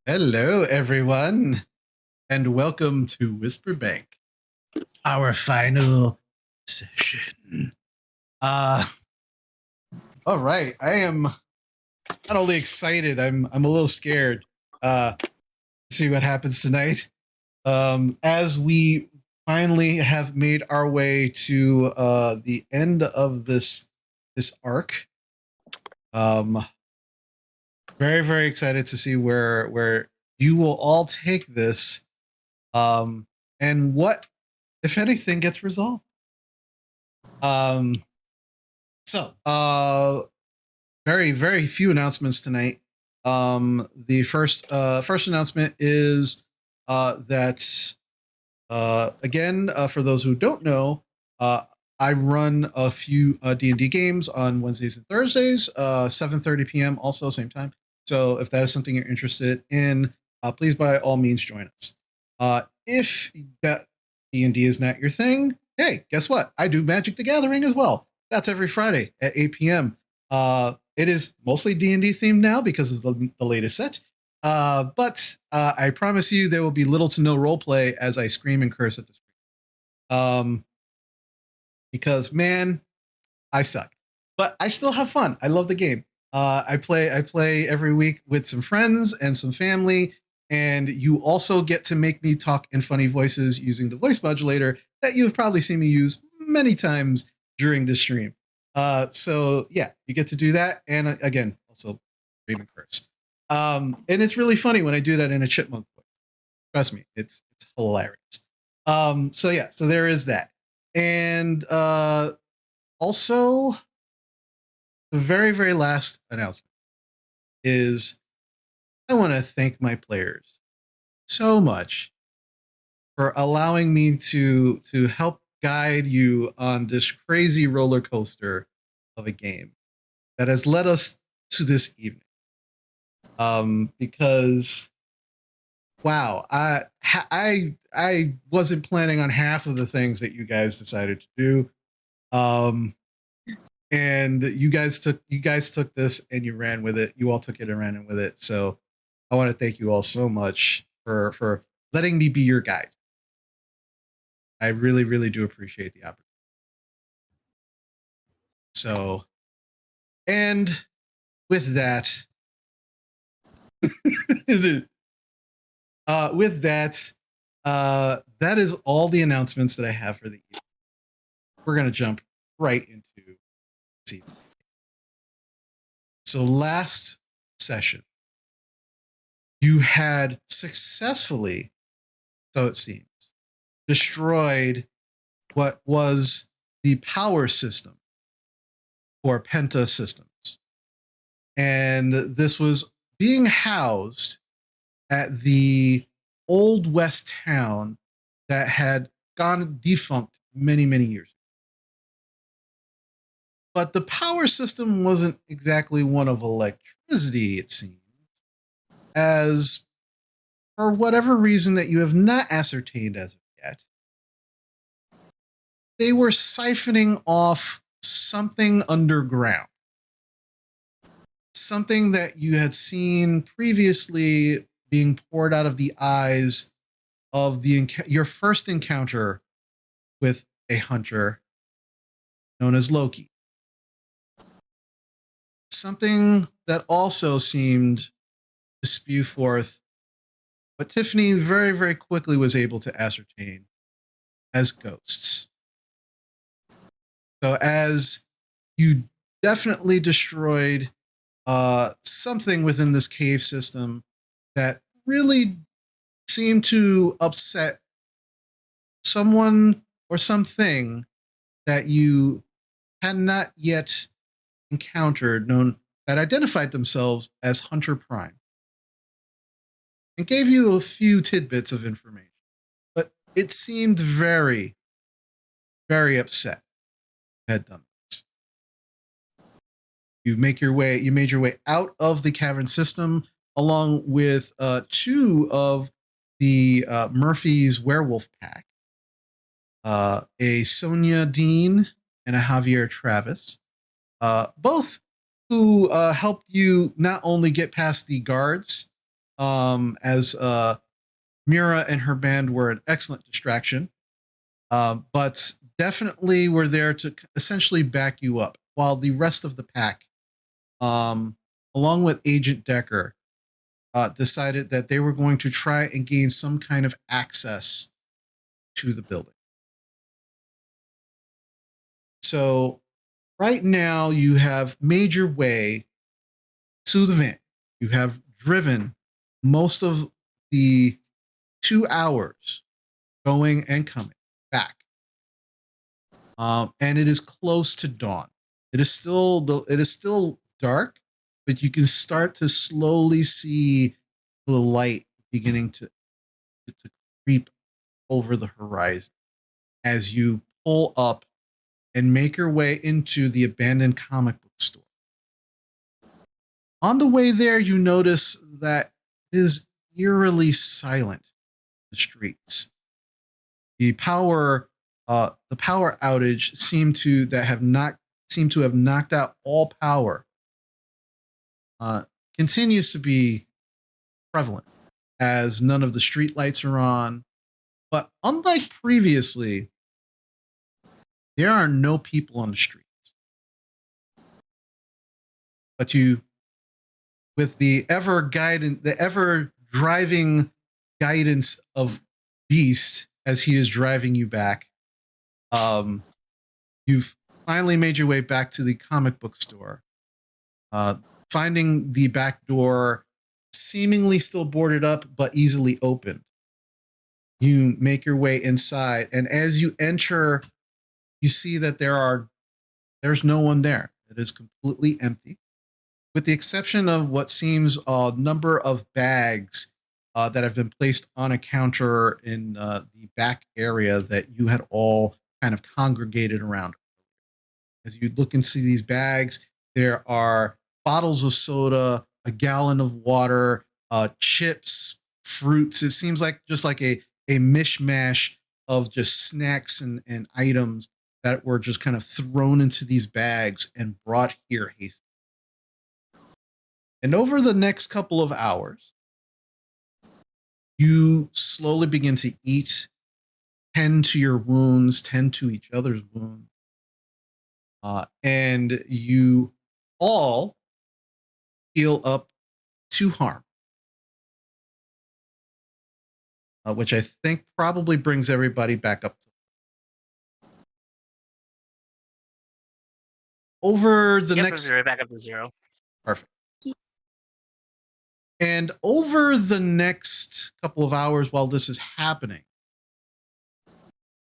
Hello, everyone, and welcome to Whisperbank, our final session. Uh, all right. I am not only excited, I'm a little scared. To see what happens tonight. As we finally have made our way to the end of this arc. Um, very excited to see where you will all take this. And what, if anything, gets resolved. Um, so very few announcements tonight. The first announcement is that again, for those who don't know, I run a few D&D games on Wednesdays and Thursdays, 7:30 p.m. also same time. So if that is something you're interested in, please by all means join us. If that D&D is not your thing, hey, guess what? I do Magic the Gathering as well. That's every Friday at 8 p.m. It is mostly D&D themed now because of the latest set. But I promise you there will be little to no role play as I scream and curse at the screen. Because man, I suck. But I still have fun. I love the game. I play every week with some friends and some family, and you also get to make me talk in funny voices using the voice modulator that you've probably seen me use many times during this stream. So yeah, you get to do that, and again, also scream and curse. And it's really funny when I do that in a chipmunk voice. Trust me, it's hilarious. So yeah, so there is that. And also the very last announcement is I want to thank my players so much for allowing me to help guide you on this crazy roller coaster of a game that has led us to this evening. Because wow, I wasn't planning on half of the things that you guys decided to do. And you guys took this and you ran with it. You all took it and ran with it. So I want to thank you all so much for letting me be your guide. I really do appreciate the opportunity. So, and with that, that is all the announcements that I have for the evening. We're gonna jump right into this evening. So last session, you had successfully, so it seems, destroyed what was the power system for Penta Systems. And this was being housed at the old West town that had gone defunct many years ago. But the power system wasn't exactly one of electricity, it seems, as for whatever reason that you have not ascertained as of yet, they were siphoning off something underground. Something that you had seen previously being poured out of the eyes of your first encounter with a hunter known as Loki. Something that also seemed to spew forth what Tiffany very quickly was able to ascertain as ghosts. So as you definitely destroyed something within this cave system that really seemed to upset someone or something that you had not yet encountered, known that identified themselves as Hunter Prime, and gave you a few tidbits of information. But it seemed very upset had done this. You made your way out of the cavern system along with two of the Murphy's werewolf pack, a Sonia Dean and a Javier Travis, both who helped you not only get past the guards as Mira and her band were an excellent distraction, but definitely were there to essentially back you up, while the rest of the pack, along with Agent Decker, decided that they were going to try and gain some kind of access to the building. So right now you have made your way to the van. You have driven most of the 2 hours going and coming back. And it is close to dawn. It is still dark, but you can start to slowly see the light beginning to creep over the horizon as you pull up and make your way into the abandoned comic book store. On the way there, you notice that it is eerily silent in the streets. The power outage seemed to have knocked out all power. Continues to be prevalent as none of the street lights are on. But unlike previously, there are no people on the streets. But with the ever driving guidance of Beast as he is driving you back, you've finally made your way back to the comic book store, finding the back door seemingly still boarded up but easily opened. You make your way inside, and as you enter, you see that there's no one there. It is completely empty, with the exception of what seems a number of bags that have been placed on a counter in the back area that you had all kind of congregated around. As you look and see these bags, there are bottles of soda, a gallon of water, chips, fruits. It seems like just like a mishmash of just snacks and items that were just kind of thrown into these bags and brought here hastily. And over the next couple of hours, you slowly begin to eat, tend to your wounds, tend to each other's wounds. And you all heal up 2 harm, which I think probably brings everybody back up to. Over the next, right back up to 0. Perfect. And over the next couple of hours while this is happening,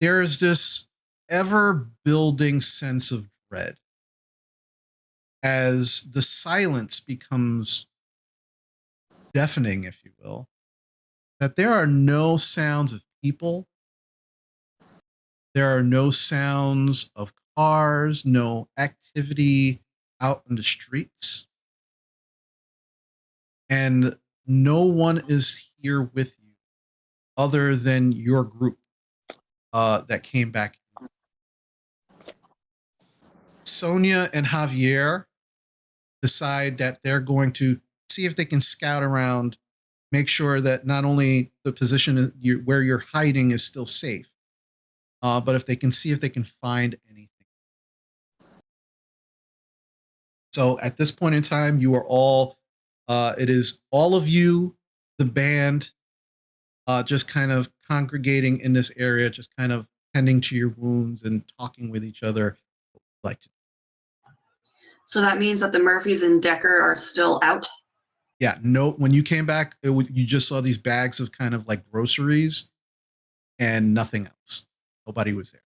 there's this ever building sense of dread as the silence becomes deafening, if you will, that there are no sounds of people. There are no sounds of cars, no activity out in the streets. And no one is here with you other than your group that came back. Sonia and Javier decide that they're going to see if they can scout around, make sure that not only the position where you're hiding is still safe, but if they can see if they can find anything. So at this point in time, you are all, it is all of you, the band, just kind of congregating in this area, just kind of tending to your wounds and talking with each other. Like, so that means that the Murphys and Decker are still out? Yeah, no, when you came back, you just saw these bags of kind of like groceries and nothing else. Nobody was there.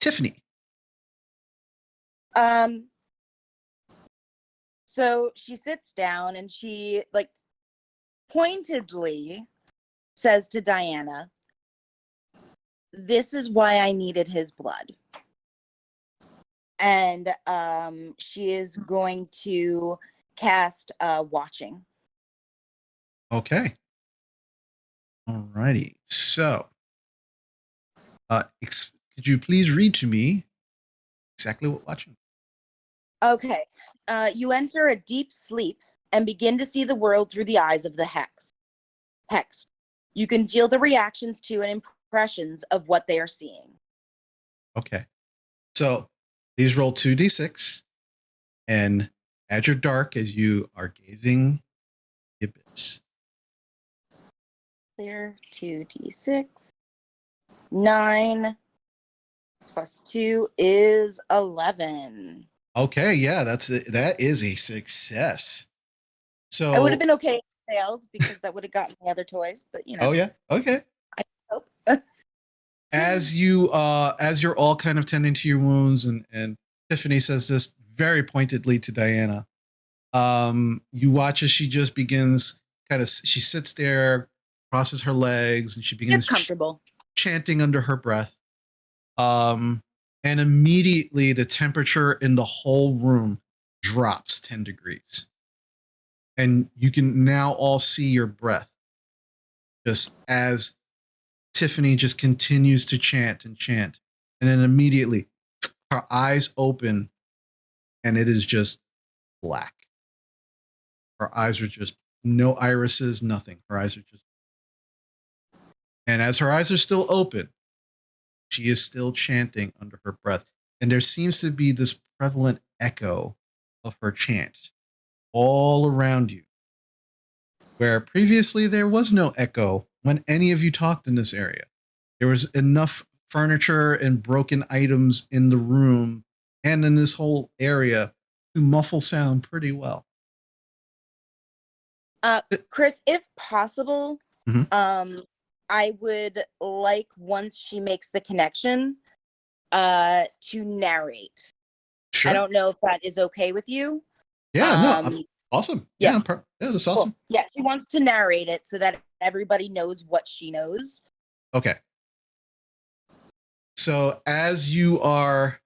Tiffany. So she sits down and she like pointedly says to Diana, "This is why I needed his blood." And she is going to cast watching. Okay. Alrighty. So, could you please read to me exactly what watching? Okay. You enter a deep sleep and begin to see the world through the eyes of the hex. You can feel the reactions to and impressions of what they are seeing. Okay. So these roll 2d6 and add your dark as you are gazing the abyss. Clear 2d6. 9 plus 2 is 11. Okay, yeah, that is a success. So I would have been okay if it failed because that would have gotten the other toys, but you know. Oh yeah, okay. I hope. As you're all kind of tending to your wounds, and Tiffany says this very pointedly to Diana. You watch as she just begins she sits there, crosses her legs, and she begins It's comfortable. chanting under her breath. And immediately the temperature in the whole room drops 10 degrees. And you can now all see your breath just as Tiffany just continues to chant and chant. And then immediately her eyes open and it is just black. Her eyes are just no irises, nothing. Her eyes are just. And as her eyes are still open, she is still chanting under her breath. And there seems to be this prevalent echo of her chant all around you, where previously there was no echo when any of you talked in this area. There was enough furniture and broken items in the room and in this whole area to muffle sound pretty well. Chris, if possible, Mhm. I would like, once she makes the connection, to narrate. Sure. I don't know if that is okay with you. Yeah, no, awesome. Yeah. Yeah, that's awesome. Cool. Yeah, she wants to narrate it so that everybody knows what she knows. Okay. So as you are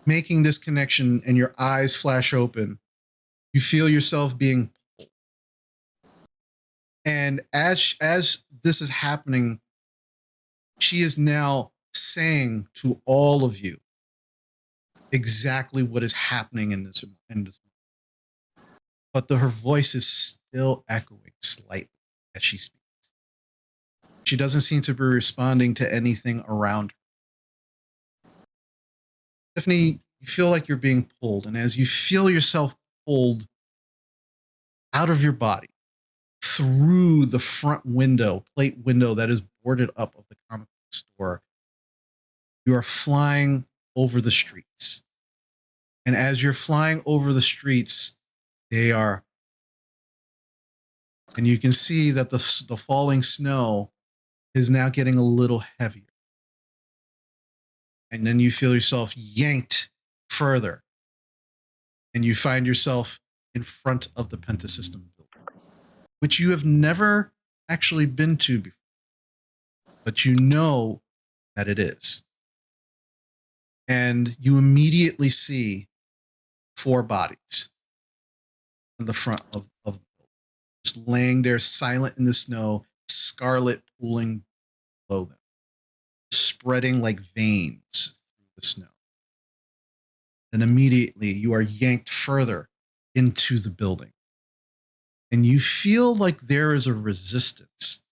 making this connection and your eyes flash open, you feel yourself being pulled. And as this is happening, she is now saying to all of you exactly what is happening in this. But her voice is still echoing slightly as she speaks. She doesn't seem to be responding to anything around her. Tiffany, you feel like you're being pulled, and as you feel yourself pulled out of your body through the front plate window that is boarded up of the comic book store, you are flying over the streets. And as you're flying over the streets, and you can see that the falling snow is now getting a little heavier. And then you feel yourself yanked further. And you find yourself in front of the Pentasystem building, which you have never actually been to before. But you know that it is. And you immediately see 4 bodies in the front of the building, just laying there silent in the snow, scarlet pooling below them, spreading like veins through the snow. And immediately you are yanked further into the building. And you feel like there is a resistance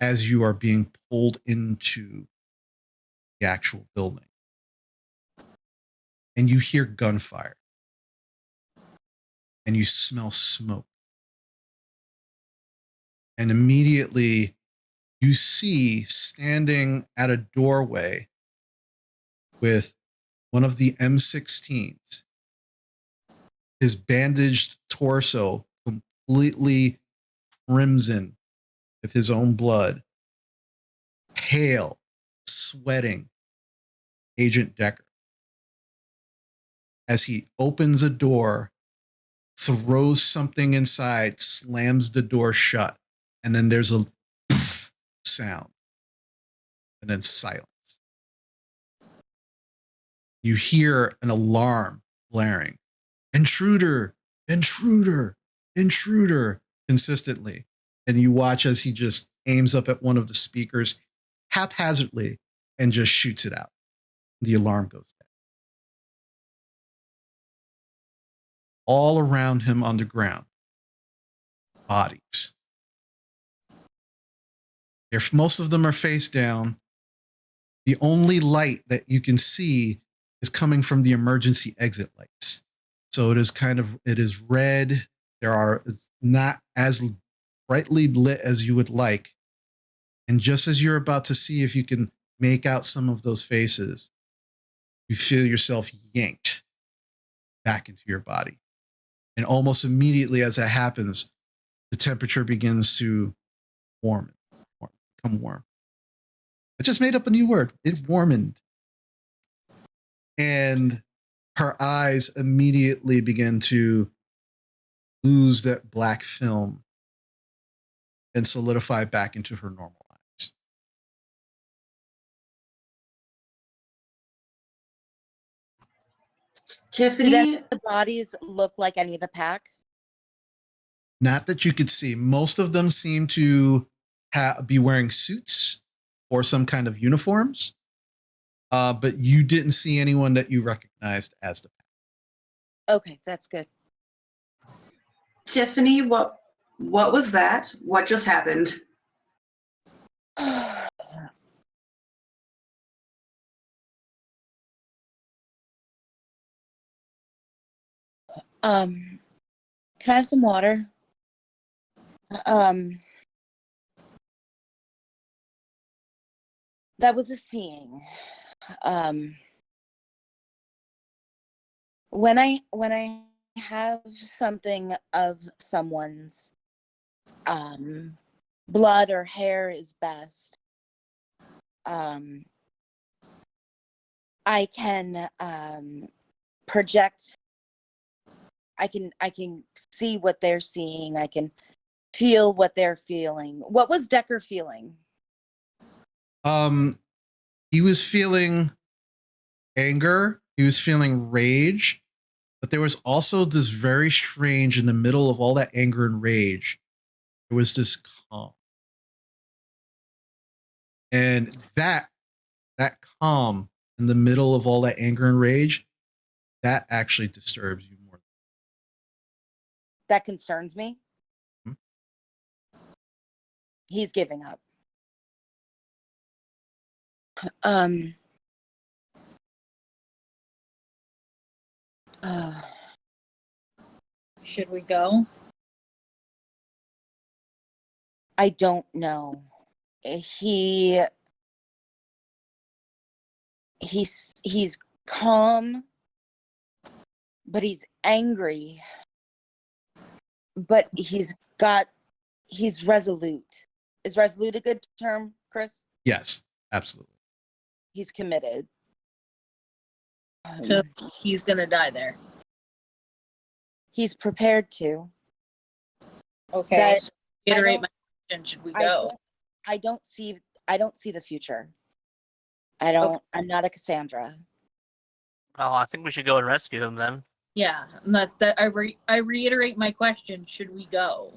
as you are being pulled into the actual building. And you hear gunfire. And you smell smoke. And immediately you see standing at a doorway with one of the M16s, his bandaged torso completely crimson with his own blood, pale, sweating, Agent Decker. As he opens a door, throws something inside, slams the door shut, and then there's a sound, and then silence. You hear an alarm blaring. Intruder, intruder, intruder, consistently. And you watch as he just aims up at one of the speakers haphazardly and just shoots it out. The alarm goes down. all around him on the ground. Bodies. Most of them are face down. The only light that you can see is coming from the emergency exit lights. So it is red. There are not as brightly lit as you would like. And just as you're about to see if you can make out some of those faces, you feel yourself yanked back into your body. And almost immediately as that happens, the temperature begins to become warm. I just made up a new word. It warmed. And her eyes immediately begin to lose that black film and solidify back into her normal eyes. Did any Tiffany, of the bodies look like any of the pack? Not that you could see. Most of them seem to be wearing suits or some kind of uniforms, but you didn't see anyone that you recognized as the pack. Okay, that's good. Tiffany, what was that? What just happened? Can I have some water? That was a seeing. When I have something of someone's blood or hair is best, I can project. I can see what they're seeing. I can feel what they're feeling. What was Decker feeling? He was feeling anger. He was feeling rage, but there was also this very strange, in the middle of all that anger and rage, there was this calm. And that calm in the middle of all that anger and rage, that actually disturbs you more. That concerns me. Hmm? He's giving up. Should we go? I don't know. He's calm, but he's angry. But he's resolute. Is resolute a good term, Chris? Yes, absolutely. He's committed. So he's gonna die there. He's prepared to. Okay. That- So reiterate my question. Should we go? I don't see the future. I'm not a Cassandra. Well, I think we should go and rescue him then. Yeah. I reiterate my question. Should we go?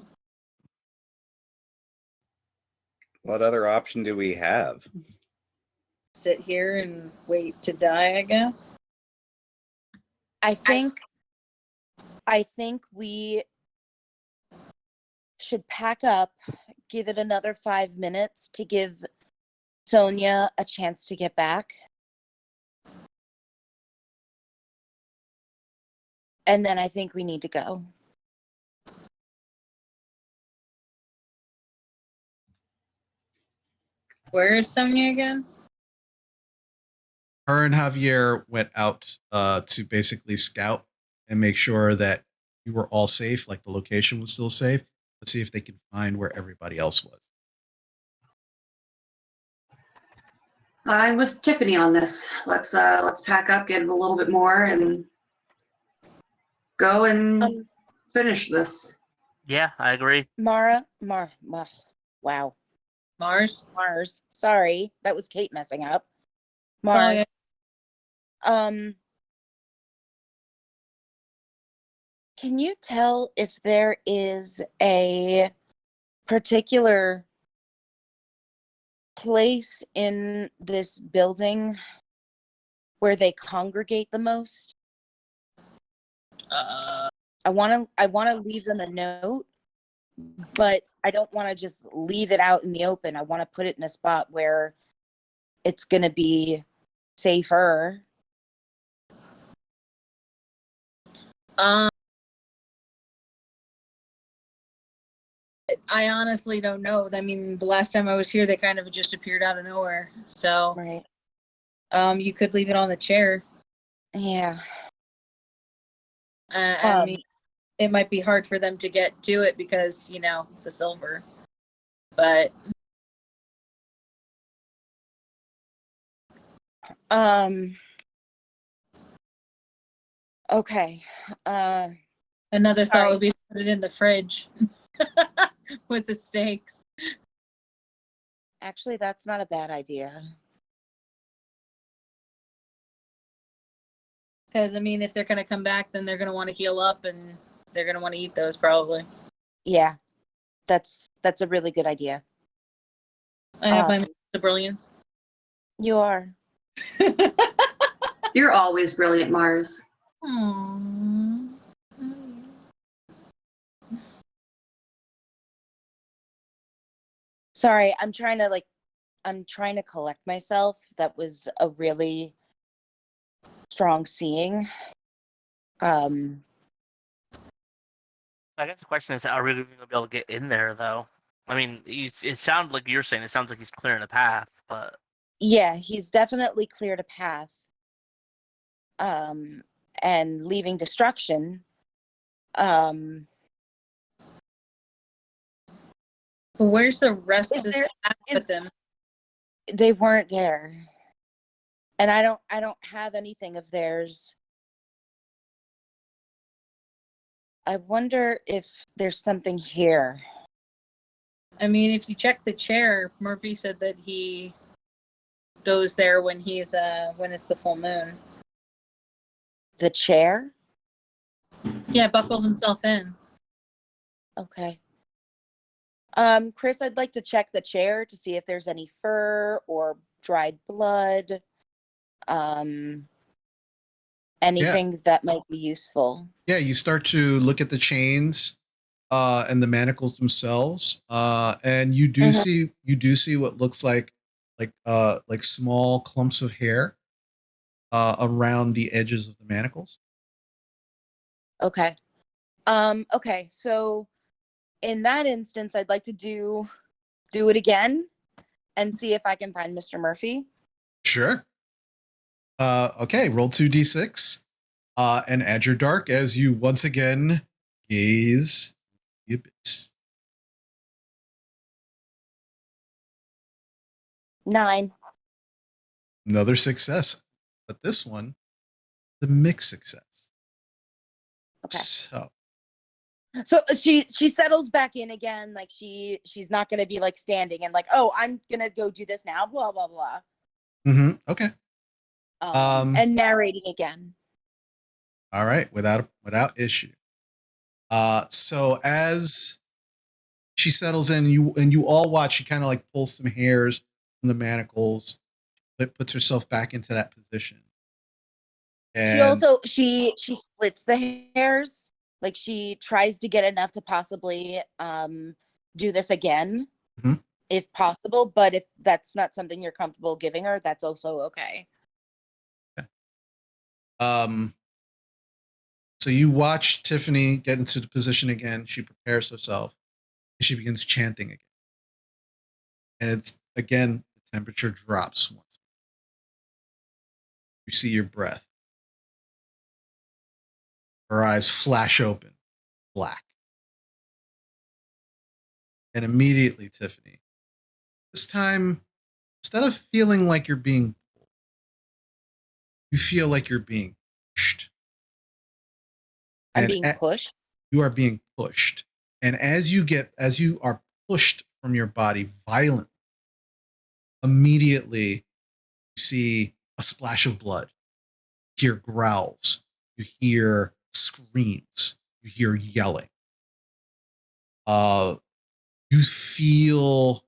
What other option do we have? Sit here and wait to die, I guess. I think we should pack up, give it another 5 minutes to give Sonia a chance to get back. And then I think we need to go. Where is Sonia again? Her and Javier went out to basically scout and make sure that you were all safe, like the location was still safe. Let's see if they can find where everybody else was. I'm with Tiffany on this. Let's pack up, get a little bit more, and go and finish this. Yeah, I agree. Wow. Mars? Mars. Sorry, that was Kate messing up. Oh, Mars. yeah. Can you tell if there is a particular place in this building where they congregate the most? I want to leave them a note, but I don't want to just leave it out in the open. I want to put it in a spot where it's going to be safer. I honestly don't know. I mean, the last time I was here, they kind of just appeared out of nowhere. So, Right. you could leave it on the chair. Yeah. I mean, it might be hard for them to get to it because, the silver. But Okay. another thought Sorry. would be to put it in the fridge with the steaks. Actually, that's not a bad idea. Because, I mean, if they're going to come back, then they're going to want to heal up and they're going to want to eat those probably. Yeah. That's a really good idea. I have my brilliance. You are. You're always brilliant, Mars. Aww. Sorry, I'm trying to collect myself. That was a really strong seeing. I guess the question is, are we going to be able to get in there, though? I mean, it sounds like you're saying it sounds like he's clearing a path, but Yeah, he's definitely cleared a path. And leaving destruction. But where's the rest Is of there- the pack with them? They weren't there. And I don't have anything of theirs. I wonder if there's something here. I mean, if you check the chair, Murphy said that he goes there when he's when it's the full moon. The chair? Yeah, buckles himself in. Okay. Chris, I'd like to check the chair to see if there's any fur or dried blood. Anything that might be useful. Yeah, you start to look at the chains and the manacles themselves, and you do see what looks like small clumps of hair around the edges of the manacles. Okay. Okay, so in that instance, I'd like to do it again and see if I can find Mr. Murphy. Sure. Okay, roll 2d6 and add your dark as you once again gaze the abyss. 9. Another success, but this one, the mixed success. Okay. So So she settles back in again, like she's not gonna be like standing and like, oh, I'm gonna go do this now, blah blah blah. Okay. And narrating again. All right, without issue. So as she settles in, you all watch. She kind of like pulls some hairs from the manacles, but puts herself back into that position. And She also she splits the hairs. Like she tries to get enough to possibly do this again, if possible. But if that's not something you're comfortable giving her, that's also okay. So you watch Tiffany get into the position again. She prepares herself. And she begins chanting again. And it's again, the temperature drops once. You see your breath. Her eyes flash open, black. And immediately, Tiffany, this time, instead of feeling like you're being pulled, you feel like you're being pushed. I'm being pushed. You are being pushed. And as you are pushed from your body violently, immediately you see a splash of blood. You hear growls. You hear screams. You hear yelling. You feel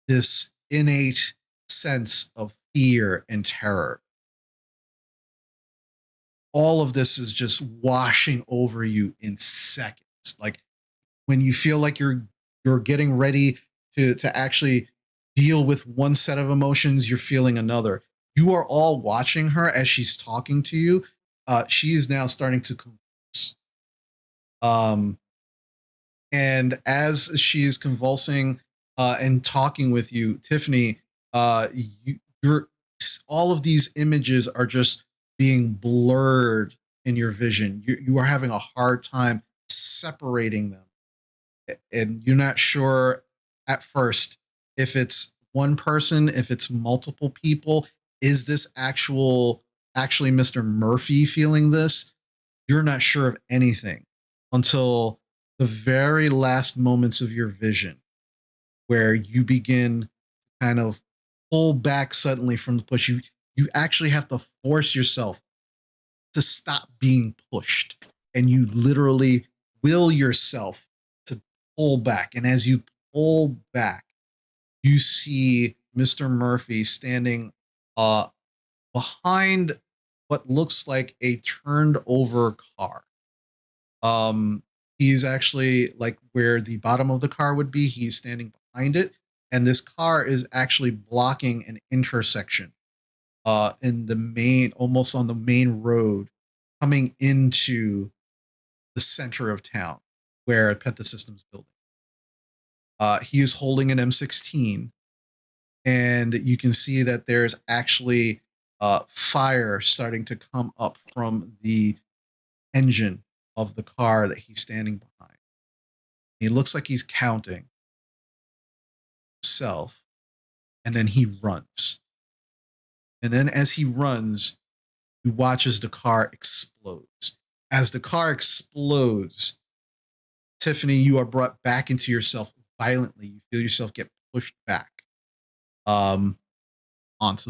this innate sense of fear and terror. all of this is just washing over you in seconds. Like when you feel like you're getting ready to actually deal with one set of emotions, you're feeling another. You are all watching her as she's talking to you. She is now starting to convulse. And as she's convulsing and talking with you, Tiffany, you're all of these images are just being blurred in your vision. You are having a hard time separating them, and you're not sure at first if it's one person, if it's multiple people. Is this actually Mr. Murphy feeling this? You're not sure of anything until the very last moments of your vision, where you begin kind of pull back suddenly from the push. You actually have to force yourself to stop being pushed, and you literally will yourself to pull back. And as you pull back, you see Mr. Murphy standing behind what looks like a turned over car. He's actually like where the bottom of the car would be. He's standing behind it, and this car is actually blocking an intersection in the main, almost on the main road, coming into the center of town where Pentasystem's building. He is holding an M16, and you can see that there's actually fire starting to come up from the engine of the car that he's standing behind. He looks like he's counting himself, and then he runs. And then as he runs, he watches the car explodes. As the car explodes, Tiffany, you are brought back into yourself violently. You feel yourself get pushed back onto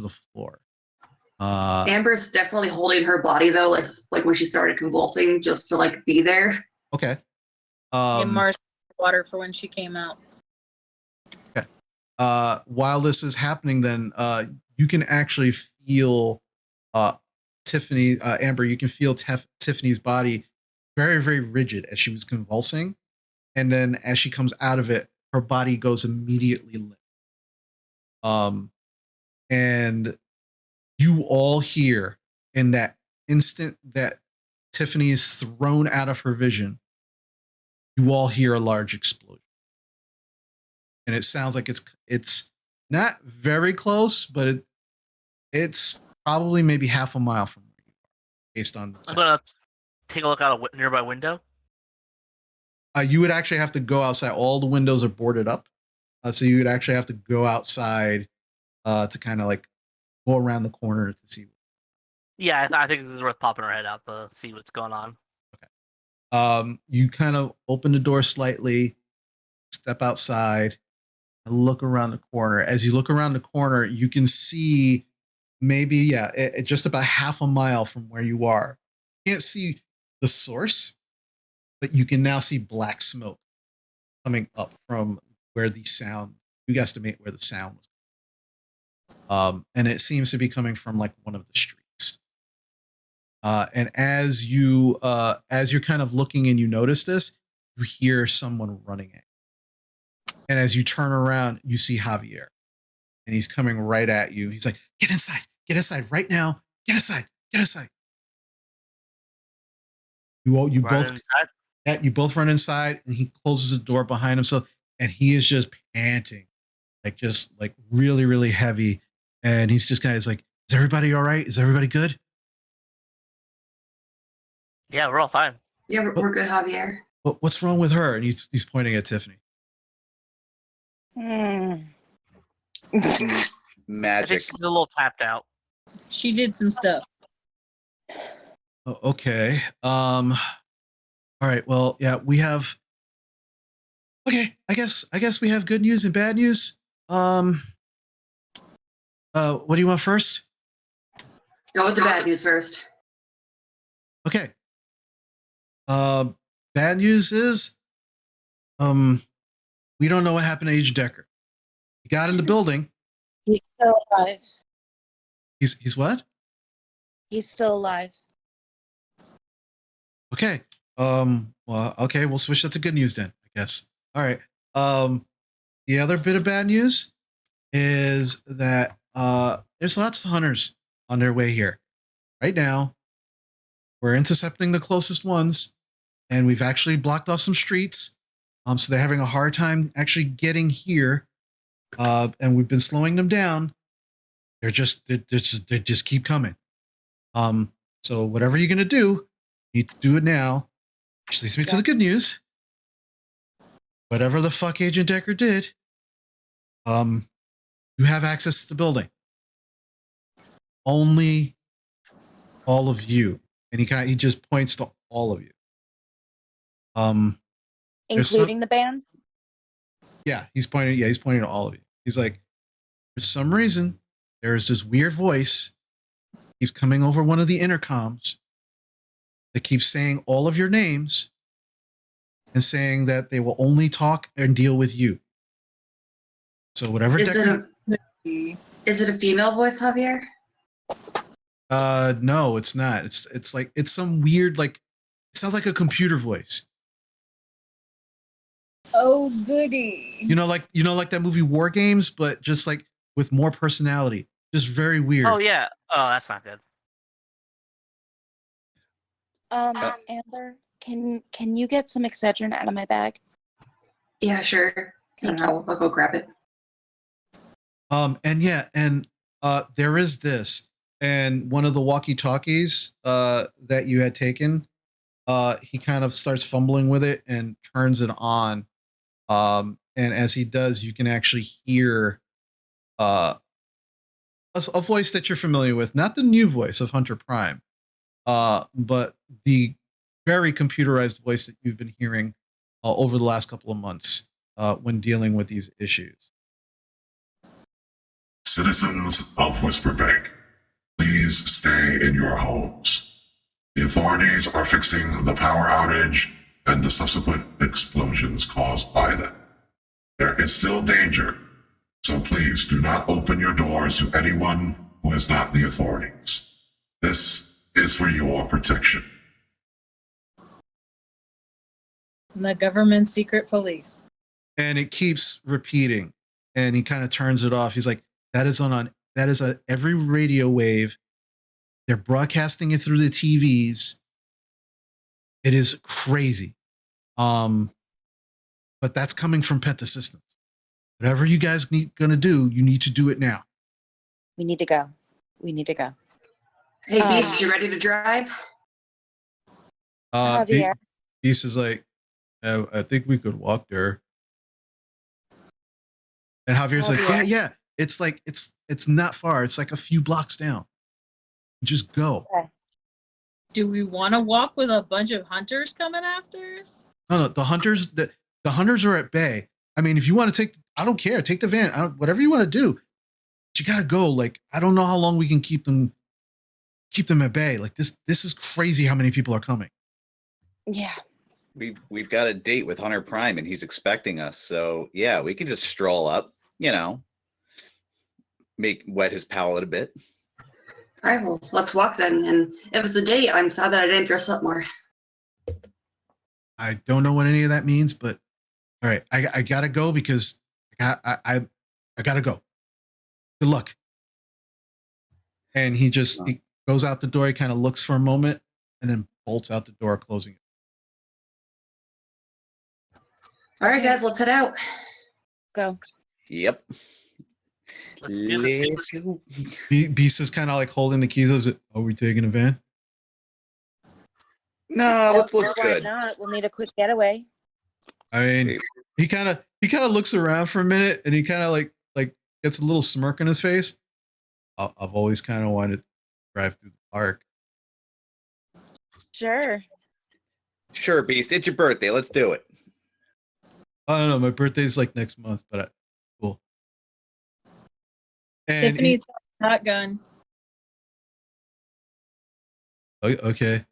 the floor. Amber's definitely holding her body though, like when she started convulsing, just to like be there. Okay. And Mars water for when she came out. Okay. While this is happening, then you can actually feel Tiffany, Amber. You can feel Tiffany's body very, very rigid as she was convulsing, and then as she comes out of it, her body goes immediately limp. And you all hear in that instant that Tiffany is thrown out of her vision, you all hear a large explosion. And it sounds like it's not very close, but it's probably maybe half a mile from where you are, based on the I'm sound. gonna take a look out a nearby window. You would actually have to go outside. All the windows are boarded up. So you would actually have to go outside to kind of like go around the corner to see. Yeah, I think this is worth popping our head out to see what's going on. You kind of open the door slightly, step outside, and look around the corner. As you look around the corner, you can see maybe, just about half a mile from where you are. You can't see the source, but you can now see black smoke coming up from where the sound, you guesstimate where the sound was. And it seems to be coming from like one of the streets. And as you're kind of looking and you notice this, you hear someone running at you. And as you turn around, you see Javier, and he's coming right at you. He's like, get inside right now. Get inside. You both run inside, and he closes the door behind himself, and he is just panting, just really, really heavy. And he's just kind of like, is everybody all right? Is everybody good? Yeah, we're all fine. Yeah, we're good, Javier. What's wrong with her? And he's pointing at Tiffany. Magic. I think she's a little tapped out. She did some stuff. Oh, okay. All right. Well, yeah, we have. Okay, I guess we have good news and bad news. What do you want first? Go with the bad news first. Okay. Bad news is, we don't know what happened to Agent Decker. He got in the building. He's still alive. He's what? He's still alive. Okay. Well, okay. We'll switch that to good news then, I guess. All right. The other bit of bad news is that there's lots of hunters on their way here. Right now, we're intercepting the closest ones, and we've actually blocked off some streets. So they're having a hard time actually getting here. And we've been slowing them down. They just keep coming. So whatever you're gonna do, you need to do it now. Which leads me to the good news. Whatever the fuck Agent Decker did, you have access to the building. Only all of you, and he just points to all of you. Including the band? Yeah, he's pointing. Yeah, he's pointing to all of you. He's like, for some reason, there is this weird voice keeps coming over one of the intercoms that keeps saying all of your names and saying that they will only talk and deal with you. So whatever. Is it a female voice, Javier? No, it's not. It's like it's some weird like it sounds like a computer voice. Oh goody. You know, like that movie War Games, but just like with more personality. Just very weird. Oh yeah. Oh, that's not good. Amber, can you get some Excedrin out of my bag? Yeah, sure. Thank I'll go grab it. And there is this, and one of the walkie-talkies that you had taken, he kind of starts fumbling with it and turns it on. And as he does, you can actually hear a voice that you're familiar with, not the new voice of Hunter Prime, but the very computerized voice that you've been hearing over the last couple of months when dealing with these issues. Citizens of Whisperbank, please stay in your homes. The authorities are fixing the power outage and the subsequent explosions caused by them. There is still danger, so please do not open your doors to anyone who is not the authorities. This is for your protection. The government secret police. And it keeps repeating, and he kind of turns it off. He's like, that is every radio wave. They're broadcasting it through the TVs. It is crazy. But that's coming from Penta Systems. Whatever you guys gonna do, you need to do it now. We need to go. Hey, Beast, you ready to drive? Javier. Beast is like, I think we could walk there. And Javier's like, yeah. It's like it's not far. It's like a few blocks down. Just go. Okay. Do we want to walk with a bunch of hunters coming after us? No, the hunters are at bay. I mean, if you want to I don't care. Take the van. Whatever you want to do. But you gotta go. Like, I don't know how long we can keep them at bay. Like this is crazy how many people are coming. Yeah. We've got a date with Hunter Prime and he's expecting us. So yeah, we can just stroll up, wet his palate a bit. All right, well, let's walk then. And if it's a date, I'm sad that I didn't dress up more. I don't know what any of that means, but all right, I gotta go because I gotta go. Good luck. And he goes out the door. He kind of looks for a moment and then bolts out the door, closing it. All right, guys, let's head out. Go. Yep. Let's do this. Beast is kind of like holding the keys. Are we taking a van? No, let's Sure, look why good. not? We'll need a quick getaway. I mean, he kind of looks around for a minute and he kind of like gets a little smirk on his face. I've always kind of wanted to drive through the park. Sure. Sure, Beast. It's your birthday. Let's do it. I don't know. My birthday's like next month, but cool. And Tiffany's got a shotgun. Okay.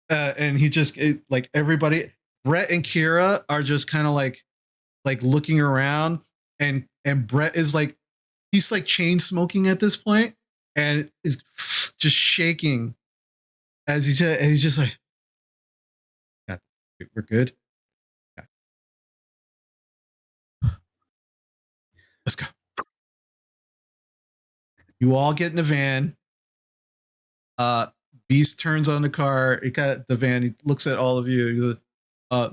And he just like everybody, Brett and Kira are just kind of like looking around, and Brett is like, he's like chain smoking at this point and is just shaking as he's just like, We're good. Yeah. Let's go. You all get in the van. Beast turns on the car. It got the van. He looks at all of you. He goes,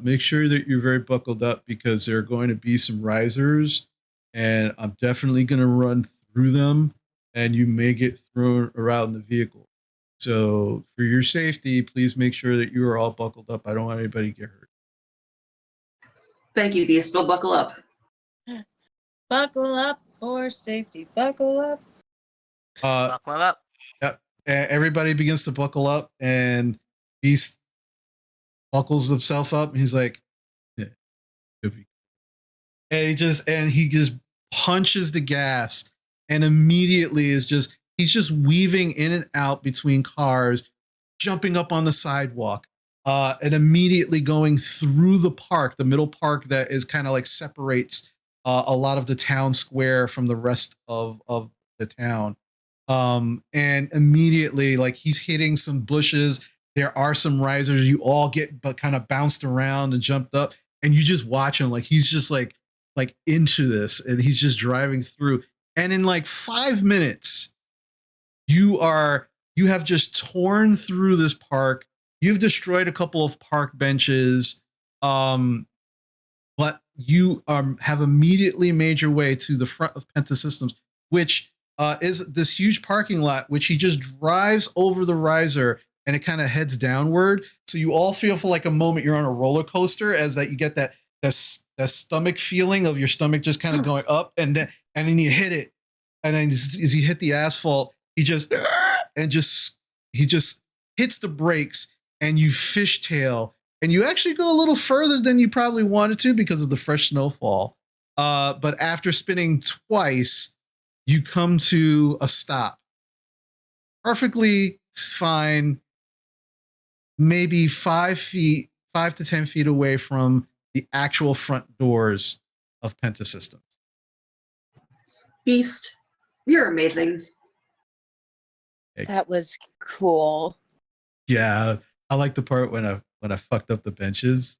make sure that you're very buckled up because there are going to be some risers, and I'm definitely going to run through them, and you may get thrown around the vehicle. So for your safety, please make sure that you are all buckled up. I don't want anybody to get hurt. Thank you, Beast. We'll buckle up. Buckle up for safety. Buckle up. Buckle up. Yeah, everybody begins to buckle up, and Beast buckles himself up, and he's like, yeah, and he just punches the gas, and immediately he's just weaving in and out between cars, jumping up on the sidewalk, and immediately going through the park, the middle park that is kind of like separates a lot of the town square from the rest of the town. And immediately, like, he's hitting some bushes. There are some risers. You all get but kind of bounced around and jumped up, and you just watch him, like he's just like into this, and he's just driving through. And in like 5 minutes, you have just torn through this park. You've destroyed a couple of park benches, but you have immediately made your way to the front of Penta Systems, which is this huge parking lot, which he just drives over the riser, and it kind of heads downward. So you all feel for like a moment you're on a roller coaster, as that you get that stomach feeling of your stomach just kind of going up, and then you hit it, and then as you hit the asphalt, he just hits the brakes, and you fishtail, and you actually go a little further than you probably wanted to because of the fresh snowfall. But after spinning twice, you come to a stop. Perfectly fine, maybe 5 to 10 feet away from the actual front doors of Penta Systems. Beast, you're amazing. That was cool. Yeah, I like the part when I fucked up the benches.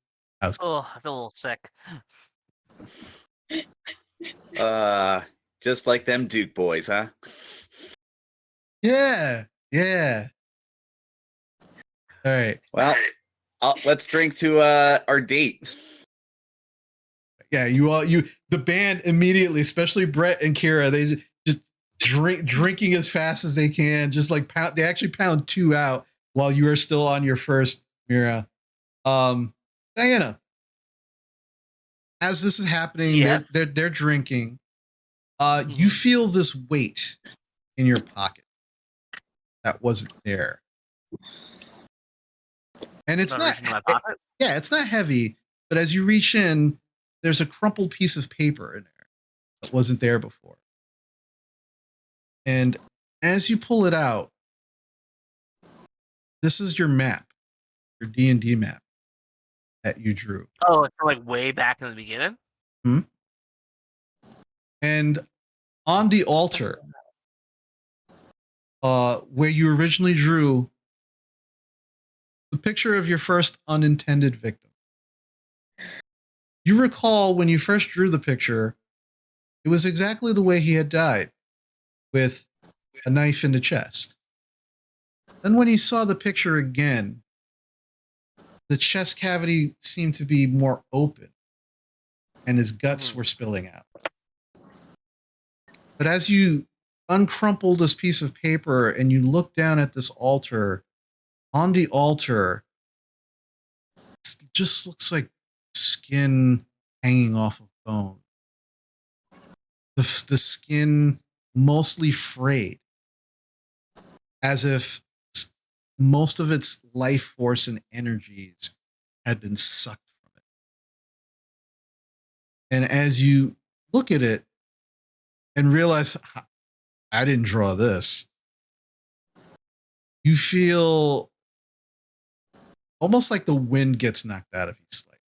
Oh, I feel a little sick. Just like them Duke boys, huh? Yeah. All right. Well, let's drink to our date. Yeah, the band immediately, especially Brett and Kira, they just drinking as fast as they can, just like they actually pound 2 out while you are still on your first Mira. Diana, as this is happening, yes. they're drinking. You feel this weight in your pocket that wasn't there, and it's not. Yeah, it's not heavy, but as you reach in, there's a crumpled piece of paper in there that wasn't there before. And as you pull it out, this is your map, your D&D map that you drew. Oh, it's like way back in the beginning? Hmm? And on the altar, where you originally drew the picture of your first unintended victim. You recall when you first drew the picture, it was exactly the way he had died, with a knife in the chest. Then when he saw the picture again, the chest cavity seemed to be more open, and his guts were spilling out. But as you uncrumple this piece of paper and you look down at this altar, on the altar, it just looks like skin hanging off of bone. The skin mostly frayed, as if most of its life force and energies had been sucked from it. And as you look at it and realize, I didn't draw this, you feel almost like the wind gets knocked out of you slightly.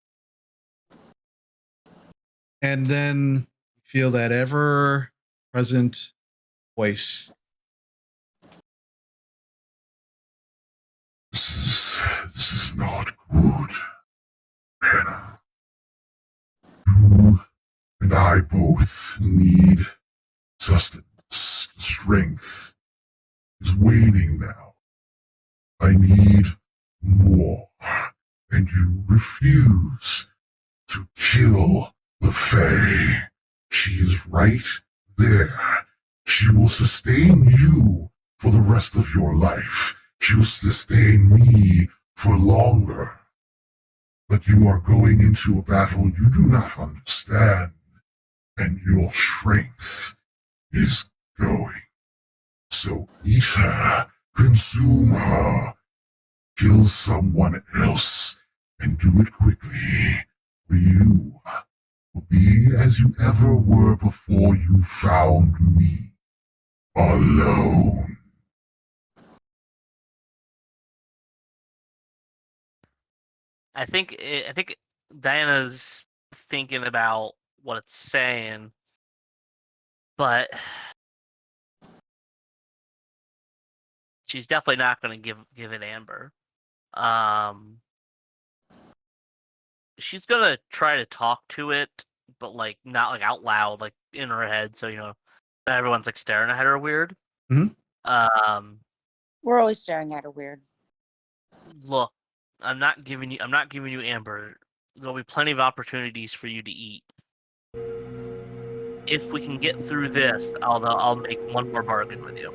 And then you feel that ever-present voice. This is not good. Anna, you and I both need sustenance. Strength is waning now. I need more, and you refuse to kill the Fae. She is right there. She will sustain you for the rest of your life. She will sustain me for longer. But you are going into a battle you do not understand, and your strength is going. So eat her, consume her, kill someone else, and do it quickly. You will be as you ever were before you found me. Alone. I think Diana's thinking about what it's saying, but she's definitely not going to give it Amber. She's gonna try to talk to it, but like not like out loud, like in her head, so everyone's like staring at her weird. Mhm. We're always staring at her weird. Look, I'm not giving you Amber. There'll be plenty of opportunities for you to eat. If we can get through this, I'll make one more bargain with you.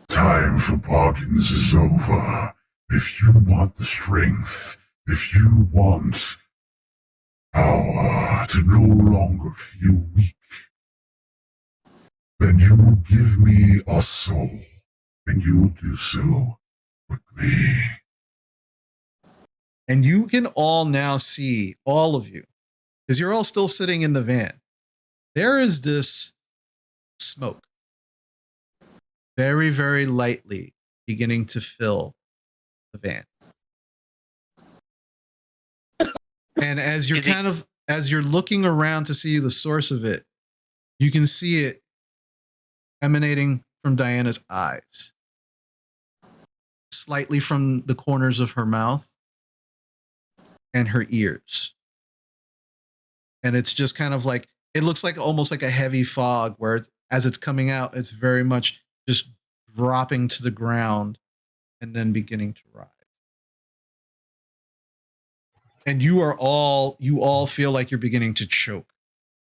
Time for bargains is over. If you want the strength, if you want power to no longer feel weak, then you will give me a soul, and you will do so quickly. And you can all now see, all of you, because you're all still sitting in the van. There is this smoke, very, very lightly beginning to fill the van. And as you're as you're looking around to see the source of it, you can see it emanating from Diana's eyes, slightly from the corners of her mouth and her ears. And it's just kind of like, it looks like almost like a heavy fog where as it's coming out, it's very much just dropping to the ground and then beginning to rise. And you all feel like you're beginning to choke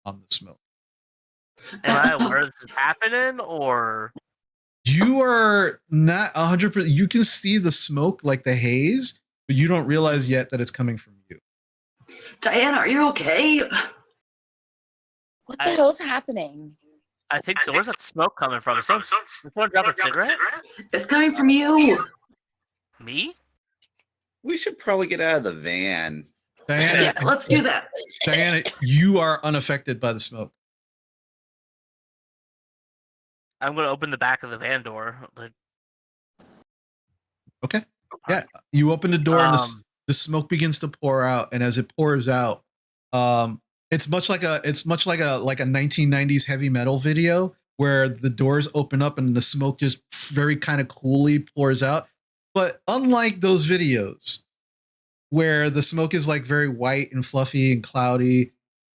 on the smoke. Am I aware this is happening, or you are not 100%? You can see the smoke, like the haze, but you don't realize yet that it's coming from you. Diana, are you okay? What the hell's happening? I think so. Where's that smoke coming from? Is someone drop a cigarette? It's coming from you. Me? We should probably get out of the van. Diana, Yeah, let's do that. Diana, you are unaffected by the smoke. I'm gonna open the back of the van door. Okay. Yeah, you open the door and the smoke begins to pour out, and as it pours out, it's much like a 1990s heavy metal video where the doors open up and the smoke just very kind of coolly pours out. But unlike those videos where the smoke is like very white and fluffy and cloudy,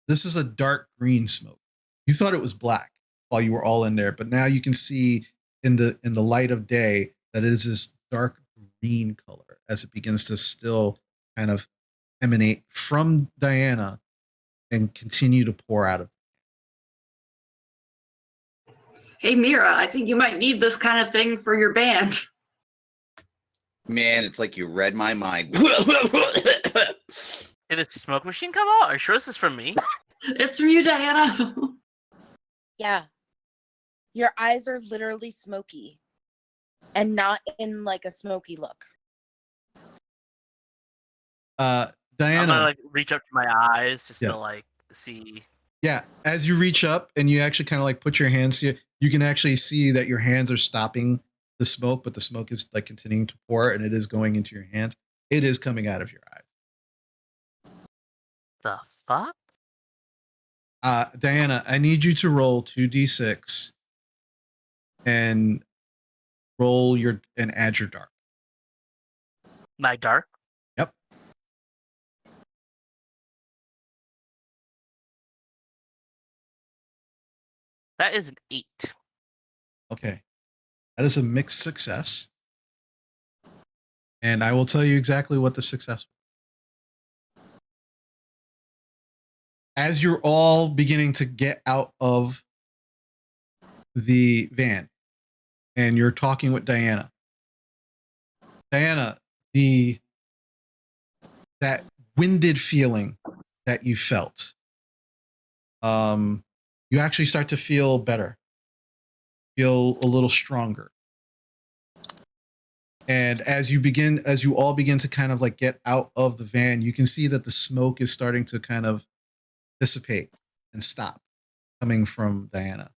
this is a dark green smoke. You thought it was black while you were all in there, but now you can see in the light of day that it is this dark green color as it begins to still kind of emanate from Diana and continue to pour out of. Hey, Mira, I think you might need this kind of thing for your band. Man, it's like you read my mind. Did a smoke machine come out? Are you sure this is from me? It's from you, Diana. Yeah. Your eyes are literally smoky. And not in like a smoky look. Diana, I'm gonna like reach up to my eyes just to like see. Yeah, as you reach up and you actually kind of like put your hands here, you can actually see that your hands are stopping the smoke, but the smoke is like continuing to pour and it is going into your hands. It is coming out of your eyes. The fuck? Diana, I need you to roll 2d6 and roll and add your dark. My dark? Yep. That is an 8. Okay. That is a mixed success. And I will tell you exactly what the success was. As you're all beginning to get out of the van and you're talking with Diana, that winded feeling that you felt, you actually start to feel better, feel a little stronger. And as you all begin to kind of like get out of the van, you can see that the smoke is starting to kind of dissipate and stop coming from Diana.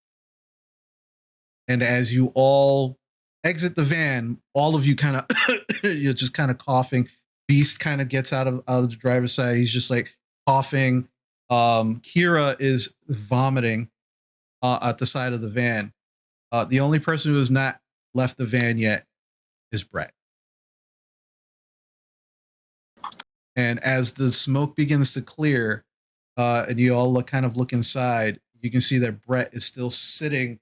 And as you all exit the van, all of you kind of you're just kind of coughing. Beast kind of gets out of the driver's side. He's just like coughing. Kira is vomiting at the side of the van. The only person who has not left the van yet is Brett. And as the smoke begins to clear, and you all look inside, you can see that Brett is still sitting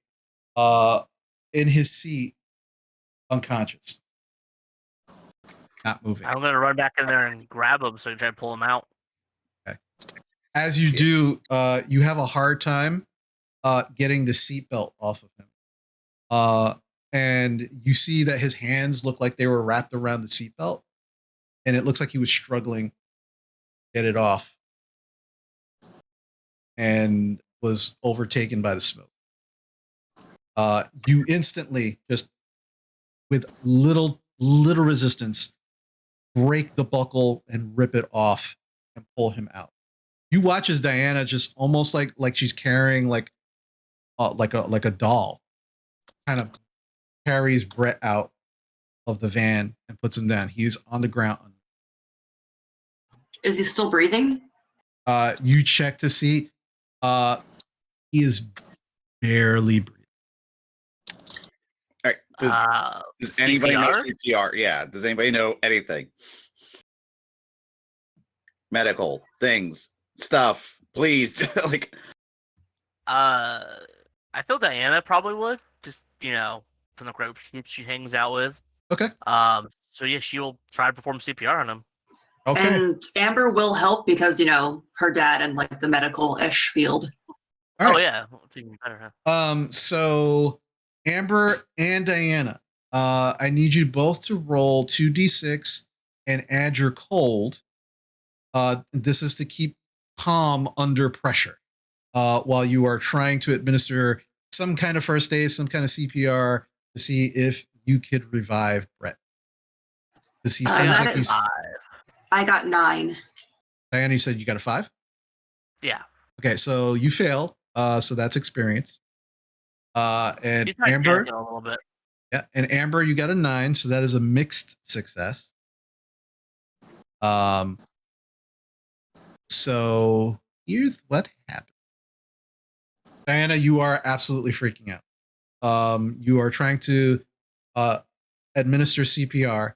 in his seat, unconscious, not moving. I'm gonna run back in there and grab him so I can try to pull him out. Okay. As you do, you have a hard time getting the seatbelt off of him. And you see that his hands look like they were wrapped around the seatbelt, and it looks like he was struggling to get it off and was overtaken by the smoke. You instantly, just with little resistance, break the buckle and rip it off and pull him out. You watch as Diana just almost like she's carrying like a doll, kind of carries Brett out of the van and puts him down. He's on the ground. Is he still breathing? You check to see. He is barely breathing. All right. Does anybody know CPR? Yeah. Does anybody know anything? Medical things, stuff, please. Like, I feel Diana probably would, just from the group she hangs out with. Okay. So yeah, she will try to perform CPR on him. Okay. And Amber will help because her dad and like the medical-ish field. All right. Oh yeah, it's even better. Huh? So Amber and Diana, I need you both to roll 2d6 and add your cold. This is to keep calm under pressure while you are trying to administer some kind of first aid, some kind of CPR to see if you could revive Brett. Because he seems like he's. I got 9. Diana, you said you got a 5? Yeah. Okay, so you fail. So that's experience. And He's Amber, a little bit. yeah, and Amber, you got a 9, so that is a mixed success. So here's what happened. Diana, you are absolutely freaking out. You are trying to administer CPR,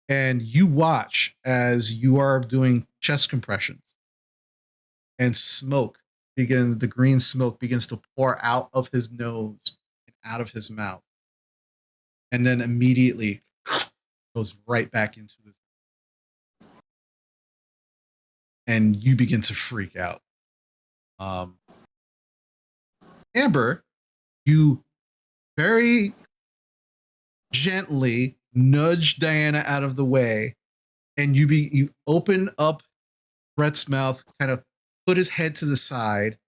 and you watch as you are doing chest compressions, and the green smoke begins to pour out of his nose and out of his mouth, and then immediately goes right back into his. And you begin to freak out. Amber, you very gently nudge Diana out of the way, and you open up Brett's mouth, kind of put his head to the side,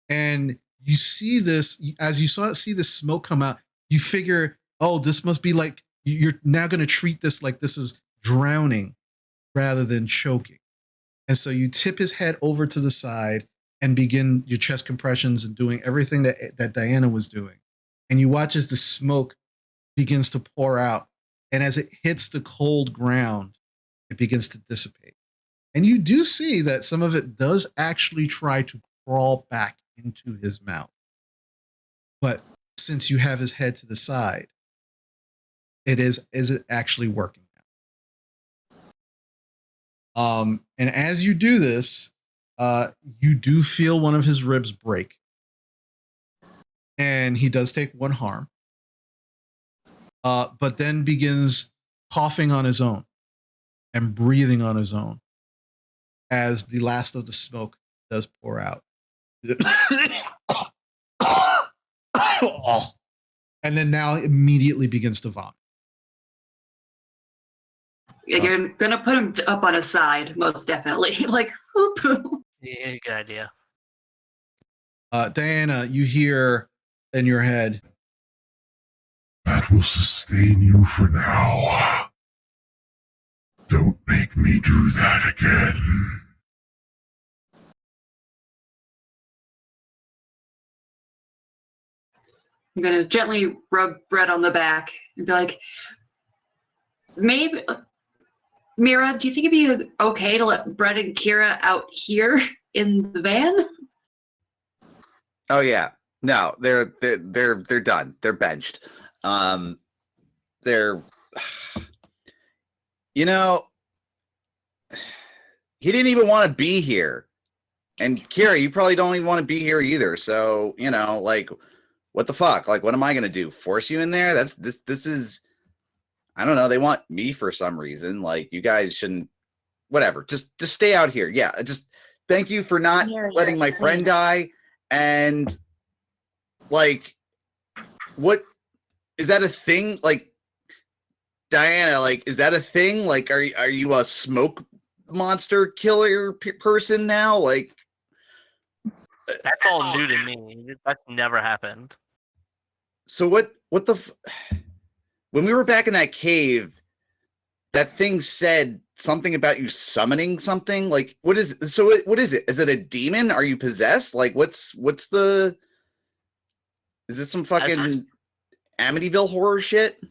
and you see this as you see the smoke come out. You figure, oh, this must be like you're now going to treat this like this is drowning rather than choking. And so you tip his head over to the side and begin your chest compressions and doing everything that Diana was doing. And you watch as the smoke begins to pour out. And as it hits the cold ground, it begins to dissipate. And you do see that some of it does actually try to crawl back into his mouth. But since you have his head to the side, is it actually working? And as you do this, you do feel one of his ribs break. and he does take one harm. But then begins coughing on his own and breathing on his own as the last of the smoke does pour out. And then now immediately begins to vomit. Yeah, you're gonna put him up on his side, most definitely. Like, whoop. Yeah, good idea. Diana, you hear in your head, That will sustain you for now. Don't make me do that again. I'm gonna gently rub Brett on the back and be like, maybe, Mira, do you think it'd be okay to let Brett and Kira out here in the van? Oh yeah. No, they're done. They're benched. They're he didn't even want to be here. And Kira, you probably don't even want to be here either. So, like, what the fuck? Like, what am I gonna do? Force you in there? This is, I don't know. They want me for some reason. Like, you guys shouldn't. Whatever. Just stay out here. Yeah. Just thank you for not letting my friend die. And like, what is that a thing? Like, Diana, like, is that a thing? Like, are you a smoke monster killer person now? Like, That's all new to me. That's never happened. so what the when we were back in that cave, that thing said something about you summoning something. Like, what is it? Is it a demon? Are you possessed? Like, what's the, is it some fucking Amityville horror shit?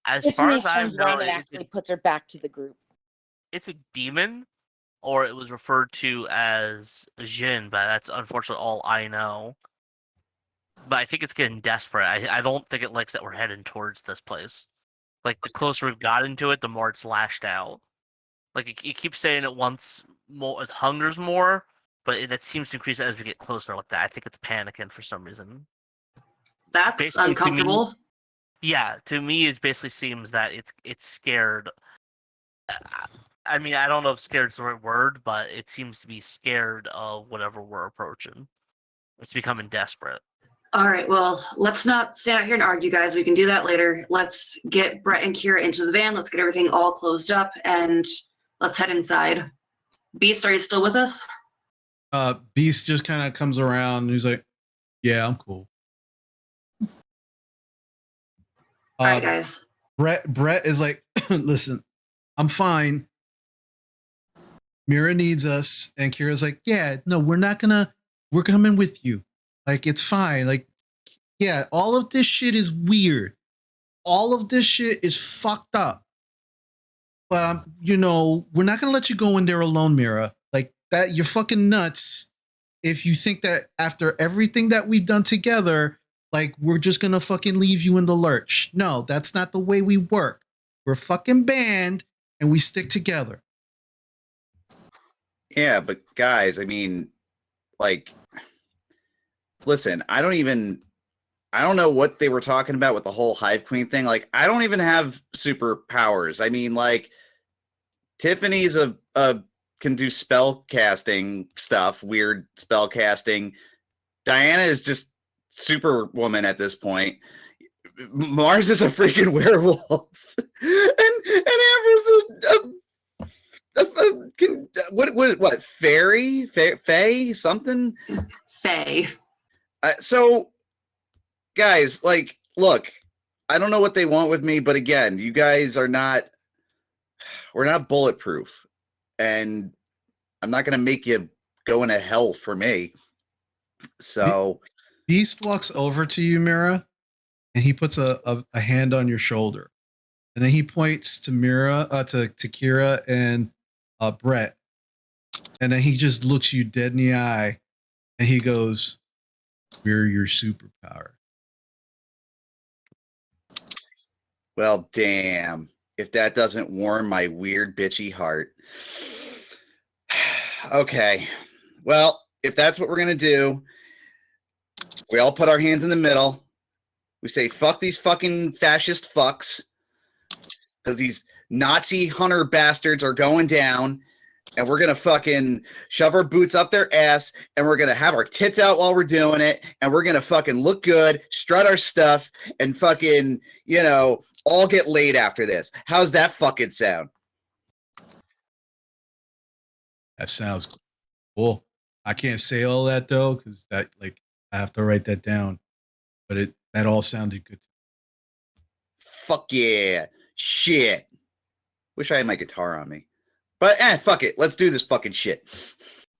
As It's far an as I exchange know, that actually puts her back to the group. it's a demon, or it was referred to as Jin, but that's unfortunately all I know. But I think it's getting desperate. I don't think it likes that we're heading towards this place. Like, the closer we've got into it, the more it's lashed out. Like, it keeps saying it wants more, it hungers more, but that seems to increase as we get closer like that. I think it's panicking for some reason. That's Basically, uncomfortable. Yeah, to me, it basically seems that it's scared. I mean, I don't know if scared's the right word, but it seems to be scared of whatever we're approaching. It's becoming desperate. All right, well, let's not stand out here and argue, guys. We can do that later. Let's get Brett and Kira into the van. Let's get everything all closed up, and let's head inside. Beast, are you still with us? Beast just kind of comes around and he's like, yeah, I'm cool. All right, guys. Brett is like, listen, I'm fine. Mira needs us. And Kira's like, yeah, no, we're coming with you. Like, it's fine. Like, yeah, all of this shit is weird. All of this shit is fucked up. But we're not gonna let you go in there alone, Mira. Like, that, you're fucking nuts if you think that after everything that we've done together, like, we're just gonna fucking leave you in the lurch. No, that's not the way we work. We're a fucking band and we stick together. Yeah, but guys, I mean, like, listen, I don't know what they were talking about with the whole Hive Queen thing. Like, I don't even have superpowers. I mean, like, Tiffany's can do spell casting stuff, weird spell casting. Diana is just Superwoman at this point. Mars is a freaking werewolf, and Amber's what fairy, fae, something. Faye. So, guys, like, look, I don't know what they want with me, but again, you guys we're not bulletproof, and I'm not going to make you go into hell for me. So, Beast walks over to you, Mira, and he puts a hand on your shoulder. And then he points to Mira, to Kira and Brett. And then he just looks you dead in the eye and he goes, we're your superpower. well, damn, if that doesn't warm my weird bitchy heart. Okay. Well, if that's what we're going to do, We all put our hands in the middle. We say, fuck these fucking fascist fucks. Because these Nazi hunter bastards are going down. And we're going to fucking shove our boots up their ass. And we're going to have our tits out while we're doing it. And we're going to fucking look good, strut our stuff, and fucking, all get laid after this. How's that fucking sound? That sounds cool. I can't say all that though, because I have to write that down. But that all sounded good. Fuck yeah. Shit. Wish I had my guitar on me. But fuck it. Let's do this fucking shit.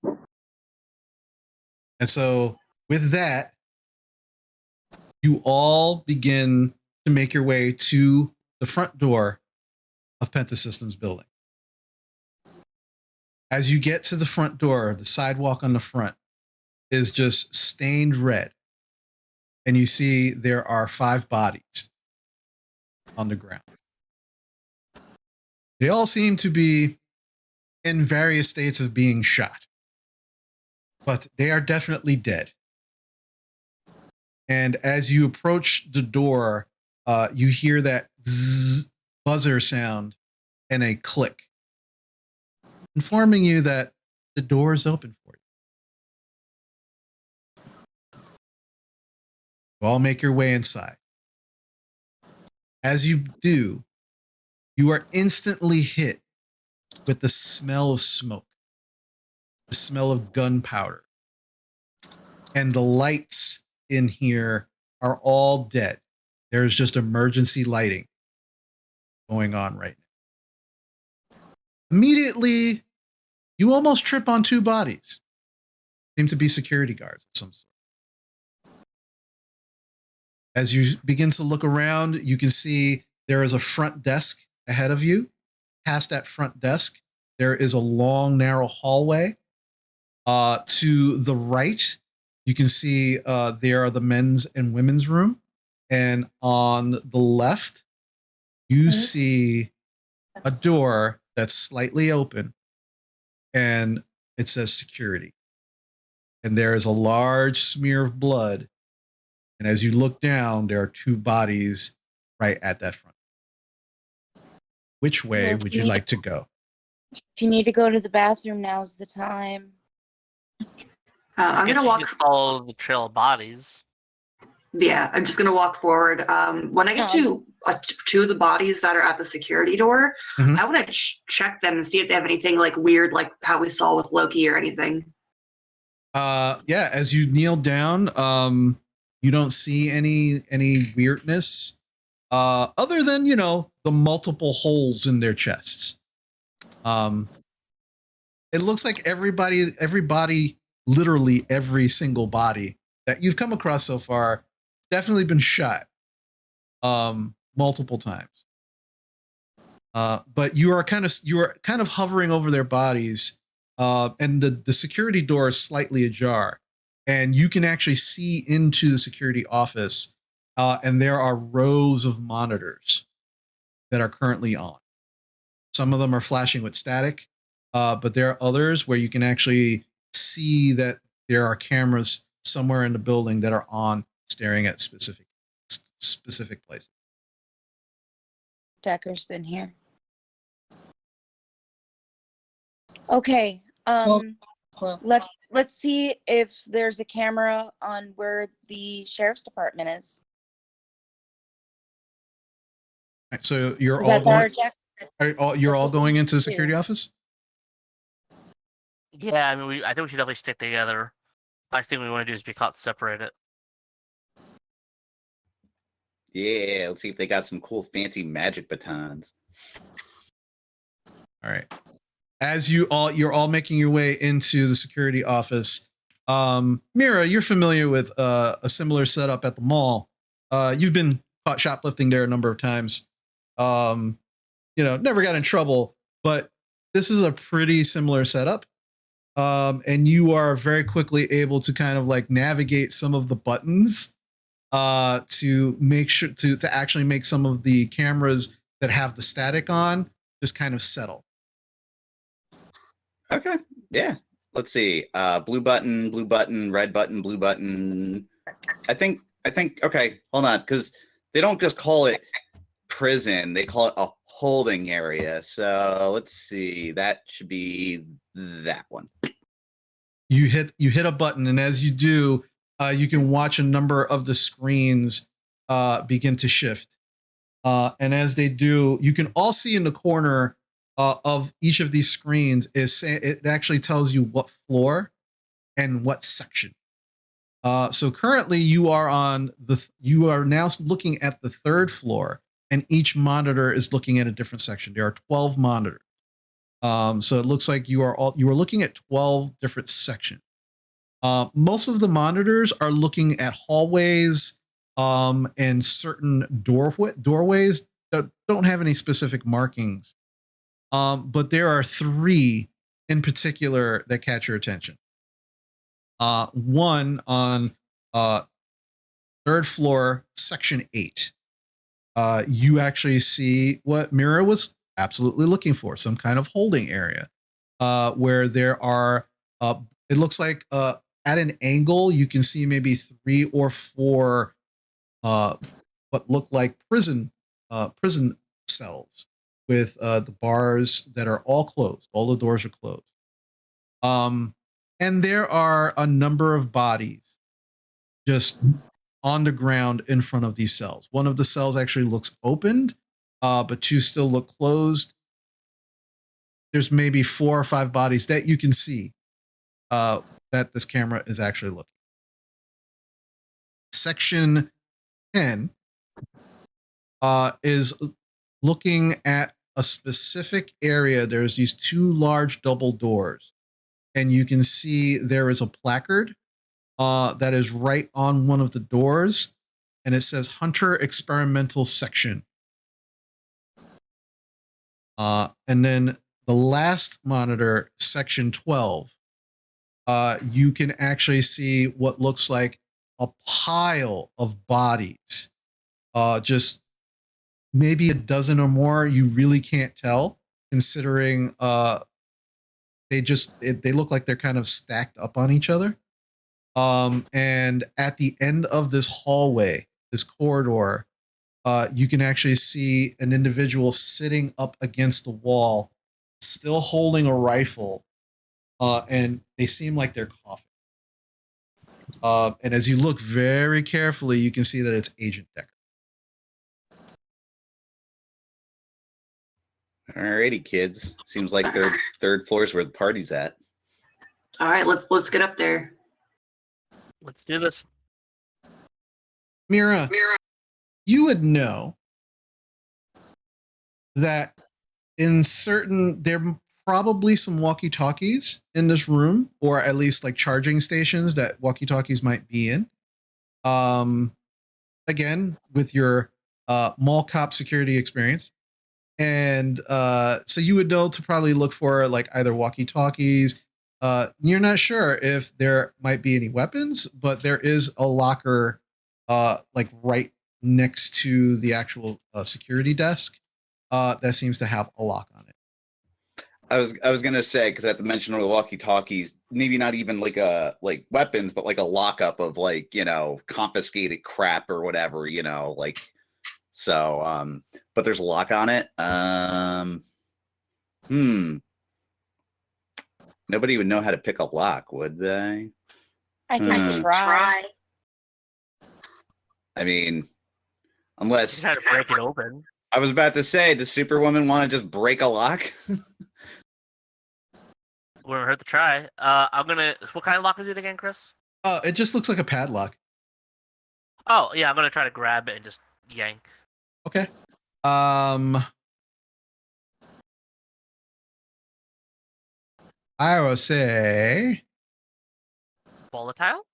And so with that, you all begin to make your way to the front door of Pentasystems building. As you get to the front door, the sidewalk on the front is just stained red. And you see there are 5 bodies on the ground. They all seem to be in various states of being shot, but they are definitely dead. And as you approach the door, you hear that zzz, buzzer sound and a click, informing you that the door is open for you. You all make your way inside. As you do, you are instantly hit with the smell of smoke, the smell of gunpowder, and the lights in here are all dead. There's just emergency lighting going on right now. Immediately, you almost trip on 2 bodies. Seem to be security guards of some sort. As you begin to look around, you can see there is a front desk ahead of you. Past that front desk, there is a long, narrow hallway. To the right, you can see there are the men's and women's room. And on the left, you see a door that's slightly open. And it says security. And there is a large smear of blood. And as you look down, there are 2 bodies right at that front. Which way would you like to go? If you need to go to the bathroom, now's the time. I'm Guess gonna you walk. just follow the trail of bodies. Yeah, I'm just gonna walk forward. When I get to 2 of the bodies that are at the security door, Mhm. I want to check them and see if they have anything like weird, like how we saw with Loki or anything. Yeah, as you kneel down, you don't see any weirdness, other than the multiple holes in their chests. It looks like everybody, literally every single body that you've come across so far, definitely been shot, multiple times. But you are kind of hovering over their bodies, and the security door is slightly ajar, and you can actually see into the security office, and there are rows of monitors that are currently on. Some of them are flashing with static, but there are others where you can actually see that there are cameras somewhere in the building that are on, staring at specific places. Decker's been here. Okay. Hello. Let's see if there's a camera on where the sheriff's department is. So you're Is all that our going. Jack? You're all going into the security office. Yeah, I mean, I think we should definitely stick together. Last thing we want to do is be caught separated. Yeah, let's see if they got some cool fancy magic batons. All right. As you're all making your way into the security office, Mira, you're familiar with a similar setup at the mall. You've been caught shoplifting there a number of times. Never got in trouble, but this is a pretty similar setup. And you are very quickly able to kind of like navigate some of the buttons to make sure to actually make some of the cameras that have the static on just kind of settle. Okay, yeah. Let's see. Blue button, red button, blue button. I think okay, hold on, because they don't just call it prison, they call it a holding area. So let's see, that should be that one. You hit a button, and as you do, you can watch a number of the screens begin to shift. And as they do, you can all see in the corner of each of these screens it actually tells you what floor and what section. So currently you are now looking at the 3rd floor, and each monitor is looking at a different section. There are 12 monitors. So it looks like you are looking at 12 different sections. Most of the monitors are looking at hallways and certain doorways that don't have any specific markings. But there are 3 in particular that catch your attention. One on 3rd floor, section 8. You actually see what Mira was absolutely looking for, some kind of holding area where there are, it looks like at an angle, you can see maybe 3 or 4 what look like prison cells with the bars that are all closed. All the doors are closed. And there are a number of bodies just on the ground in front of these cells. One of the cells actually looks opened, but 2 still look closed. There's maybe 4 or 5 bodies that you can see that this camera is actually looking. Section 10 is looking at a specific area. There's these 2 large double doors, and you can see there is a placard that is right on one of the doors, and it says Hunter Experimental Section. And then the last monitor, section 12, you can actually see what looks like a pile of bodies, just maybe a dozen or more. You really can't tell, considering they look like they're kind of stacked up on each other. And at the end of this hallway, this corridor, you can actually see an individual sitting up against the wall, still holding a rifle, and they seem like they're coughing. And as you look very carefully, you can see that it's Agent Decker. Alrighty, kids. Seems like third floor is where the party's at. All right, let's get up there. Let's do this. Mira, you would know that there are probably some walkie-talkies in this room, or at least like charging stations that walkie-talkies might be in. Again, with your mall cop security experience. And so you would know to probably look for like either walkie-talkies. You're not sure if there might be any weapons, but there is a locker like right next to the actual security desk that seems to have a lock on it. I was gonna say, because at the mention of the walkie-talkies, maybe not even like weapons, but like a lockup of like, confiscated crap or whatever, like. So, but there's a lock on it. Nobody would know how to pick a lock, would they? I can try. I mean, You unless had to break it open. I was about to say, does Superwoman want to just break a lock? Wouldn't hurt to try. What kind of lock is it again, Chris? It just looks like a padlock. Oh yeah, I'm gonna try to grab it and just yank. Okay. I will say, Volatile?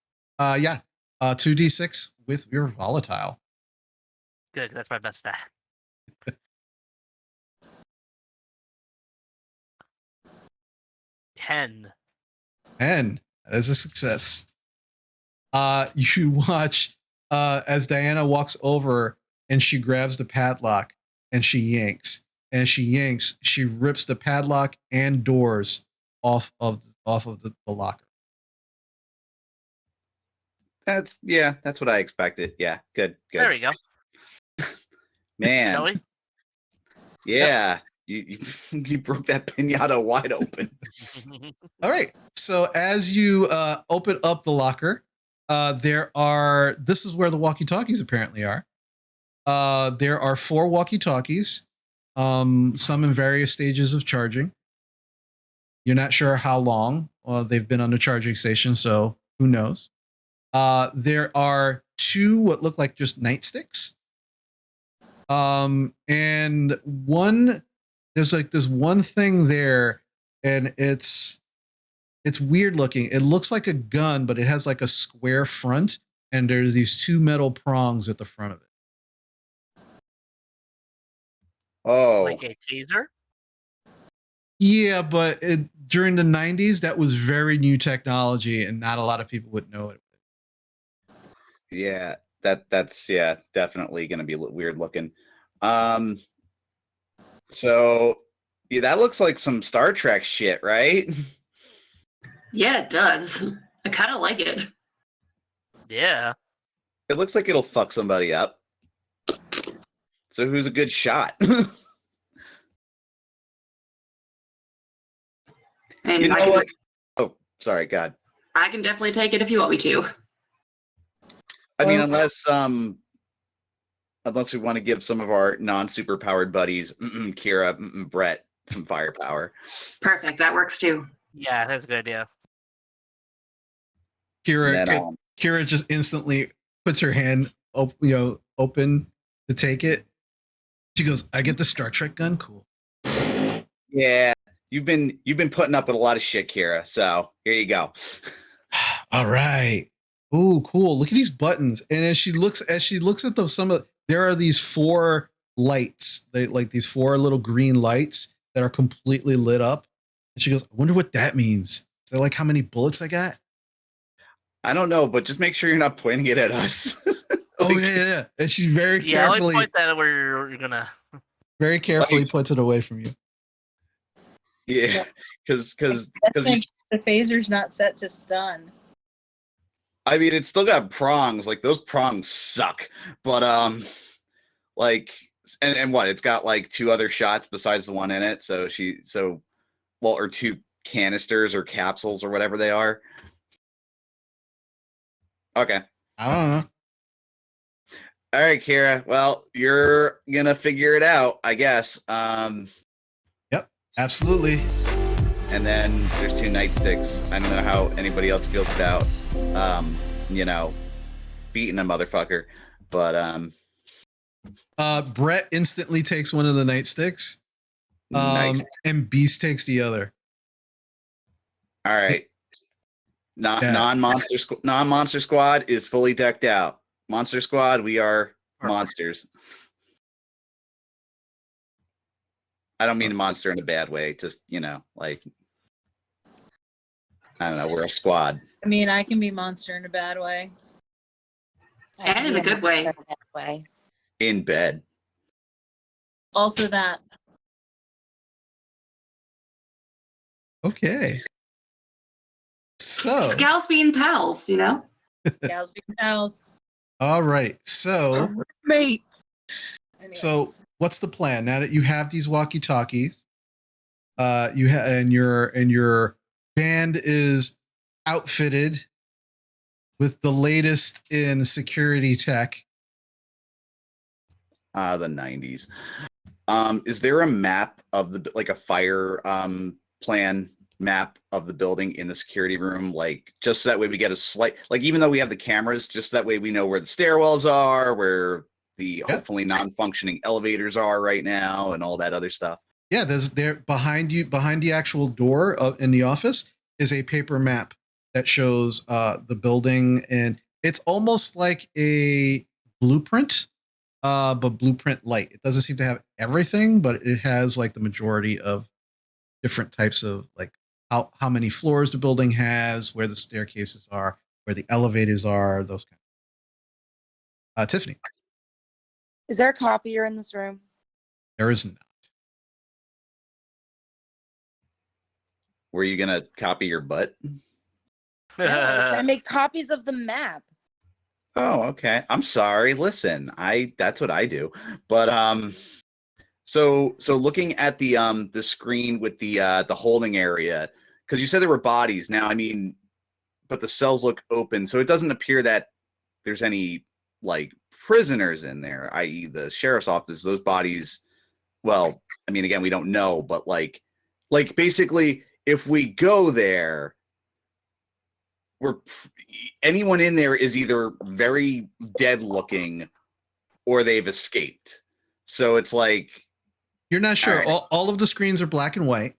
yeah, 2d6 with your volatile. Good, that's my best stat. 10. 10. That is a success. You watch as Diana walks over and she grabs the padlock and she yanks. And she rips the padlock and doors off of the locker. That's what I expected. Yeah, good. There we go. Man, Shall we? yeah, you broke that pinata wide open. All right. So as you open up the locker, this is where the walkie-talkies apparently are. There are 4 walkie-talkies, some in various stages of charging. You're not sure how long they've been on the charging station, so who knows? There are 2 what look like just nightsticks. And there's like this one thing there, and it's weird looking. It looks like a gun, but it has like a square front, and there's these 2 metal prongs at the front of it. Oh, Like a taser? Yeah, but during the 90s, that was very new technology, and not a lot of people would know it. yeah, that's definitely gonna be weird looking. So yeah, that looks like some Star Trek shit, right? Yeah, it does. I kind of like it. Yeah. It looks like it'll fuck somebody up. So who's a good shot? And You know I can, what? Oh, sorry, God. I can definitely take it if you want me to. I mean, Well- unless we want to give some of our non-super powered buddies, Kira, Brett, some firepower. Perfect. That works too. Yeah, that's a good idea. Kira, And then, Kira just instantly puts her hand open to take it. She goes, "I get the Star Trek gun, cool." yeah, you've been putting up with a lot of shit, Kira. So here you go. All right. Ooh, cool. Look at these buttons. And as she looks at them, there are these 4 lights. Like these 4 little green lights that are completely lit up. And she goes, "I wonder what that means. Is that like how many bullets I got?" I don't know, but just make sure you're not pointing it at us. Oh yeah. And she very Yeah, let's carefully, point that where you're gonna. very carefully puts it away from you. Yeah, because Definitely the phaser's not set to stun. I mean, it's still got prongs. Like those prongs suck, but like and what? It's got like 2 other shots besides the one in it. Or 2 canisters or capsules or whatever they are. Okay. I don't know. All right, Kira. Well, you're gonna figure it out, I guess. Yep, absolutely. And then there's 2 nightsticks. I don't know how anybody else feels about, beating a motherfucker, but Brett instantly takes one of the nightsticks. nice. And Beast takes the other. All right. Yeah. Non-monster squad is fully decked out. Monster squad, we are Perfect. monsters. I don't mean monster in a bad way. Just like I don't know. We're a squad. I mean, I can be monster in a bad way. And in a good way. In bed. Also that. Okay. So, Gals being pals, Gals being pals. all right. So, Mates. so what's the plan now that you have these walkie-talkies? And your band is outfitted with the latest in security tech. The 90s. Is there a map of a fire plan map of the building in the security room? Like, just so that way we get a slight, like, even though we have the cameras, just that way we know where the stairwells are, where the hopefully non-functioning elevators are right now, and all that other stuff. Yeah, there's there behind you, behind the actual door in the office is a paper map that shows the building, and it's almost like a blueprint, but blueprint light. It doesn't seem to have everything, but it has like the majority of different types of like how many floors the building has, where the staircases are, where the elevators are, those kind of. Tiffany, Is there a copier in this room? there is not. Were you gonna copy your butt? No, I was gonna make copies of the map. Oh, okay. I'm sorry. Listen, that's what I do. But so looking at the screen with the holding area, because you said there were bodies. Now, I mean, but the cells look open, so it doesn't appear that there's any like prisoners in there, i.e., the sheriff's office. Those bodies. Well, I mean, again, we don't know, but like basically, if we go there, we're anyone in there is either very dead looking or they've escaped. So it's like You're not sure. All right. All of the screens are black and white.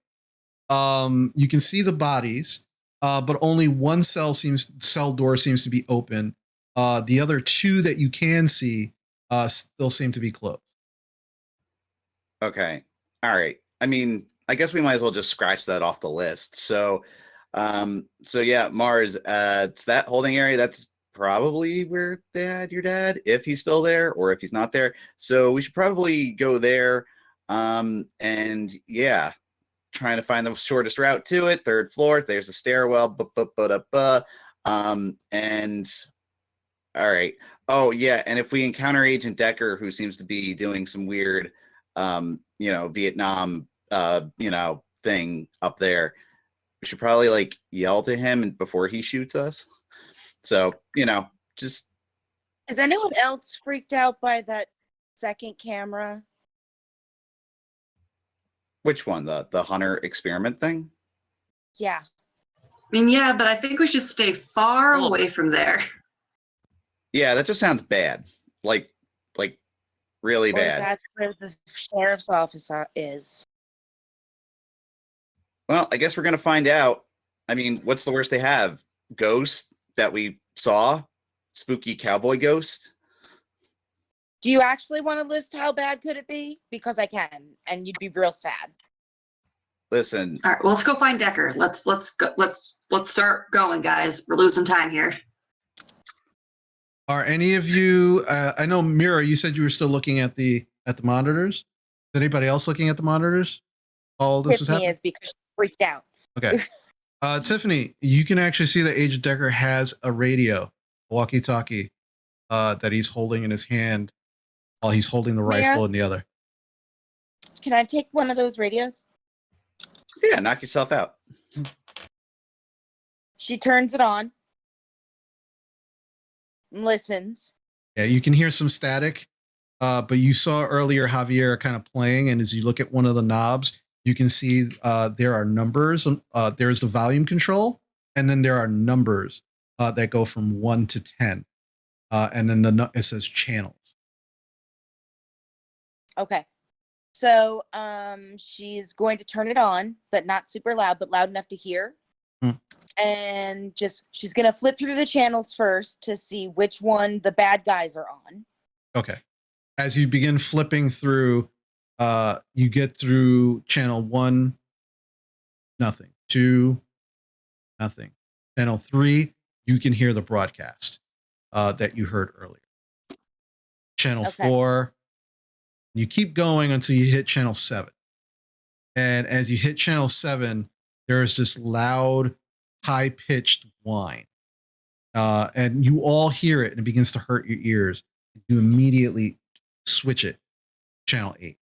You can see the bodies, but only one cell door seems to be open. The other two that you can see still seem to be closed. Okay. All right. I mean, I guess we might as well just scratch that off the list. So yeah, Mars, it's that holding area. That's probably where they had your dad, if he's still there or if he's not there. So we should probably go there. And yeah, trying to find the shortest route to it. Third floor. There's a stairwell. And all right. Oh yeah, and if we encounter Agent Decker, who seems to be doing some weird, Vietnam, thing up there, we should probably like yell to him before he shoots us. So just Is anyone else freaked out by that second camera? which one? The Hunter experiment thing? Yeah. I mean, yeah, but I think we should stay far Oh. away from there. Yeah, that just sounds bad. Like really Or bad. that's where the sheriff's office is. Well, I guess we're gonna find out. I mean, what's the worst they have? Ghost that we saw? Spooky cowboy ghost? Do you actually want to list how bad could it be? Because I can, and you'd be real sad. Listen, All right, well, let's go find Decker. Let's go. Let's start going, guys. We're losing time here. Are any of you? I know, Mira, you said you were still looking at the monitors. Is anybody else looking at the monitors? All this is Tiffany happening. is because she freaked out. Okay. Tiffany, you can actually see that Agent Decker has a radio, a walkie-talkie, that he's holding in his hand while he's holding the Mira? rifle in the other. Can I take one of those radios? yeah, knock yourself out. She turns it on. Listens. Yeah, you can hear some static, but you saw earlier Javier kind of playing, and as you look at one of the knobs, you can see there are numbers. There's the volume control, and then there are numbers that go from 1 to 10, and then it says channels. Okay. So she's going to turn it on, but not super loud, but loud enough to hear. And she's going to flip through the channels first to see which one the bad guys are on. Okay. As you begin flipping through, you get through channel 1, nothing. 2, nothing. Channel 3, you can hear the broadcast that you heard earlier. Channel 4, you keep going until you hit channel 7. And as you hit channel 7, there's this loud, high-pitched whine. And you all hear it, and it begins to hurt your ears. You immediately switch it, channel 8.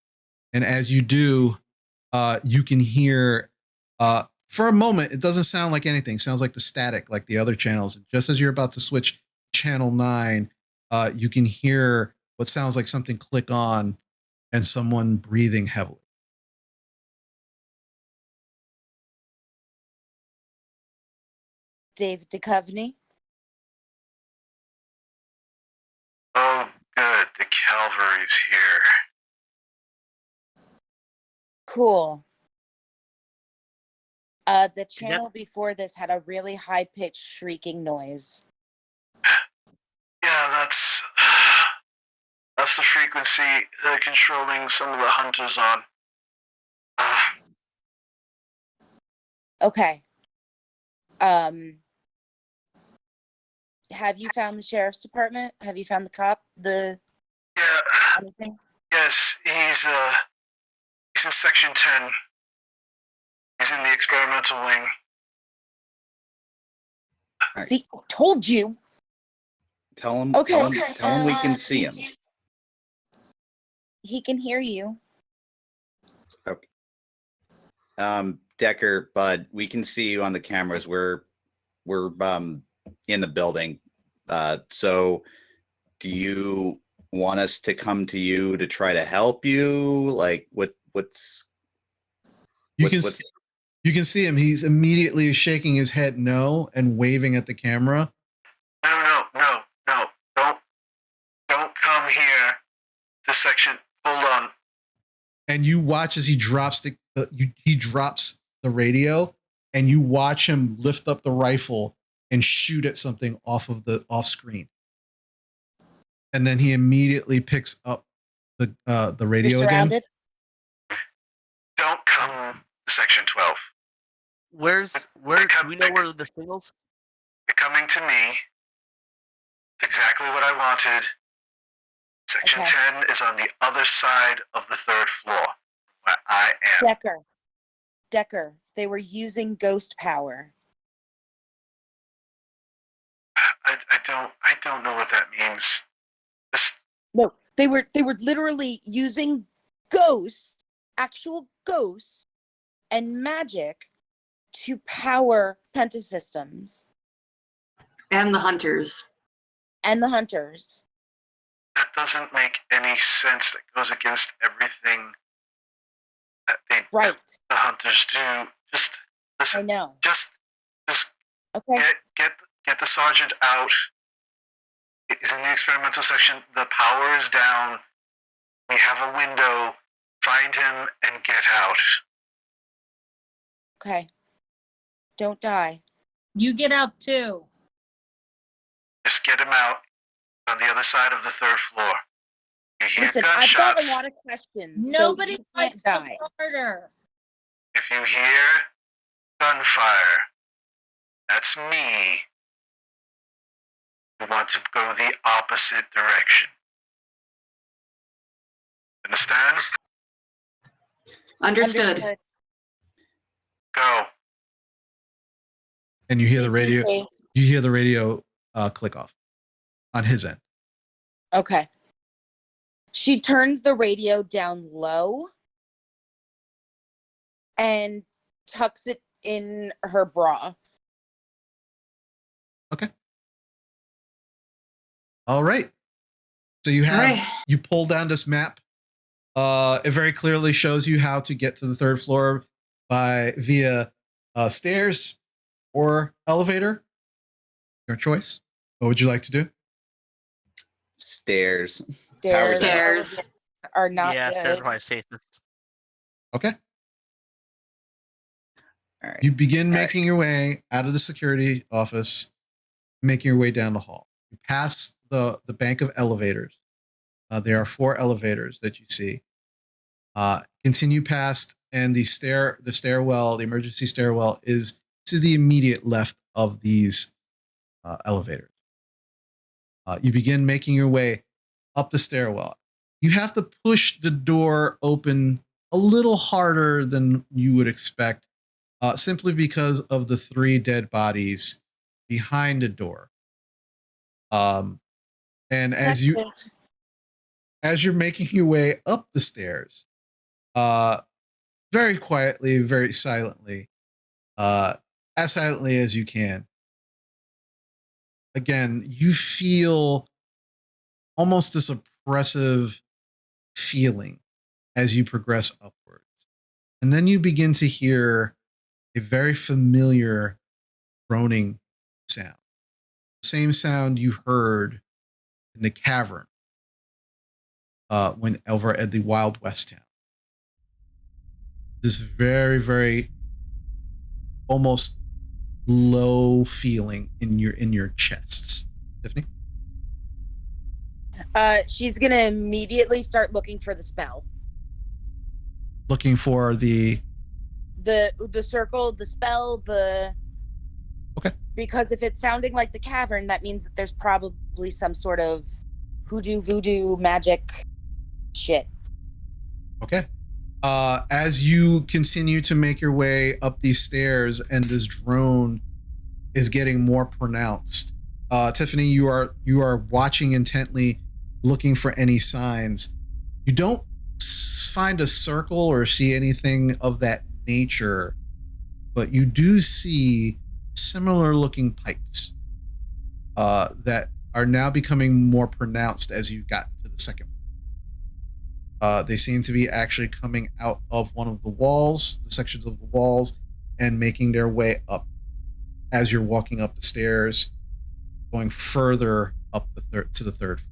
And as you do, you can hear, for a moment, it doesn't sound like anything. It sounds like the static, like the other channels. And just as you're about to switch channel 9, you can hear what sounds like something click on and someone breathing heavily. David Duchovny. Oh, good. The cavalry's here. Cool. The channel before this had a really high-pitched shrieking noise. Yeah, that's the frequency they're controlling some of the hunters on. Okay. Have you found the sheriff's department? Have you found the cop? Yeah. Anything? Yes, he's in section 10. He's in the experimental wing. See, told you. Tell him. Okay, Tell him we can see him. He can hear you. Okay. Decker, Bud, we can see you on the cameras. We're in the building. So do you want us to come to you to try to help you? Like what's You can see him. He's immediately shaking his head no and waving at the camera. No. Don't come here to section. Hold on. And you watch as he drops he drops the radio, and you watch him lift up the rifle and shoot at something off screen. And then he immediately picks up the radio You're again. surrounded. Don't come to section 12. Where do we know where the signals? You're coming to me. It's exactly what I wanted. Section Okay. 10 is on the other side of the 3rd floor, where I am. Decker, they were using ghost power. I don't know what that means. Just No, they were literally using ghosts, actual ghosts, and magic to power pentasystems And the hunters. and the hunters. that doesn't make any sense. That goes against everything that Right. the hunters do. Just I listen. know. Just Okay. get the sergeant out. He's in the experimental section. The power is down. We have a window. Find him and get out. Okay. Don't die. You get out too. Just get him out on the other side of the 3rd floor. You hear Listen, I've got gunshots. a lot of questions. Nobody so you can't likes the die. harder. If you hear gunfire, that's me. You want to go the opposite direction. Understand? Understood. Go. And you hear the radio. Okay. You hear the radio click off on his end. Okay. She turns the radio down low and tucks it in her bra. All right. So you have All right. you pull down this map. It very clearly shows you how to get to the 3rd floor via stairs or elevator. Your choice. What would you like to do? Stairs. Stairs. Are not yeah, good. that's probably safest. Okay. All right. You begin All right. making your way out of the security office, making your way down the hall. You pass the bank of elevators. There are 4 elevators that you see. Continue past, and the stairwell, the emergency stairwell, is to the immediate left of these elevators. You begin making your way up the stairwell. You have to push the door open a little harder than you would expect, simply because of the 3 dead bodies behind the door. And as you're making your way up the stairs, very quietly, very silently, as silently as you can, again, you feel almost this oppressive feeling as you progress upwards. And then you begin to hear a very familiar groaning sound. Same sound you heard in the cavern when over at the Wild West town. This very, very almost low feeling in your chests. Tiffany? She's gonna immediately start looking for the spell. Looking for the circle, the spell, Okay. Because if it's sounding like the cavern, that means that there's probably some sort of hoodoo, voodoo, magic shit. Okay. As you continue to make your way up these stairs and this drone is getting more pronounced, Tiffany, you are watching intently, looking for any signs. You don't find a circle or see anything of that nature, but you do see similar looking pipes that are now becoming more pronounced as you got to the second. They seem to be actually coming out of one of the walls, the sections of the walls, and making their way up as you're walking up the stairs, going further up to the third floor.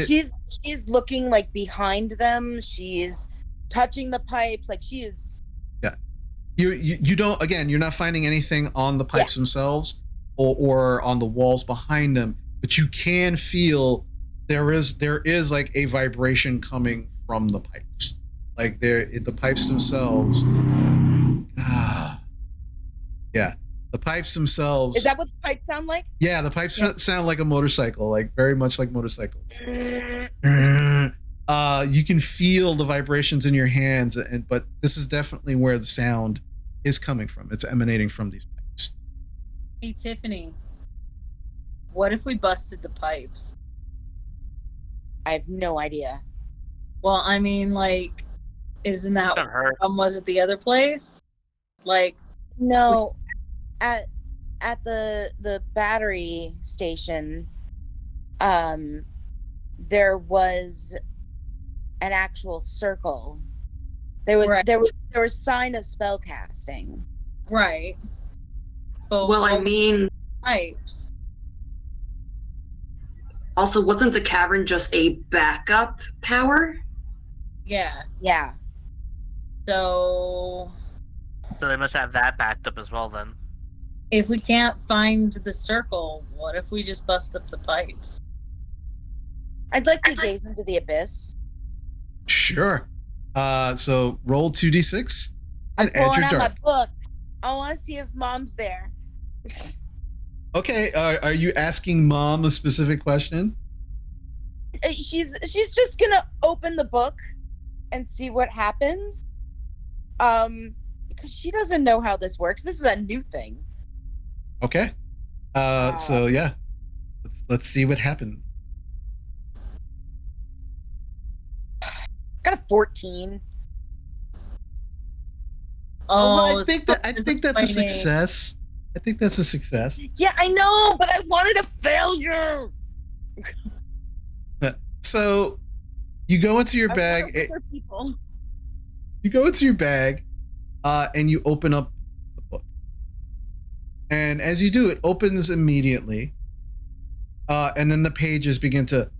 She's looking like behind them. She's touching the pipes. Like she is. Yeah. You don't, again, you're not finding anything on the pipes themselves or on the walls behind them, but you can feel there is like a vibration coming from the pipes. Like the pipes themselves. Yeah. The pipes themselves. Is that what the pipes sound like? Yeah, the pipes sound like a motorcycle, like very much like motorcycles. You can feel the vibrations in your hands, but this is definitely where the sound is coming from. It's emanating from these pipes. Hey, Tiffany, what if we busted the pipes? I have no idea. Well, I mean, like, isn't that was it the other place? Like, no, at the battery station, there was an actual circle. There was sign of spell casting. Right. But Well, I mean, pipes. Also, wasn't the cavern just a backup power? Yeah. Yeah. So they must have that backed up as well then. If we can't find the circle, what if we just bust up the pipes? I'd like to gaze into the abyss. Sure. So roll 2d6 and add your out dark. my book. I want to see if Mom's there. Okay, are you asking Mom a specific question? She's just gonna open the book and see what happens. Because she doesn't know how this works. This is a new thing. Okay. So yeah, let's see what happens. Got a 14. Oh, well, I think that's a success. I think that's a success. Yeah, I know, but I wanted a failure. So you go into your bag. You go into your bag, and you open up the book. And as you do, it opens immediately. And then the pages begin to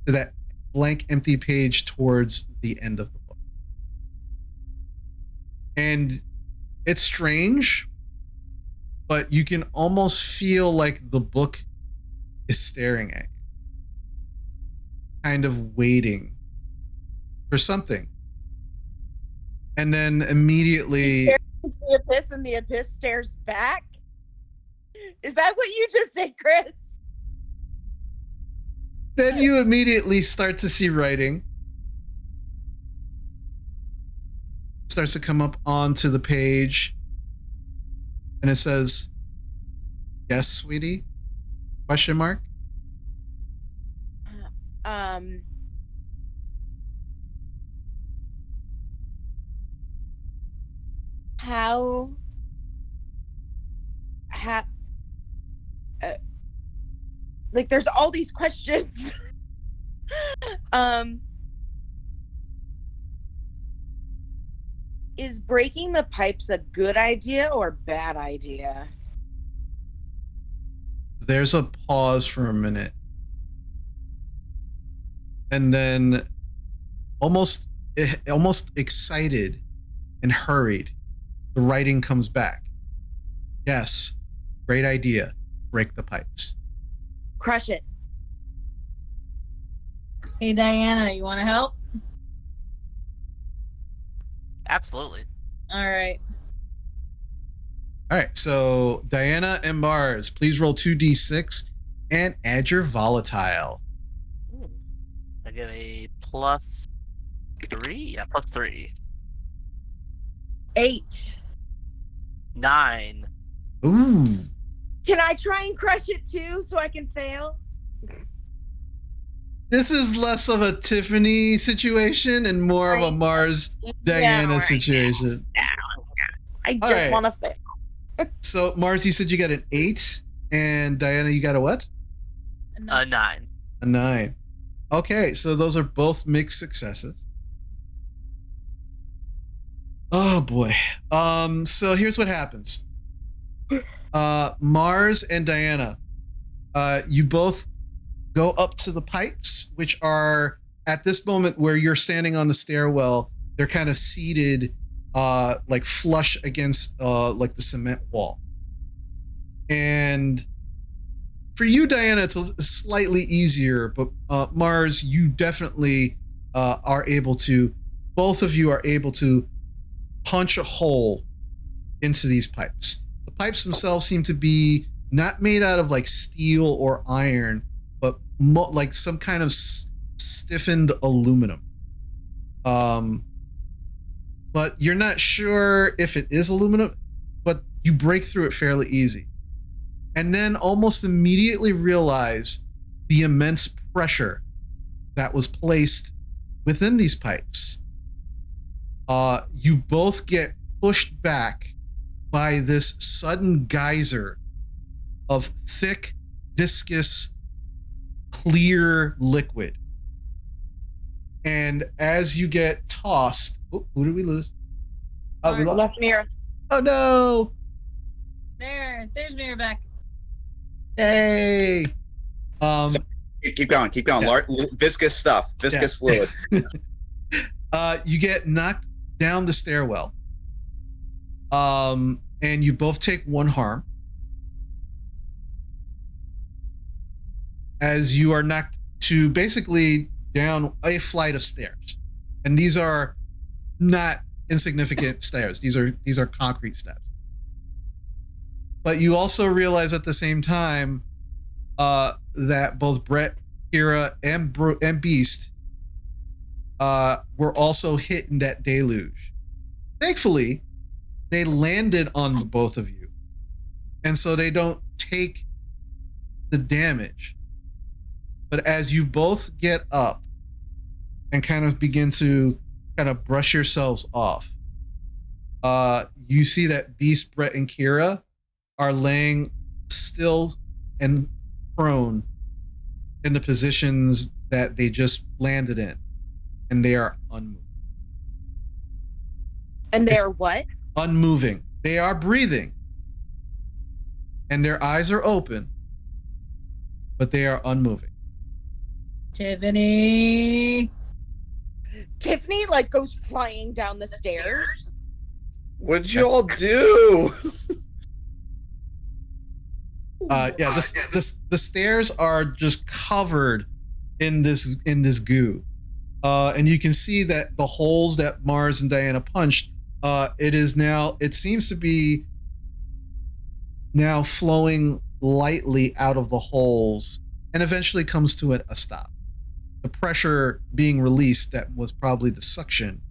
that blank, empty page towards the end of the book. And it's strange, but you can almost feel like the book is staring at you, kind of waiting for something. And then immediately the abyss, and the abyss stares back. Is that what you just did, Chris? Then you immediately start to see writing. Starts to come up onto the page. And it says, "Yes, sweetie?" Question mark. Like there's all these questions. Is breaking the pipes a good idea or bad idea? There's a pause for a minute. And then almost excited and hurried, the writing comes back. Yes, great idea. Break the pipes. Crush it. Hey, Diana, you want to help? Absolutely. All right. All right, so Diana and Mars, please roll 2d6 and add your volatile. I get a +3? Yeah, +3. 8. 9. Ooh. Can I try and crush it too so I can fail? This is less of a Tiffany situation and more of a Mars Diana situation. I All just right. want to fail. So Mars, you said you got an 8, and Diana, you got a what? A 9. A 9. Okay, so those are both mixed successes. Oh boy. So here's what happens. Mars and Diana, you both go up to the pipes, which are at this moment where you're standing on the stairwell. They're kind of seated, like flush against, like the cement wall. And for you, Diana, it's slightly easier, but Mars, you definitely are able to. Both of you are able to punch a hole into these pipes. The pipes themselves seem to be not made out of like steel or iron, but like some kind of stiffened aluminum. But you're not sure if it is aluminum, but you break through it fairly easy. And then almost immediately realize the immense pressure that was placed within these pipes. You both get pushed back by this sudden geyser of thick, viscous, clear liquid. And as you get tossed, who did we lose? Oh, we lost Mira. Oh no! There's Mira back. Hey. Keep going. Yeah. Viscous stuff. Viscous fluid. You get knocked down the stairwell. And you both take 1 harm. As you are knocked to basically down a flight of stairs. And these are not insignificant stairs. These are concrete steps. But you also realize at the same time that both Brett, Kira, and Beast were also hit in that deluge. Thankfully, they landed on the both of you. And so they don't take the damage. But as you both get up and kind of begin to kind of brush yourselves off, you see that Beast, Brett, and Kira are laying still and prone in the positions that they just landed in. And they are unmoving. And they're what? Unmoving. They are breathing. And their eyes are open, but they are unmoving. Tiffany like goes flying down the stairs. What'd you all do? The stairs are just covered in this goo. And you can see that the holes that Mars and Diana punched, it seems to be now flowing lightly out of the holes and eventually comes to a stop. The pressure being released, that was probably the suction,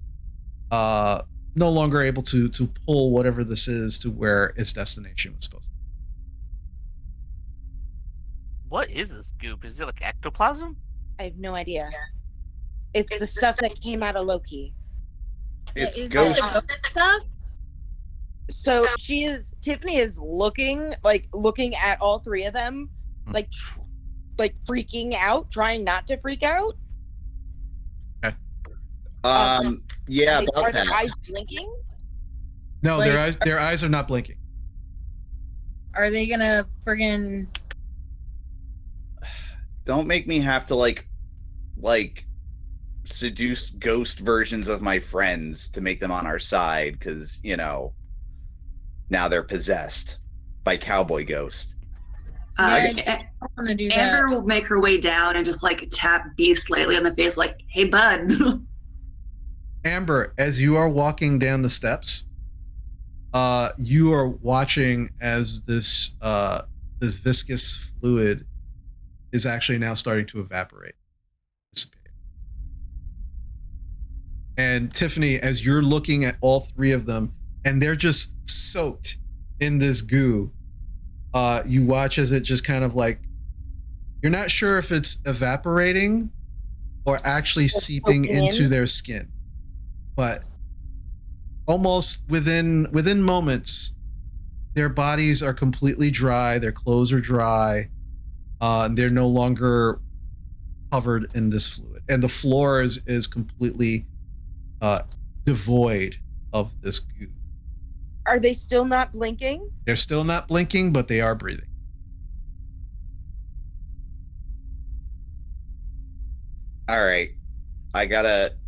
no longer able to pull whatever this is to where its destination was supposed to be. What is this goop? Is it like ectoplasm? I have no idea. It's the stuff that came out of Loki. It's is ghost. that stuff? So Tiffany is looking at all 3 of them, like freaking out, trying not to freak out. Okay. Yeah, Are about their that. eyes blinking? No, Like- their eyes are not blinking. Are they gonna friggin' Don't make me have to like seduce ghost versions of my friends to make them on our side, because now they're possessed by Cowboy Ghost. I want to do Amber that? will make her way down and just like tap Beast lightly on the face, like, "Hey, bud." Amber, as you are walking down the steps, you are watching as this viscous fluid is actually now starting to evaporate, dissipate. And Tiffany, as you're looking at all 3 of them, and they're just soaked in this goo. You watch as it just kind of like, you're not sure if it's evaporating or actually seeping into their skin, but almost within moments, their bodies are completely dry, their clothes are dry, and they're no longer covered in this fluid, and the floor is completely devoid of this goo. Are they still not blinking? They're still not blinking, but they are breathing. All right.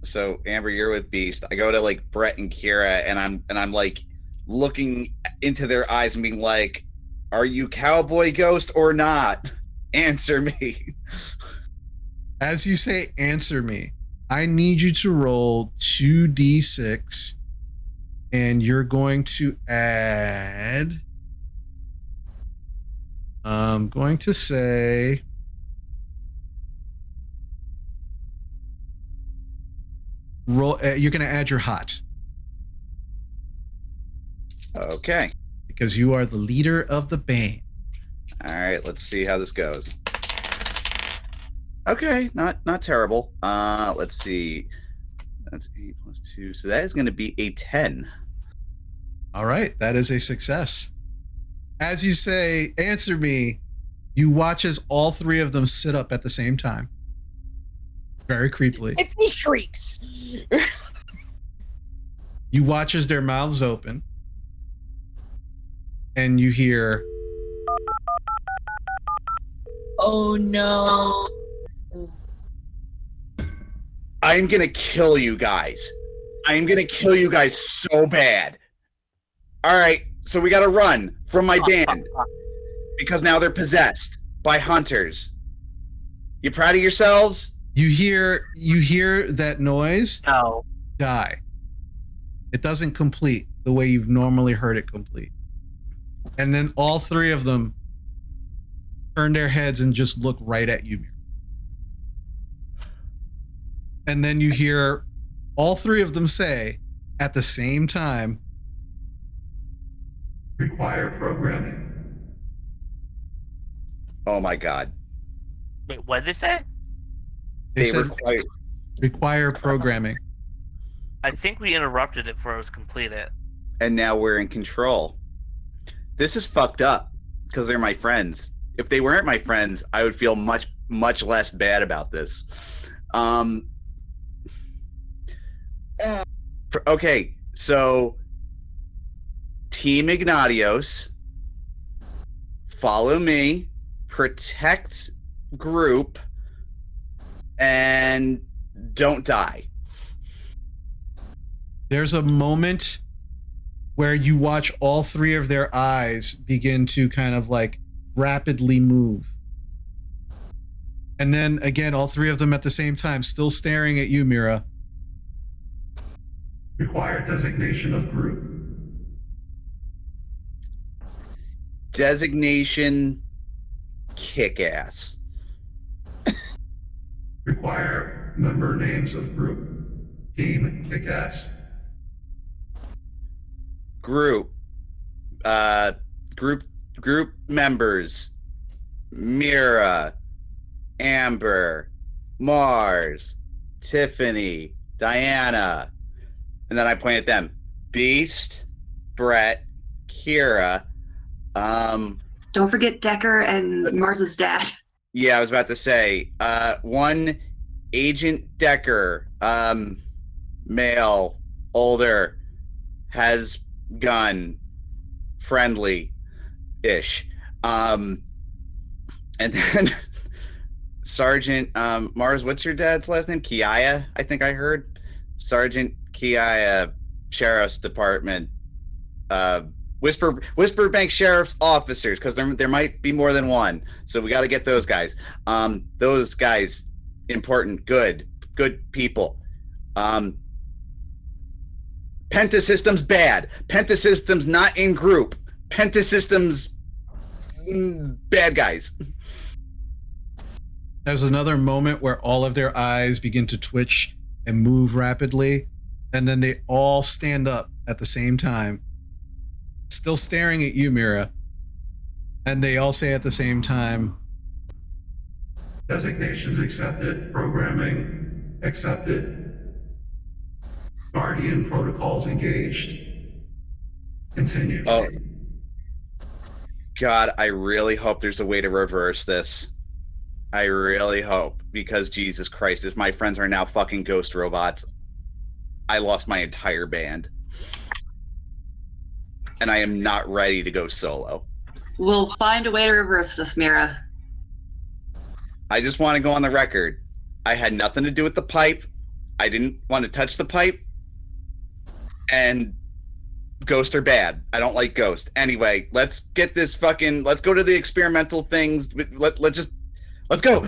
So Amber, you're with Beast. I go to like Brett and Kira, and I'm like looking into their eyes and being like, "Are you cowboy ghost or not? Answer me." As you say, answer me, I need you to roll 2d6, and you're going to add, I'm going to say, roll. You're going to add your hot Okay. because you are the leader of the band. All right. Let's see how this goes. Okay, not terrible. Let's see. That's 8 plus 2, so that is going to be a 10. All right, that is a success. As you say, answer me, you watch as all three of them sit up at the same time. Very creepily. If he shrieks. You watch as their mouths open, and you hear, Oh no. I'm going to kill you guys. I'm going to kill you guys so bad. All right, so we got to run from my band because now they're possessed by hunters. You proud of yourselves? you hear that noise, No. die. It doesn't complete the way you've normally heard it complete. And then all three of them turn their heads and just look right at you. And then you hear all three of them say at the same time, Require programming. Oh my god. Wait, what did they say? they They said require- require programming. I think we interrupted it before it was completed. And now we're in control. This is fucked up because they're my friends. If they weren't my friends, I would feel much less bad about this. Okay, so Team Ignatios, follow me, protect group, and don't die. There's a moment where you watch all three of their eyes begin to kind of like rapidly move. And then again, all three of them at the same time, still staring at you, Mira. Require designation of group. Designation kick-ass. Require member names of group. Team Kick-Ass. Group members: Mira, Amber, Mars, Tiffany, Diana, and then I point at them: Beast, Brett, Kira. Don't forget Decker and Mars's dad. Yeah, I was about to say, one Agent Decker, male, older, has gun, friendly-ish. And then Sergeant Mars, what's your dad's last name? Kiaya, I think I heard. Sergeant Kiaya, Sheriff's Department, Whisperbank Sheriff's officers, because there might be more than one. So we got to get those guys. Those guys, important, good people. Pentasystems bad. Pentasystems not in group. Pentasystems bad guys. There's another moment where all of their eyes begin to twitch and move rapidly, and then they all stand up at the same time. still staring at you, Mira. And they all say at the same time, Designations accepted. Programming accepted. Guardian protocols engaged. Continue. Oh. God, I really hope there's a way to reverse this. I really hope, because Jesus Christ, if my friends are now fucking ghost robots, I lost my entire band. And I am not ready to go solo. We'll find a way to reverse this, Mira. I just want to go on the record. I had nothing to do with the pipe. I didn't want to touch the pipe. And ghosts are bad. I don't like ghosts. Anyway, let's get this fucking, let's go to the experimental things. Let's go.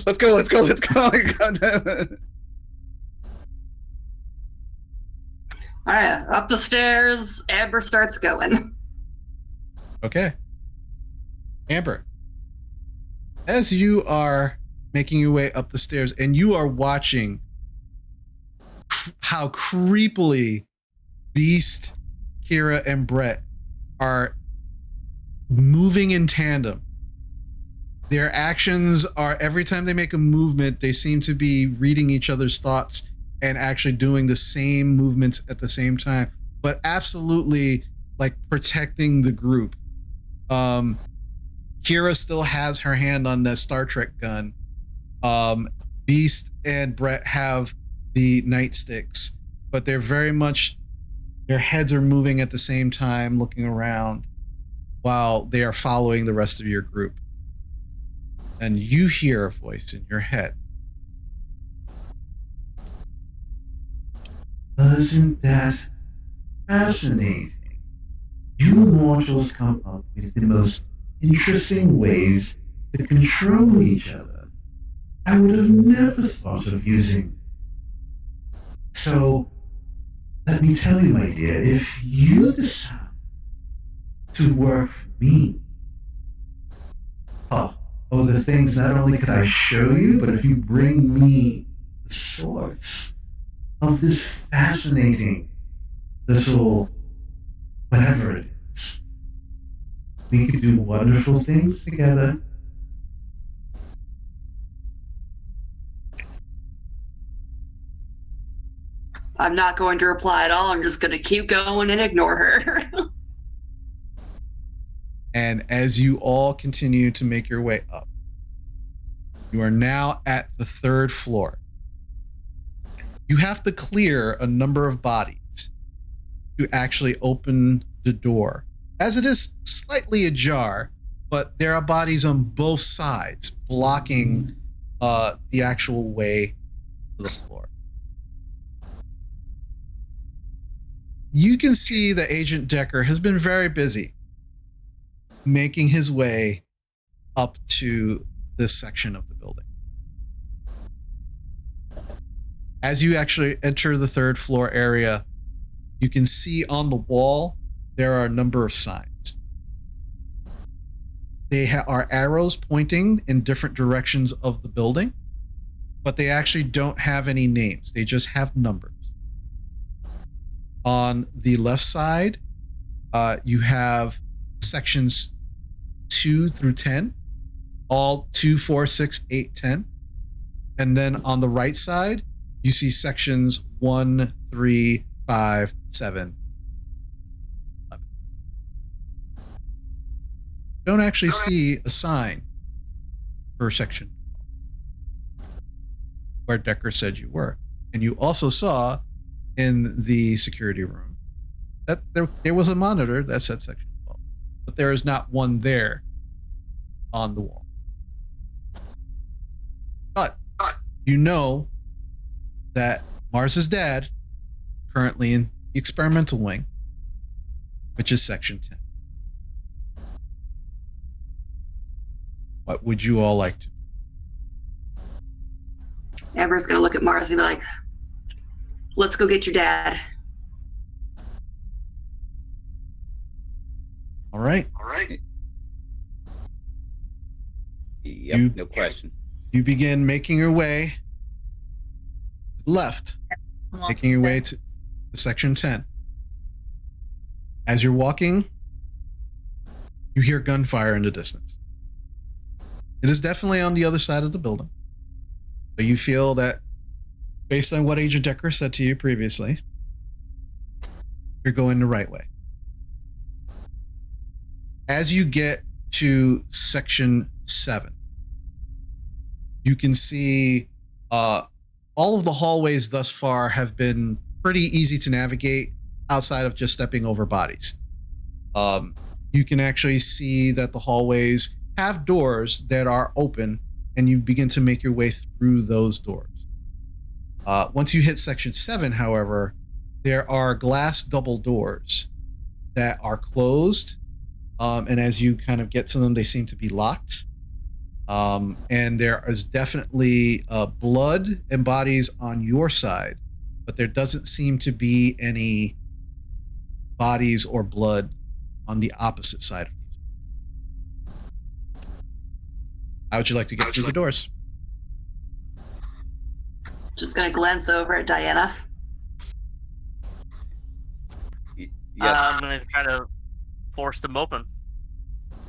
All right, up the stairs. Amber starts going. okay. Amber, as you are making your way up the stairs and you are watching how creepily Beast, Kira, and Brett are moving in tandem. Their actions are, every time they make a movement, they seem to be reading each other's thoughts and actually doing the same movements at the same time, but absolutely like protecting the group. Kira still has her hand on the Star Trek gun. Beast and Brett have the nightsticks, but they're very much, their heads are moving at the same time, looking around while they are following the rest of your group. And you hear a voice in your head. Isn't that fascinating? You mortals come up with the most interesting ways to control each other. I would have never thought of using. So, let me tell you, my dear, if you decide to work for me, the things not only could I show you, but if you bring me the source of this fascinating little whatever it is, we could do wonderful things together. I'm not going to reply at all. I'm just going to keep going and ignore her. And as you all continue to make your way up, you are now at the 3rd floor. You have to clear a number of bodies to actually open the door, as it is slightly ajar, but there are bodies on both sides blocking the actual way to the floor. You can see that Agent Decker has been very busy making his way up to this section of the building. As you actually enter the 3rd floor area, you can see on the wall there are a number of signs. They are arrows pointing in different directions of the building, but they actually don't have any names. They just have numbers. On the left side, you have sections 2 through 10, all 2, 4, 6, 8, 10. And then on the right side, you see sections 1, 3, 5, 7, 11. Don't actually see a sign for section where Decker said you were. And you also saw in the security room that there was a monitor that said section 12, but there is not one there on the wall. But you know that Mars's dad currently in the experimental wing, which is section 10. What would you all like to do? Amber's going to look at Mars and be like, let's go get your dad. All right. Yep, no question. You begin making your way left, making your way to section 10. As you're walking, You hear gunfire in the distance. It is definitely on the other side of the building. So you feel that, based on what Agent Decker said to you previously, you're going the right way. As you get to section 7, you can see all of the hallways thus far have been pretty easy to navigate outside of just stepping over bodies. You can actually see that the hallways have doors that are open, and you begin to make your way through those doors. Once you hit section 7, however, there are glass double doors that are closed, and as you kind of get to them, they seem to be locked. And there is definitely blood and bodies on your side, but there doesn't seem to be any bodies or blood on the opposite side of you. How would you like to get through the doors? Just gonna glance over at Diana. Yes. I'm gonna try to force them open.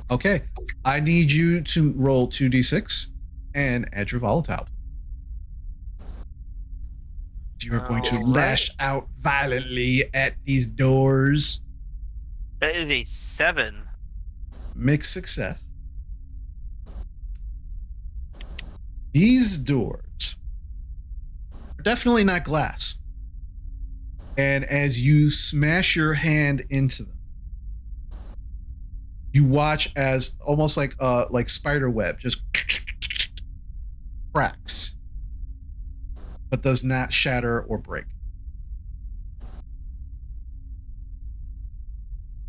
Okay, I need you to roll 2d6 and add your volatile. You are going to Alright. lash out violently at these doors. That is a 7. Mixed success. These doors are definitely not glass. And as you smash your hand into them, you watch as almost like spider web just cracks, but does not shatter or break.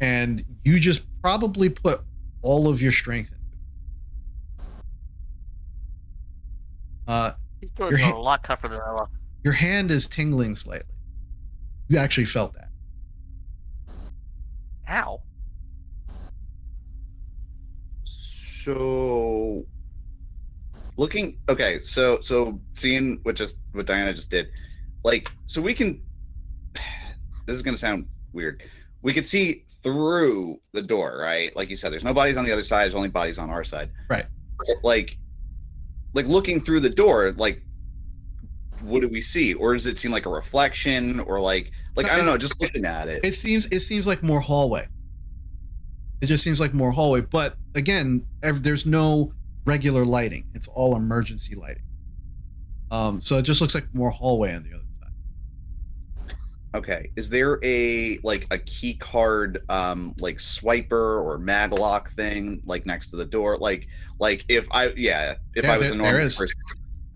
And you just probably put all of your strength into it. These doors Your are ha- a lot tougher than I love. Your hand is tingling slightly. You actually felt that. How? So looking okay, so seeing what Diana just did, like, so we can, this is gonna sound weird. We could see through the door, right? Like you said, there's no bodies on the other side, there's only bodies on our side. Right. Like looking through the door, like, what do we see? Or does it seem like a reflection, or like No, I don't know, just looking at it. It seems like more hallway. It just seems like more hallway. But again, there's no regular lighting. It's all emergency lighting. So it just looks like more hallway on the other side. Okay. Is there a key card like swiper or maglock thing like next to the door? Like if I was a normal person.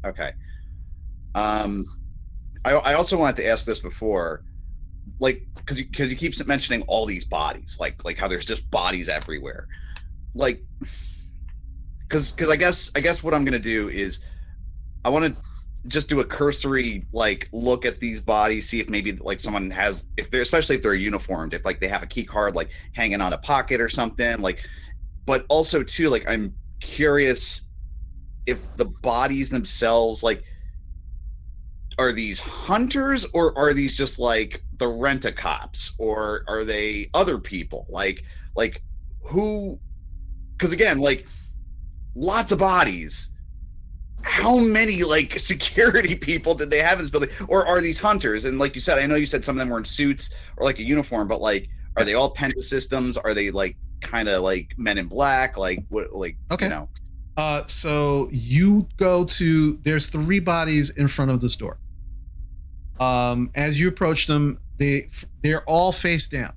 Okay. I also wanted to ask this before, like, because you keep mentioning all these bodies, like how there's just bodies everywhere, like, because I guess what I'm gonna do is I want to just do a cursory like look at these bodies, see if maybe like someone has, especially if they're uniformed, if like they have a key card like hanging on a pocket or something, like, but also too, like, I'm curious if the bodies themselves, like, are these hunters, or are these just like the rent-a-cops, or are they other people, like who? Because again, like, lots of bodies. How many like security people did they have in this building, or are these hunters? And like you said, I know you said some of them were in suits or like a uniform, but like, are they all Penta systems? Are they like kind of like Men in Black? Like what? Like, okay. You know. So you go to, there's 3 bodies in front of this door. As you approach them, they're all face down.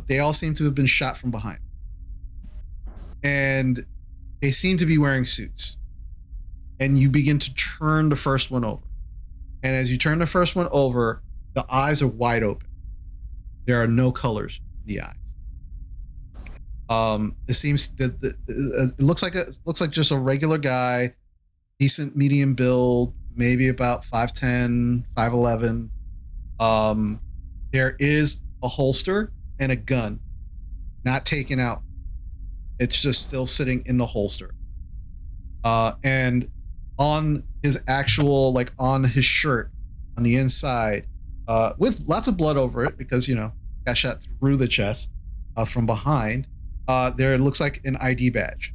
They all seem to have been shot from behind, and they seem to be wearing suits. And you begin to turn the first one over, and as you turn the first one over, the eyes are wide open. There are no colors in the eyes. It seems that it looks like just a regular guy, decent medium build, maybe about 5'10", 5'11". There is a holster and a gun, not taken out. It's just still sitting in the holster. And on his actual, like, on his shirt, on the inside, with lots of blood over it, because, you know, got shot through the chest from behind. there looks like an ID badge.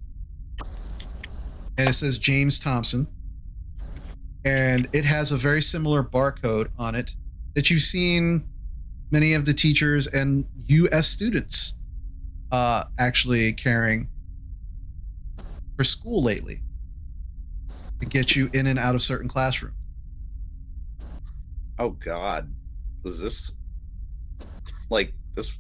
And it says James Thompson. And it has a very similar barcode on it that you've seen many of the teachers and you as students actually carrying for school lately to get you in and out of certain classrooms. Oh God, was this like this?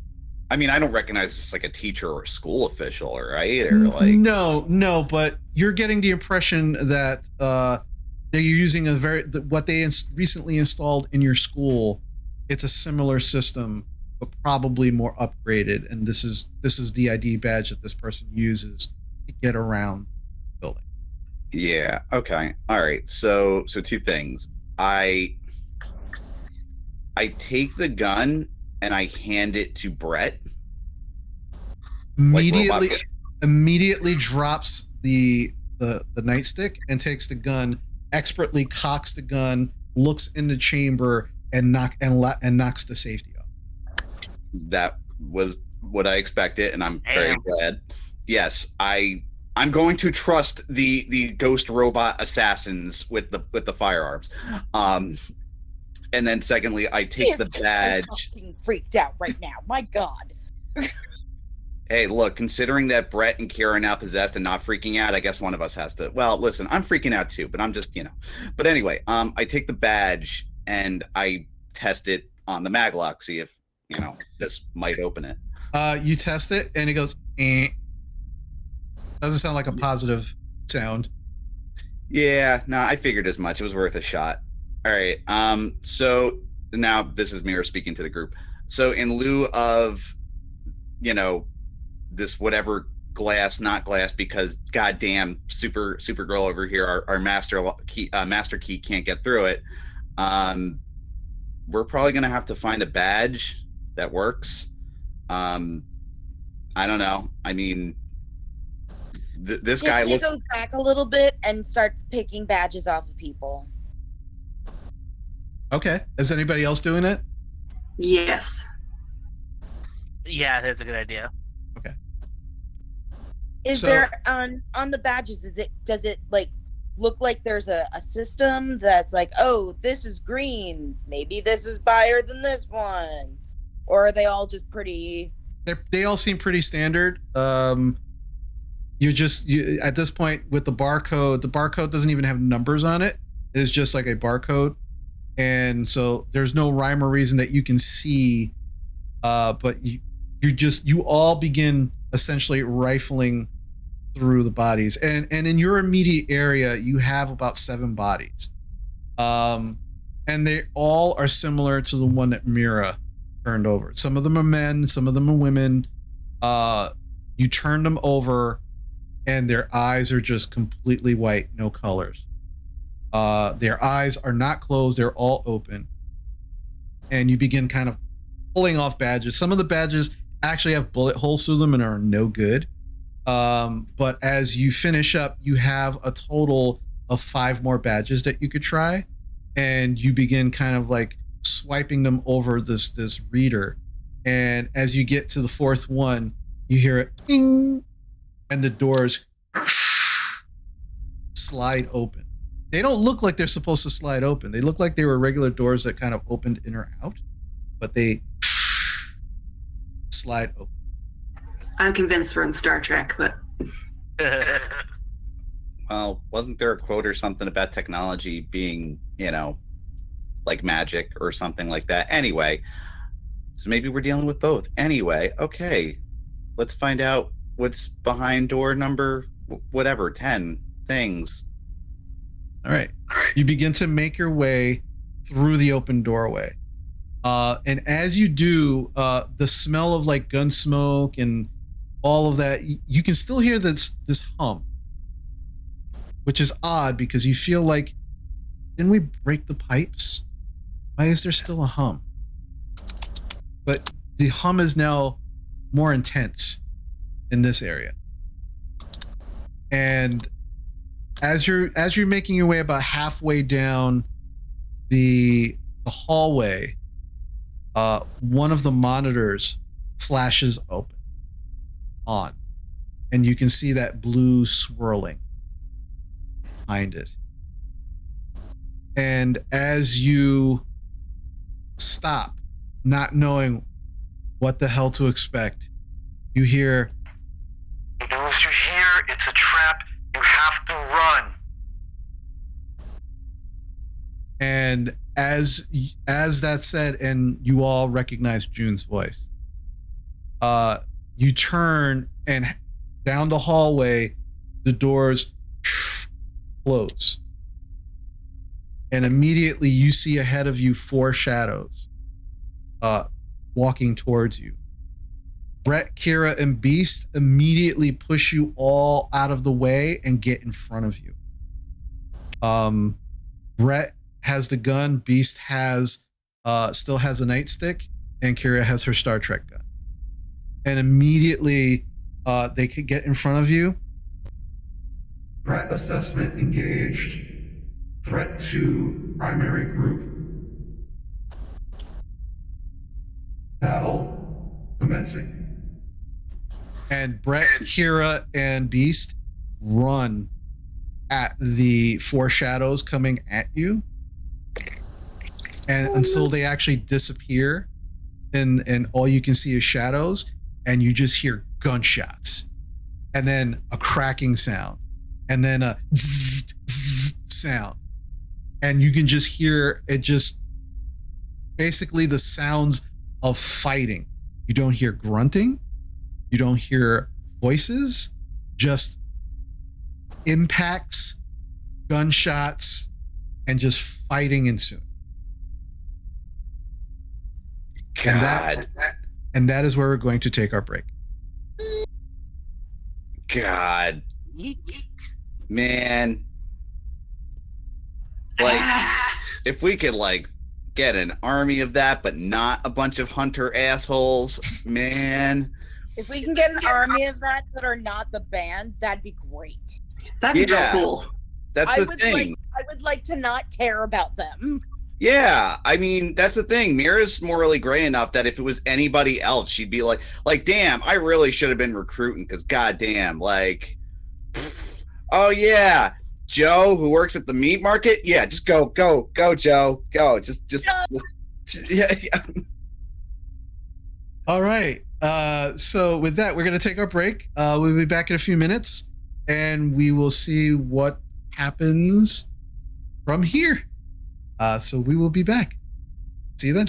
I mean, I don't recognize this like a teacher or a school official, right? Or like no, but you're getting the impression that they're using what they recently installed in your school. It's a similar system, but probably more upgraded. And this is the ID badge that this person uses to get around the building. Yeah. Okay. All right. So two things. I take the gun and I hand it to Brett. Immediately drops the nightstick and takes the gun, expertly cocks the gun, looks in the chamber, and knocks the safety off. That was what I expected, and I'm very glad. Yes, I'm going to trust the ghost robot assassins with the firearms. And then secondly, I take the badge. I'm fucking freaked out right now. My God. Hey, look, considering that Brett and Kira are now possessed and not freaking out, I guess one of us has to. Well, listen, I'm freaking out too, but I'm just, But anyway, I take the badge and I test it on the maglock, see if, this might open it. You test it and it goes, eh. Doesn't sound like a positive sound. Yeah, no, I figured as much. It was worth a shot. All right. So now this is Mira speaking to the group. So in lieu of, this whatever glass, not glass, because goddamn Supergirl over here, our master key can't get through it. We're probably gonna have to find a badge that works. I don't know. I mean, this guy goes back a little bit and starts picking badges off of people. Okay. Is anybody else doing it? Yes. Yeah, that's a good idea. Okay. Is there on the badges, does it like look like there's a system that's like, oh, this is green, maybe this is higher than this one? Or are they all just pretty? They all seem pretty standard. You at this point with the barcode doesn't even have numbers on it. It is just like a barcode. And so there's no rhyme or reason that you can see, but you all begin essentially rifling through the bodies, and in your immediate area you have about 7 bodies, and they all are similar to the one that Mira turned over. Some of them are men, some of them are women. You turn them over, and their eyes are just completely white, no colors. Their eyes are not closed, they're all open. And you begin kind of pulling off badges. Some of the badges actually have bullet holes through them and are no good. But as you finish up, you have a total of 5 more badges that you could try. And you begin kind of like swiping them over this reader. And as you get to the 4th one, you hear it ding, and the doors slide open. They don't look like they're supposed to slide open. They look like they were regular doors that kind of opened in or out, but they slide open. I'm convinced we're in Star Trek, but well, wasn't there a quote or something about technology being, like magic or something like that? Anyway, so maybe we're dealing with both. Anyway, okay, let's find out what's behind door number whatever 10 things. All right. You begin to make your way through the open doorway. And as you do, the smell of like gun smoke and all of that, you can still hear this hum, which is odd because you feel like, didn't we break the pipes? Why is there still a hum? But the hum is now more intense in this area. And as you're making your way about halfway down the hallway, one of the monitors flashes on, and you can see that blue swirling behind it. And as you stop, not knowing what the hell to expect, you hear, He knows you're here. It's a trap. You have to run. and as that said, and you all recognize June's voice, you turn, and down the hallway, the doors close. And immediately you see ahead of you 4 shadows walking towards you. Brett, Kira, and Beast immediately push you all out of the way and get in front of you. Brett has the gun, Beast has still has a nightstick, and Kira has her Star Trek gun. And immediately they could get in front of you. Threat assessment engaged. Threat to primary group. Battle commencing. And Brett, Kira, and Beast run at the 4 shadows coming at you, and until they actually disappear, and all you can see is shadows, and you just hear gunshots, and then a cracking sound, and then a sound, and you can just hear it, just basically the sounds of fighting. You don't hear grunting, you don't hear voices, just impacts, gunshots, and just fighting ensuing. God. And that is where we're going to take our break. God. Man. Like, if we could, like, get an army of that, but not a bunch of hunter assholes, man. If we can get an army of that are not the band, that'd be great. That'd be real cool. That's the thing. I would like to not care about them. Yeah, I mean, that's the thing. Mira's morally gray enough that if it was anybody else, she'd be like, damn, I really should have been recruiting, because goddamn, like, oh yeah, Joe, who works at the meat market, yeah, just go, Joe, go, just yeah. All right. So with that, we're going to take our break. We'll be back in a few minutes, and we will see what happens from here. So we will be back. See you then.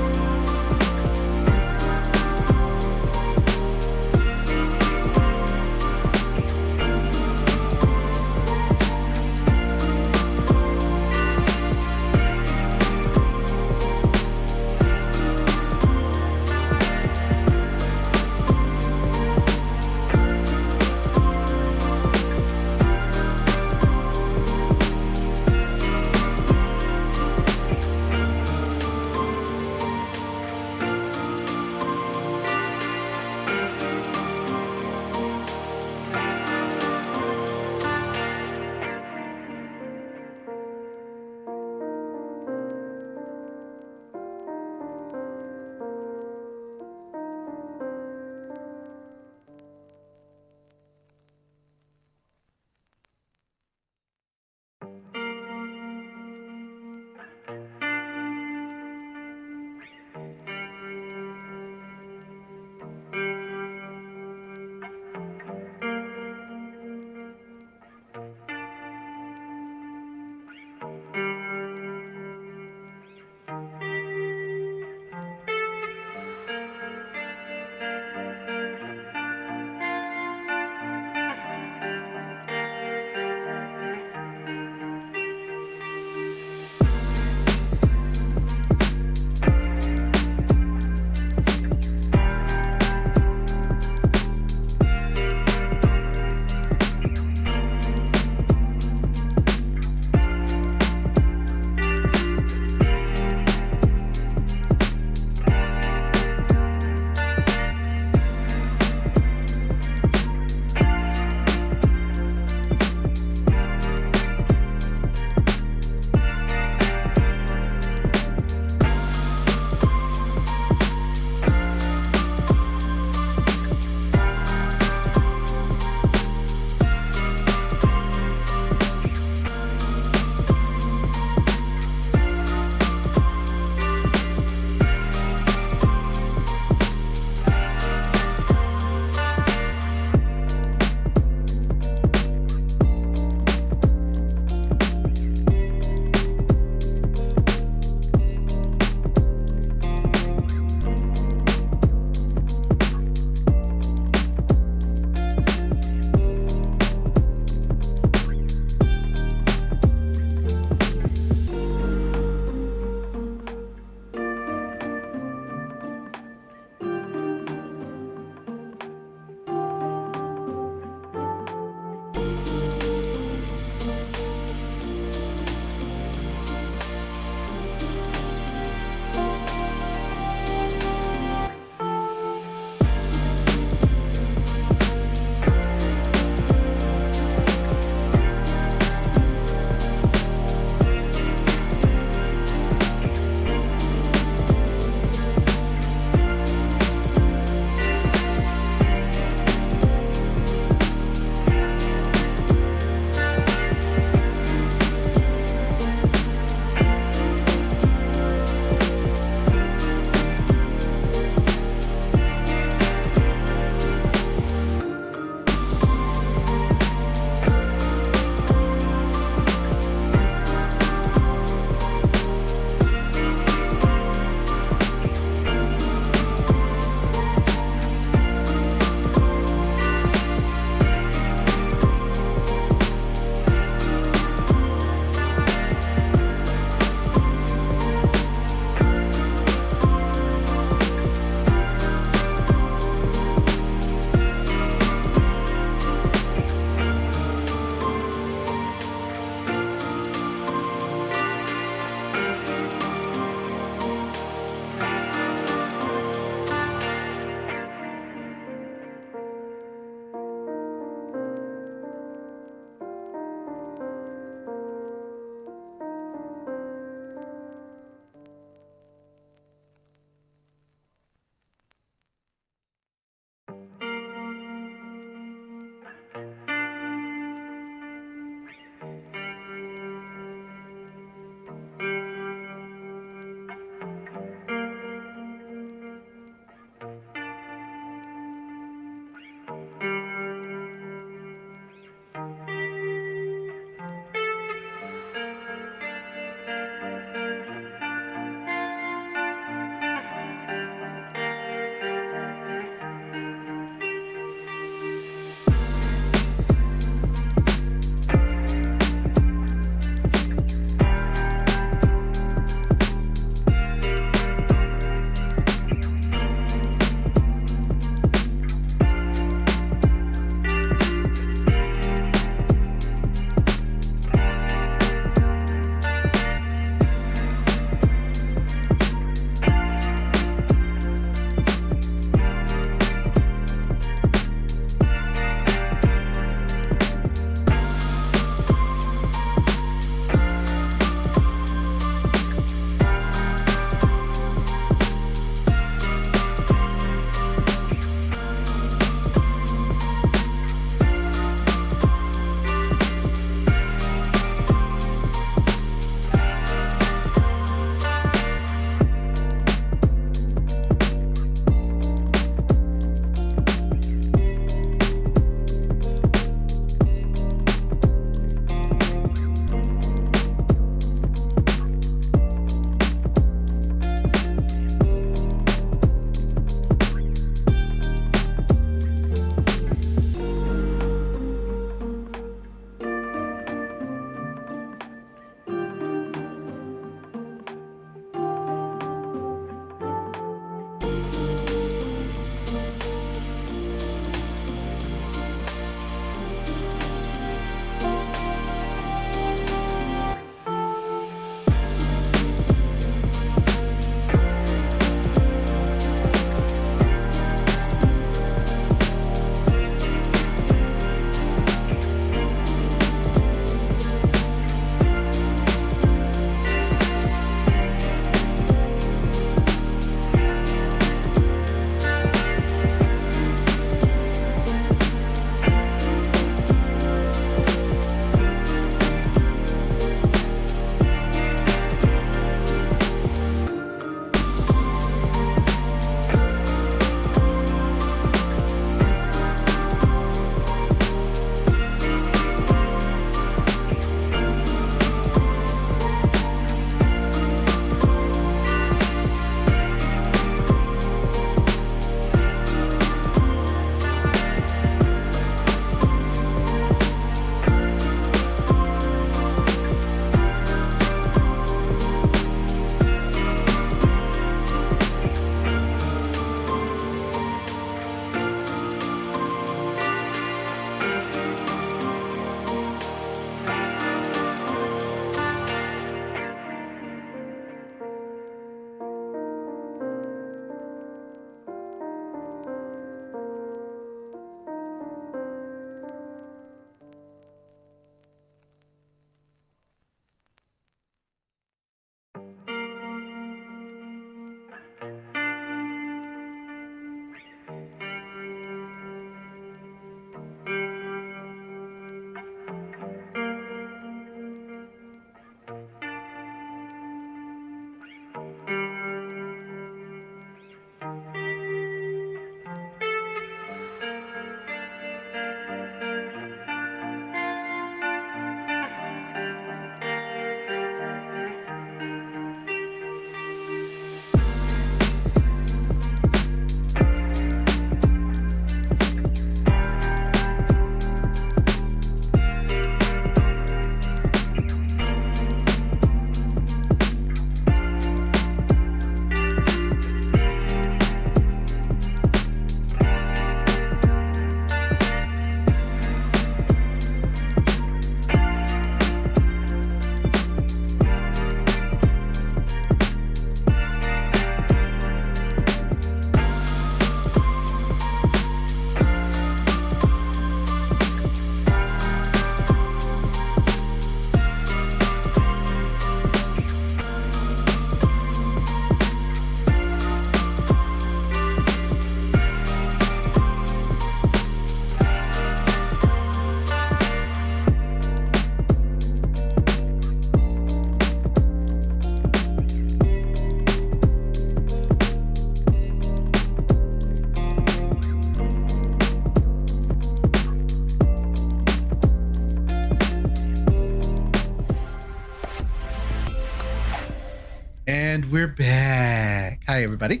Hi, everybody.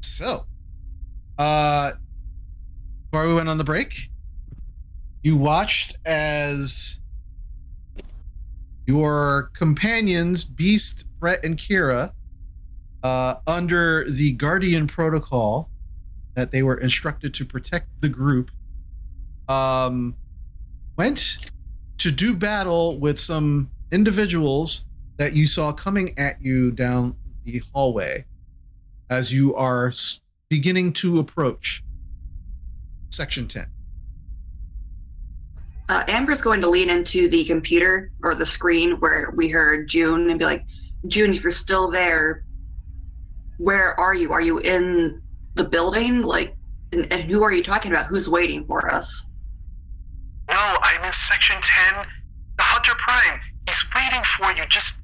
So, before we went on the break, you watched as your companions, Beast, Brett, and Kira, under the Guardian Protocol that they were instructed to protect the group, went to do battle with some individuals that you saw coming at you down the hallway as you are beginning to approach Section 10. Amber's going to lean into the computer or the screen where we heard June and be like, June, if you're still there, where are you? Are you in the building? Like, and who are you talking about? Who's waiting for us? No, I'm in Section 10. The Hunter Prime. He's waiting for you. Just,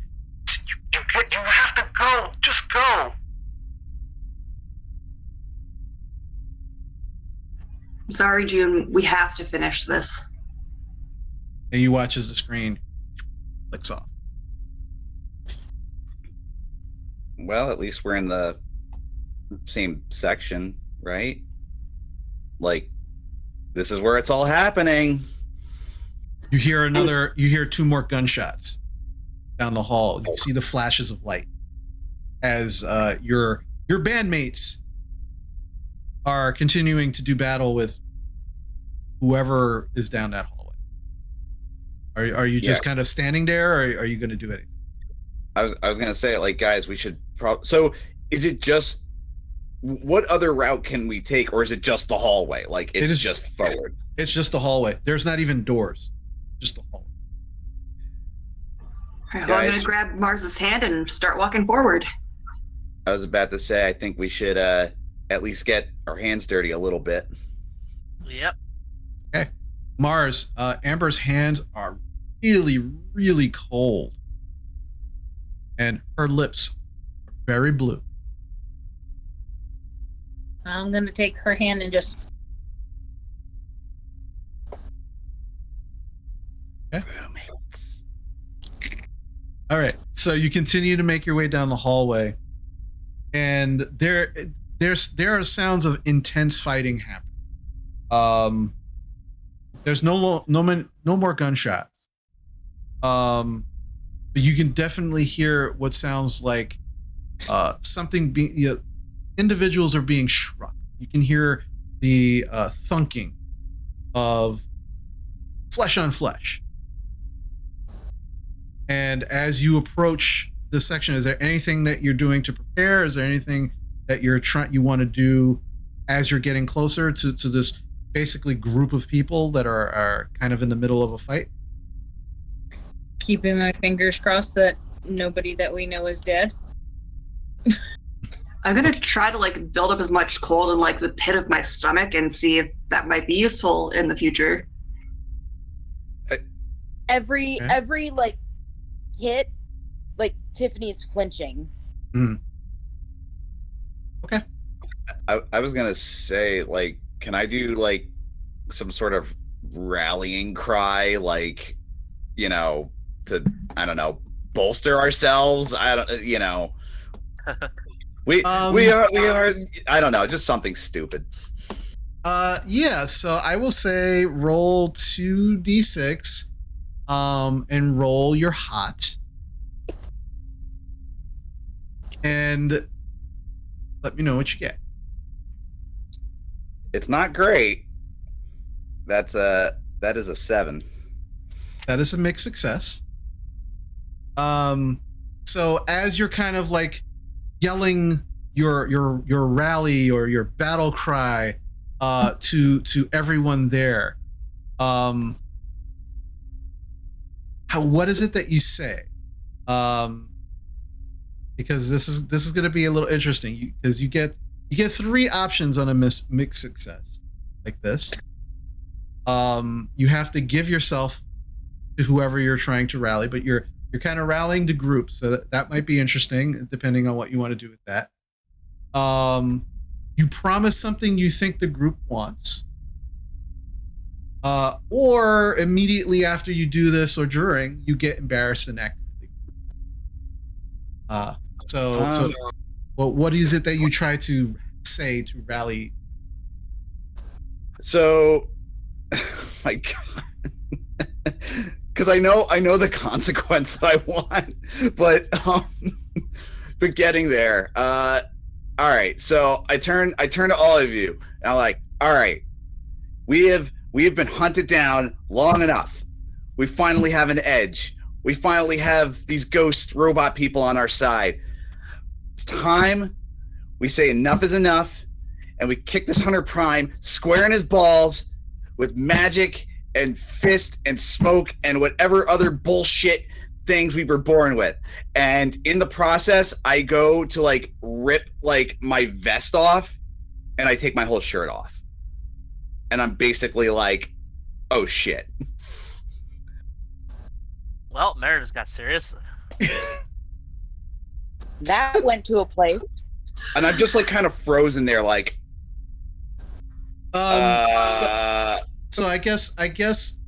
you have to go. Just go. Sorry, June, we have to finish this. And you watch as the screen flicks off. Well, at least we're in the same section, right? Like, this is where it's all happening. You hear two more gunshots down the hall. You see the flashes of light as your bandmates are continuing to do battle with whoever is down that hallway. Are you just kind of standing there, or are you going to do anything? I was going to say, like, guys, we should so is it just, what other route can we take, or is it just the hallway? Like, it's just forward. It's just the hallway. There's not even doors. Just the hallway. All right, well, I'm going to grab Mars's hand and start walking forward. I was about to say, I think we should at least get our hands dirty a little bit. Yep. Okay. Mars, Amber's hands are really, really cold. And her lips are very blue. I'm going to take her hand and just... Okay. All right. So you continue to make your way down the hallway. And there are sounds of intense fighting happening. There's no more gunshots. But you can definitely hear what sounds like something being, individuals are being struck. You can hear the thunking of flesh on flesh. And as you approach this section, is there anything that you're doing to prepare? Is there anything that you want to do as you're getting closer to this basically group of people that are kind of in the middle of a fight? Keeping my fingers crossed that nobody that we know is dead. I'm going to try to, like, build up as much cold in, like, the pit of my stomach and see if that might be useful in the future. Every like hit, like, Tiffany's flinching. Mm. Okay. I was gonna say, like, can I do, like, some sort of rallying cry, like, to, I don't know, bolster ourselves? I don't, we are, I don't know, just something stupid. Yeah, so I will say roll 2d6 and roll your hot. And let me know what you get. It's not great. That is a 7. That is a mixed success. So as you're kind of like yelling your rally or your battle cry to everyone there, what is it that you say? Because this is going to be a little interesting, because you get 3 options on a mixed success like this. You have to give yourself to whoever you're trying to rally, but you're kind of rallying the group, so that might be interesting depending on what you want to do with that. You promise something you think the group wants, or immediately after you do this or during, you get embarrassed and act. So what is it that you try to say to rally? So, my God, because I know the consequence that I want, but getting there. All right. So I turn to all of you, and I'm like, all right, we have been hunted down long enough. We finally have an edge. We finally have these ghost robot people on our side. It's time we say enough is enough, and we kick this Hunter Prime square in his balls with magic and fist and smoke and whatever other bullshit things we were born with. And in the process, I go to like rip like my vest off, and I take my whole shirt off. And I'm basically like, oh shit. Well, Meredith got serious. That went to a place. And I'm just like kind of frozen there, like. So I guess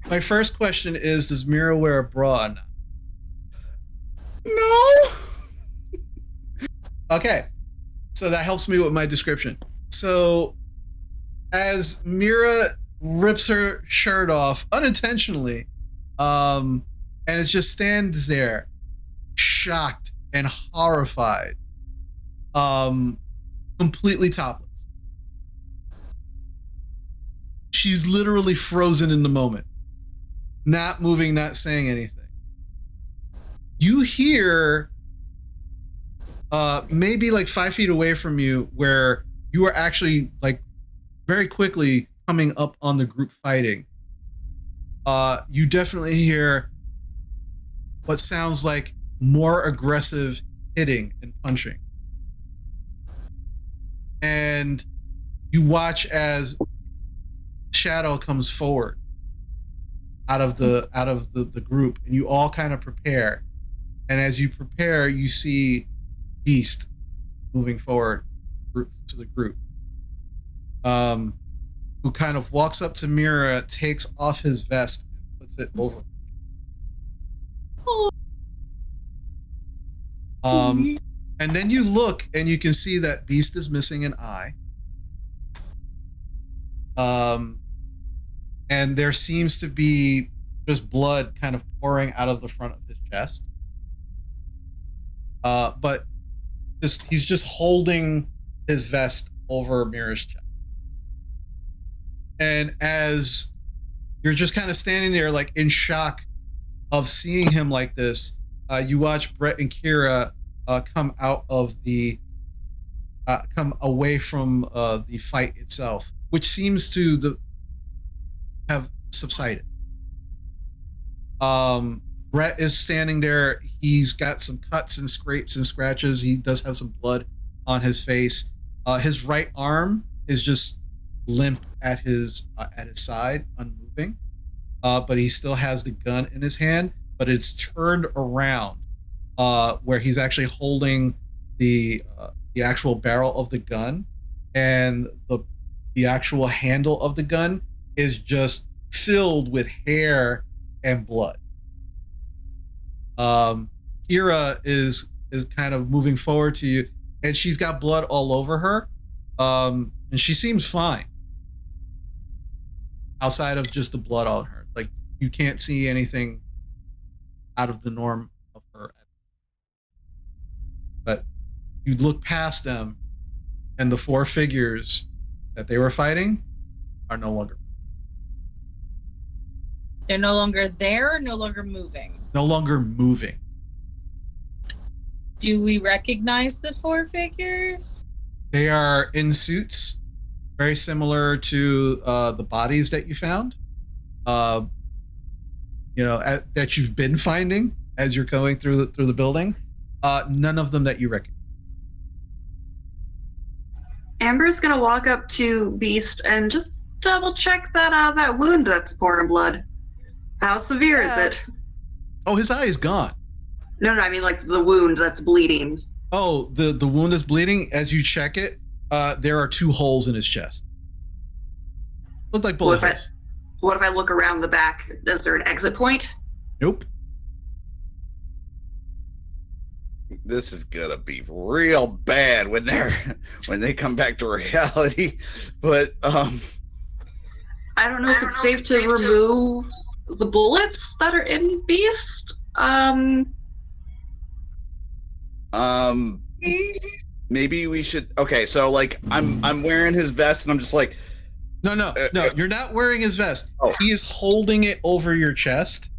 my first question is: does Mira wear a bra or not? No. Okay, so that helps me with my description. So as Mira rips her shirt off unintentionally, and it just stands there, shocked and horrified, completely topless. She's literally frozen in the moment, not moving, not saying anything. You hear, maybe like 5 feet away from you, where you are actually like very quickly coming up on the group fighting. You definitely hear what sounds like more aggressive hitting and punching. And you watch as Shadow comes forward out of the group, and you all kind of prepare. And as you prepare, you see Beast moving forward to the group, who kind of walks up to Mira, takes off his vest, and puts it over. And then you look, and you can see that Beast is missing an eye. And there seems to be just blood kind of pouring out of the front of his chest. But he's just holding his vest over Mira's chest. And as you're just kind of standing there like in shock of seeing him like this, you watch Brett and Kira come away from the fight itself, which seems to have subsided. Brett is standing there. He's got some cuts and scrapes and scratches. He does have some blood on his face. His right arm is just limp at his side, unmoving. But he still has the gun in his hand, but it's turned around, where he's actually holding the actual barrel of the gun, and the actual handle of the gun is just filled with hair and blood. Kira is kind of moving forward to you, and she's got blood all over her, and she seems fine outside of just the blood on her. Like, you can't see anything out of the norm of her. But you look past them, and the four figures that they were fighting are no longer. They're no longer there, no longer moving. No longer moving. Do we recognize the four figures? They are in suits, very similar to the bodies that you found. That you've been finding as you're going through the building. None of them that you recognize. Amber's gonna walk up to Beast and just double check that wound that's pouring blood. How severe is it? Oh, his eye is gone. No, I mean like the wound that's bleeding. Oh, the wound is bleeding. As you check it, there are 2 holes in his chest. Look like bullet holes. What if I look around the back? Is there an exit point? Nope. This is gonna be real bad when they come back to reality. But I don't know if it's safe to remove the bullets that are in Beast. Maybe we should. Okay, so like I'm wearing his vest, and I'm just like, No, you're not wearing his vest. Oh. He is holding it over your chest,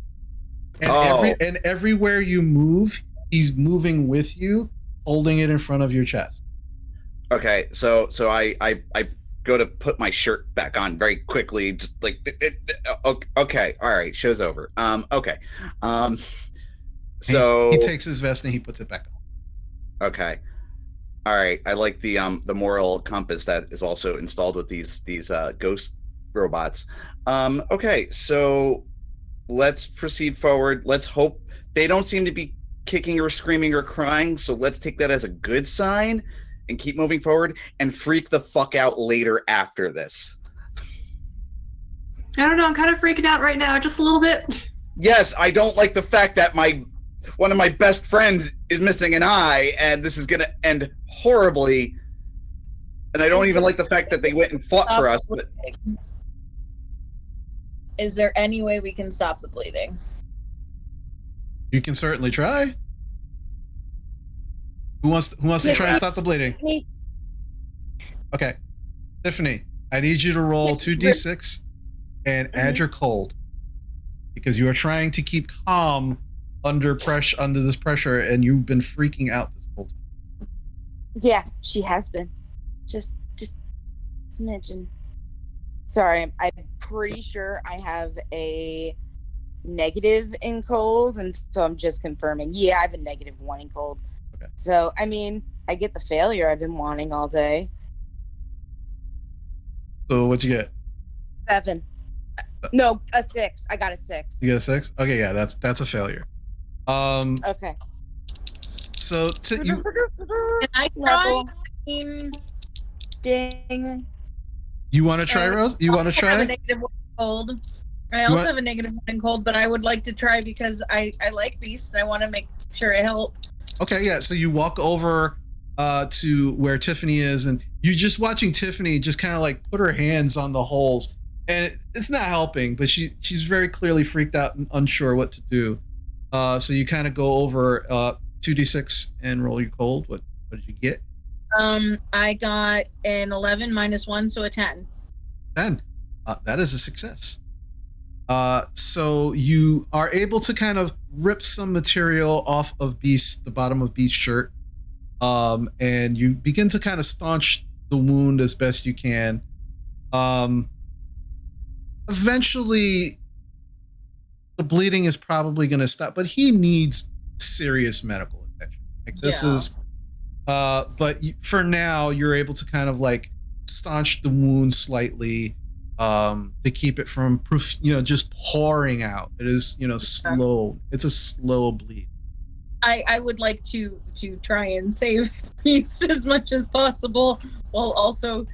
and Oh. everywhere you move, he's moving with you, holding it in front of your chest. okay, so I go to put my shirt back on very quickly, just like okay, all right, show's over. Okay, so He takes his vest and he puts it back on. okay. All right, I like the moral compass that is also installed with these ghost robots. Okay, so let's proceed forward. Let's hope they don't seem to be kicking or screaming or crying, so let's take that as a good sign and keep moving forward and freak the fuck out later after this. I don't know. I'm kind of freaking out right now, just a little bit. Yes, I don't like the fact that one of my best friends is missing an eye, and this is gonna end horribly. And I don't even like the fact that they went and fought for us. But Is there any way we can stop the bleeding? You can certainly try. Who wants to try and stop the bleeding? Okay, Tiffany, I need you to roll 2d6 and add your cold, because you are trying to keep calm under this pressure, and you've been freaking out this whole time. Yeah, she has been. Just smidgen. Sorry, I'm pretty sure I have a negative in cold, and so I'm just confirming. Yeah, I have a -1 in cold. Okay. So, I mean, I get the failure I've been wanting all day. So what'd you get? 7. No, a 6. I got a 6. You got a 6? Okay, yeah, that's a failure. Okay. So you Can I try? Ding. you want to try, Rose? You want to I have a try? -1 in cold. I also have a -1 in cold, but I would like to try because I like Beast and I want to make sure it helps. Okay, yeah. So you walk over to where Tiffany is, and you're just watching Tiffany just kind of like put her hands on the holes, and it's not helping. But she's very clearly freaked out and unsure what to do. So you kind of go over 2d6 and roll your cold. What did you get? I got an 11 -1, so a 10. 10. That is a success. So you are able to kind of rip some material off of the bottom of Beast's shirt, and you begin to kind of staunch the wound as best you can. Eventually, the bleeding is probably going to stop, but he needs serious medical attention. Like this is, but for now, you're able to kind of like staunch the wound slightly. To keep it from just pouring out. It is slow. It's a slow bleed. I would like to try and save Beast as much as possible, while also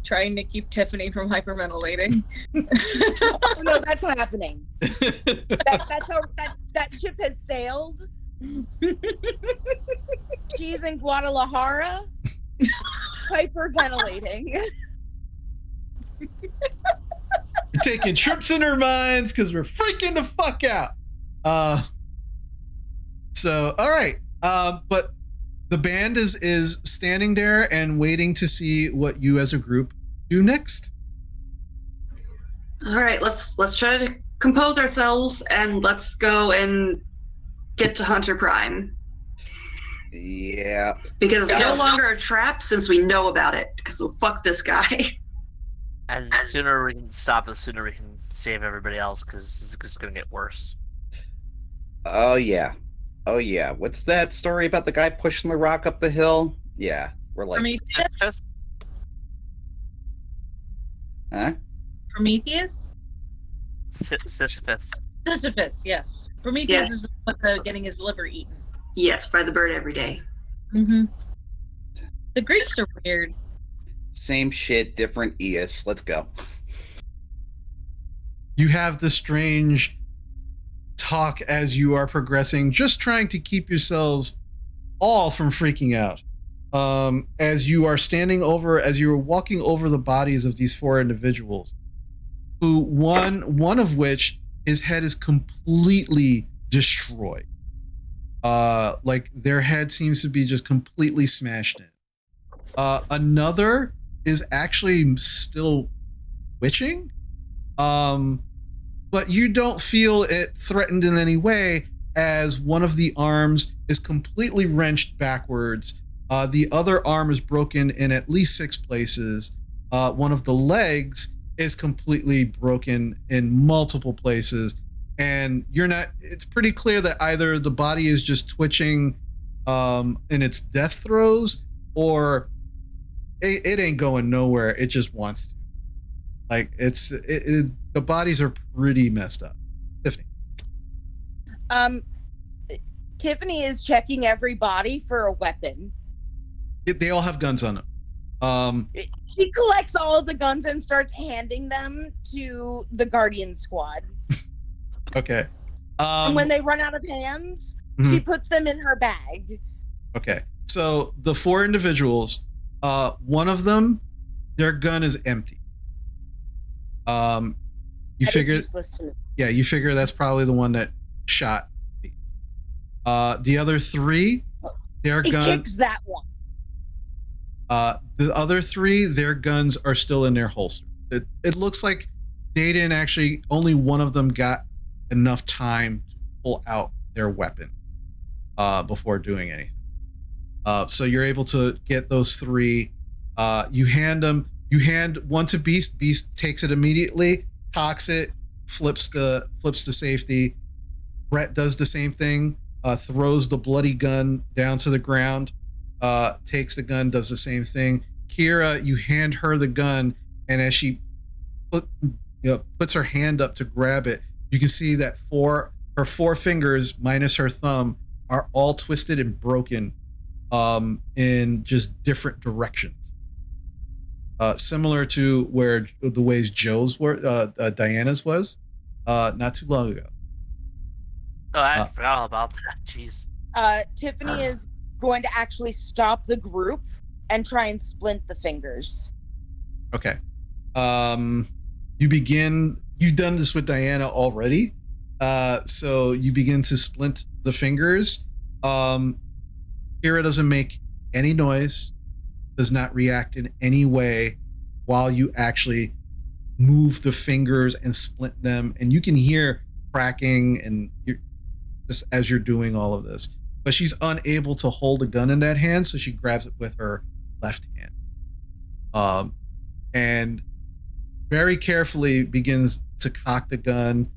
trying to keep Tiffany from hyperventilating. Oh, no, that's not happening. That ship has sailed. She's in Guadalajara, hyperventilating. We're taking trips in our minds because we're freaking the fuck out. So all right. But the band is standing there and waiting to see what you as a group do next. All right, let's try to compose ourselves and let's go and get to Hunter Prime. Yeah. Because it's no longer a trap since we know about it. Because fuck this guy. And the sooner we can stop, the sooner we can save everybody else, because it's just going to get worse. Oh yeah. What's that story about the guy pushing the rock up the hill? Yeah, we're like, Prometheus? Sisyphus. Sisyphus, yes. Prometheus is getting his liver eaten. Yes, by the bird every day. Mm-hmm. The Greeks are weird. Same shit, different Eos. Let's go. You have the strange talk as you are progressing, just trying to keep yourselves all from freaking out. As you are walking over the bodies of these 4 individuals, who one of which his head is completely destroyed. Like their head seems to be just completely smashed in. Another is actually still twitching, but you don't feel it threatened in any way, as one of the arms is completely wrenched backwards. The other arm is broken in at least 6 places. One of the legs is completely broken in multiple places. And it's pretty clear that either the body is just twitching in its death throes, or it ain't going nowhere. It just wants to. Like the bodies are pretty messed up. Tiffany. Tiffany is checking every body for a weapon. They all have guns on them. She collects all of the guns and starts handing them to the Guardian Squad. Okay. And when they run out of hands, she puts them in her bag. Okay. So the 4 individuals, one of them, their gun is empty. You figure that's probably the one that shot. The other 3, their gun kicks that one. The other 3, their guns are still in their holster. It looks like they didn't actually. Only one of them got enough time to pull out their weapon before doing anything. So you're able to get those 3. You hand one to Beast. Beast takes it immediately, cocks it, flips to safety. Brett does the same thing, throws the bloody gun down to the ground, takes the gun, does the same thing. Kira, you hand her the gun, and as she puts her hand up to grab it, you can see that her 4 fingers minus her thumb are all twisted and broken in just different directions. Similar to where the ways Joe's were, Diana's was, not too long ago. Oh, I forgot all about that. Jeez. Tiffany is going to actually stop the group and try and splint the fingers. Okay. You've done this with Diana already. So you begin to splint the fingers. Kira doesn't make any noise, does not react in any way while you actually move the fingers and splint them. And you can hear cracking and just as you're doing all of this. But she's unable to hold a gun in that hand, so she grabs it with her left hand. And very carefully begins to cock the gun,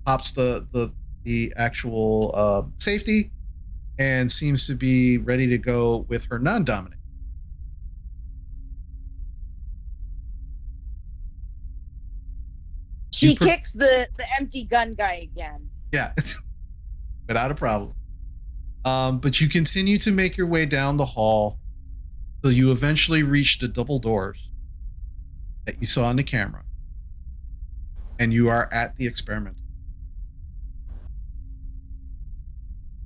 pops the actual safety, and seems to be ready to go with her non-dominant. She kicks the empty gun guy again. Yeah, without a problem. But you continue to make your way down the hall till you eventually reach the double doors that you saw on the camera. And you are at the experiment.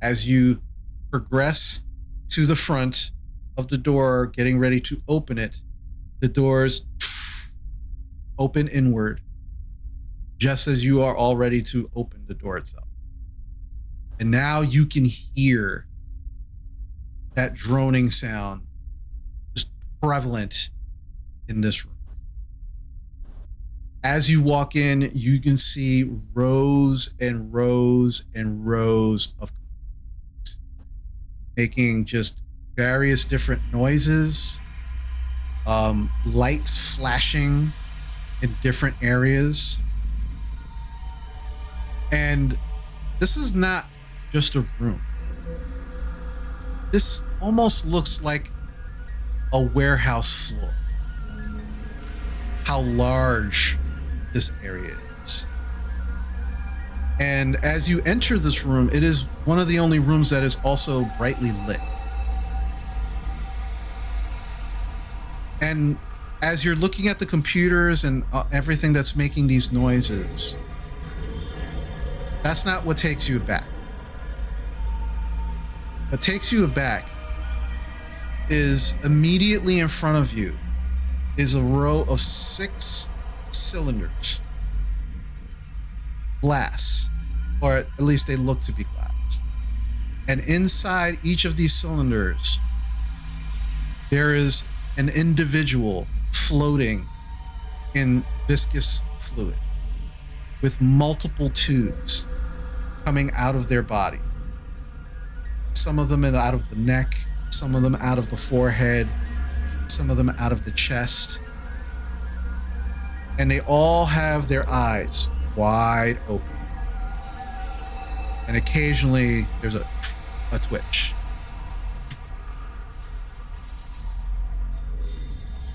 As you progress to the front of the door, getting ready to open it, the doors open inward, just as you are all ready to open the door itself. And now you can hear that droning sound just prevalent in this room. As you walk in, you can see rows and rows and rows of computers making just various different noises, lights flashing in different areas. And this is not just a room. This almost looks like a warehouse floor. How large this area is. And as you enter this room, it is one of the only rooms that is also brightly lit. And as you're looking at the computers and everything that's making these noises, That's not what takes you aback. What takes you aback is immediately in front of you is a row of 6 cylinders. Glass, or at least they look to be glass. And inside each of these cylinders, there is an individual floating in viscous fluid with multiple tubes coming out of their body. Some of them out of the neck, some of them out of the forehead, some of them out of the chest. And they all have their eyes wide open. And occasionally there's a twitch.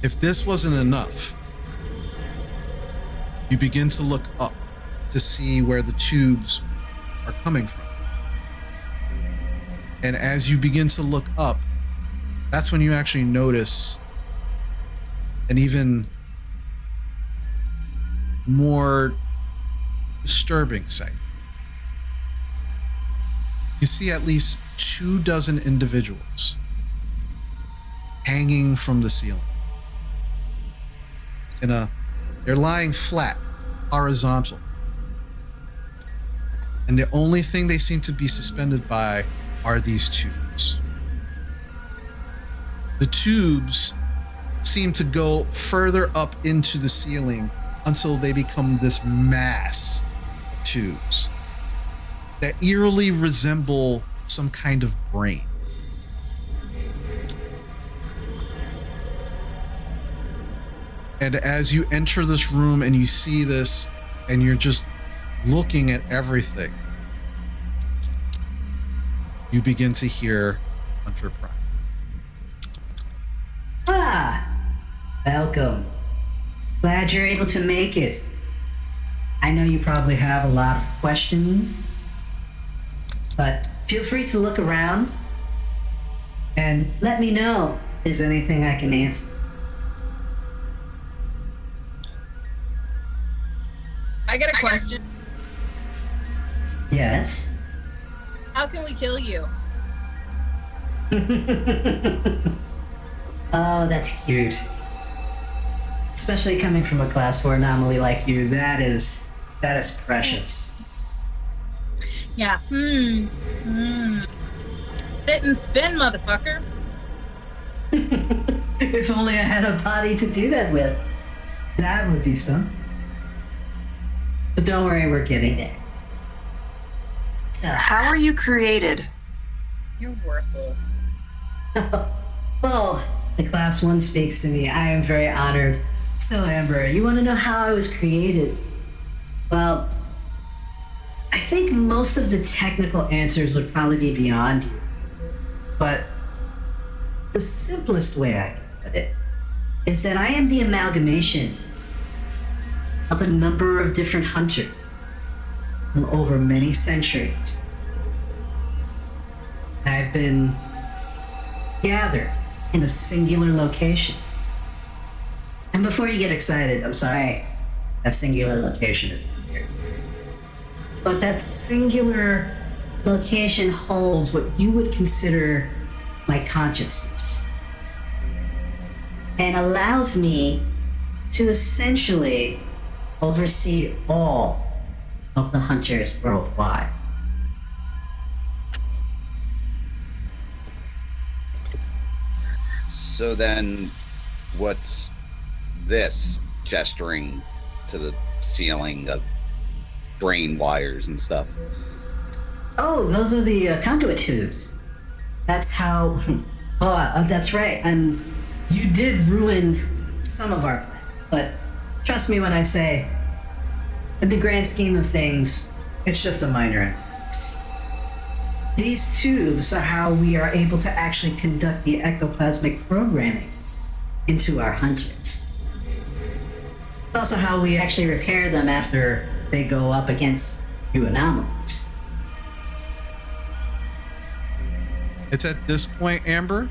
If this wasn't enough, you begin to look up to see where the tubes are coming from. And as you begin to look up, that's when you actually notice an even more disturbing sight. You see at least 24 individuals hanging from the ceiling. They're lying flat, horizontal. And the only thing they seem to be suspended by are these tubes. The tubes seem to go further up into the ceiling until they become this mass of tubes that eerily resemble some kind of brain. And as you enter this room and you see this and you're just looking at everything, you begin to hear Hunter Prime. Welcome. Glad you're able to make it. I know you probably have a lot of questions, but feel free to look around and let me know if there's anything I can answer. I got a question. Yes? How can we kill you? Oh, that's cute. Especially coming from a class 4 anomaly like you, that is precious. Yeah. Fit and spin, motherfucker. If only I had a body to do that with. That would be something. But don't worry, we're getting there. So, How are you created? You're worthless. well, the class 1 speaks to me. I am very honored. So, Amber, you want to know how I was created? Well, I think most of the technical answers would probably be beyond you. But the simplest way I can put it is that I am the amalgamation of a number of different hunters from over many centuries. I've been gathered in a singular location. And before you get excited, I'm sorry, that singular location is here. But that singular location holds what you would consider my consciousness and allows me to essentially oversee all of the hunters worldwide. So then, what's this gesturing to the ceiling of brain wires and stuff? Oh, those are the conduit tubes. That's how. That's right. And you did ruin some of our plan. But trust me when I say, in the grand scheme of things, it's just a minor inconvenience. These tubes are how we are able to actually conduct the ectoplasmic programming into our hunters. It's also how we actually repair them after they go up against new anomalies. It's at this point, Amber,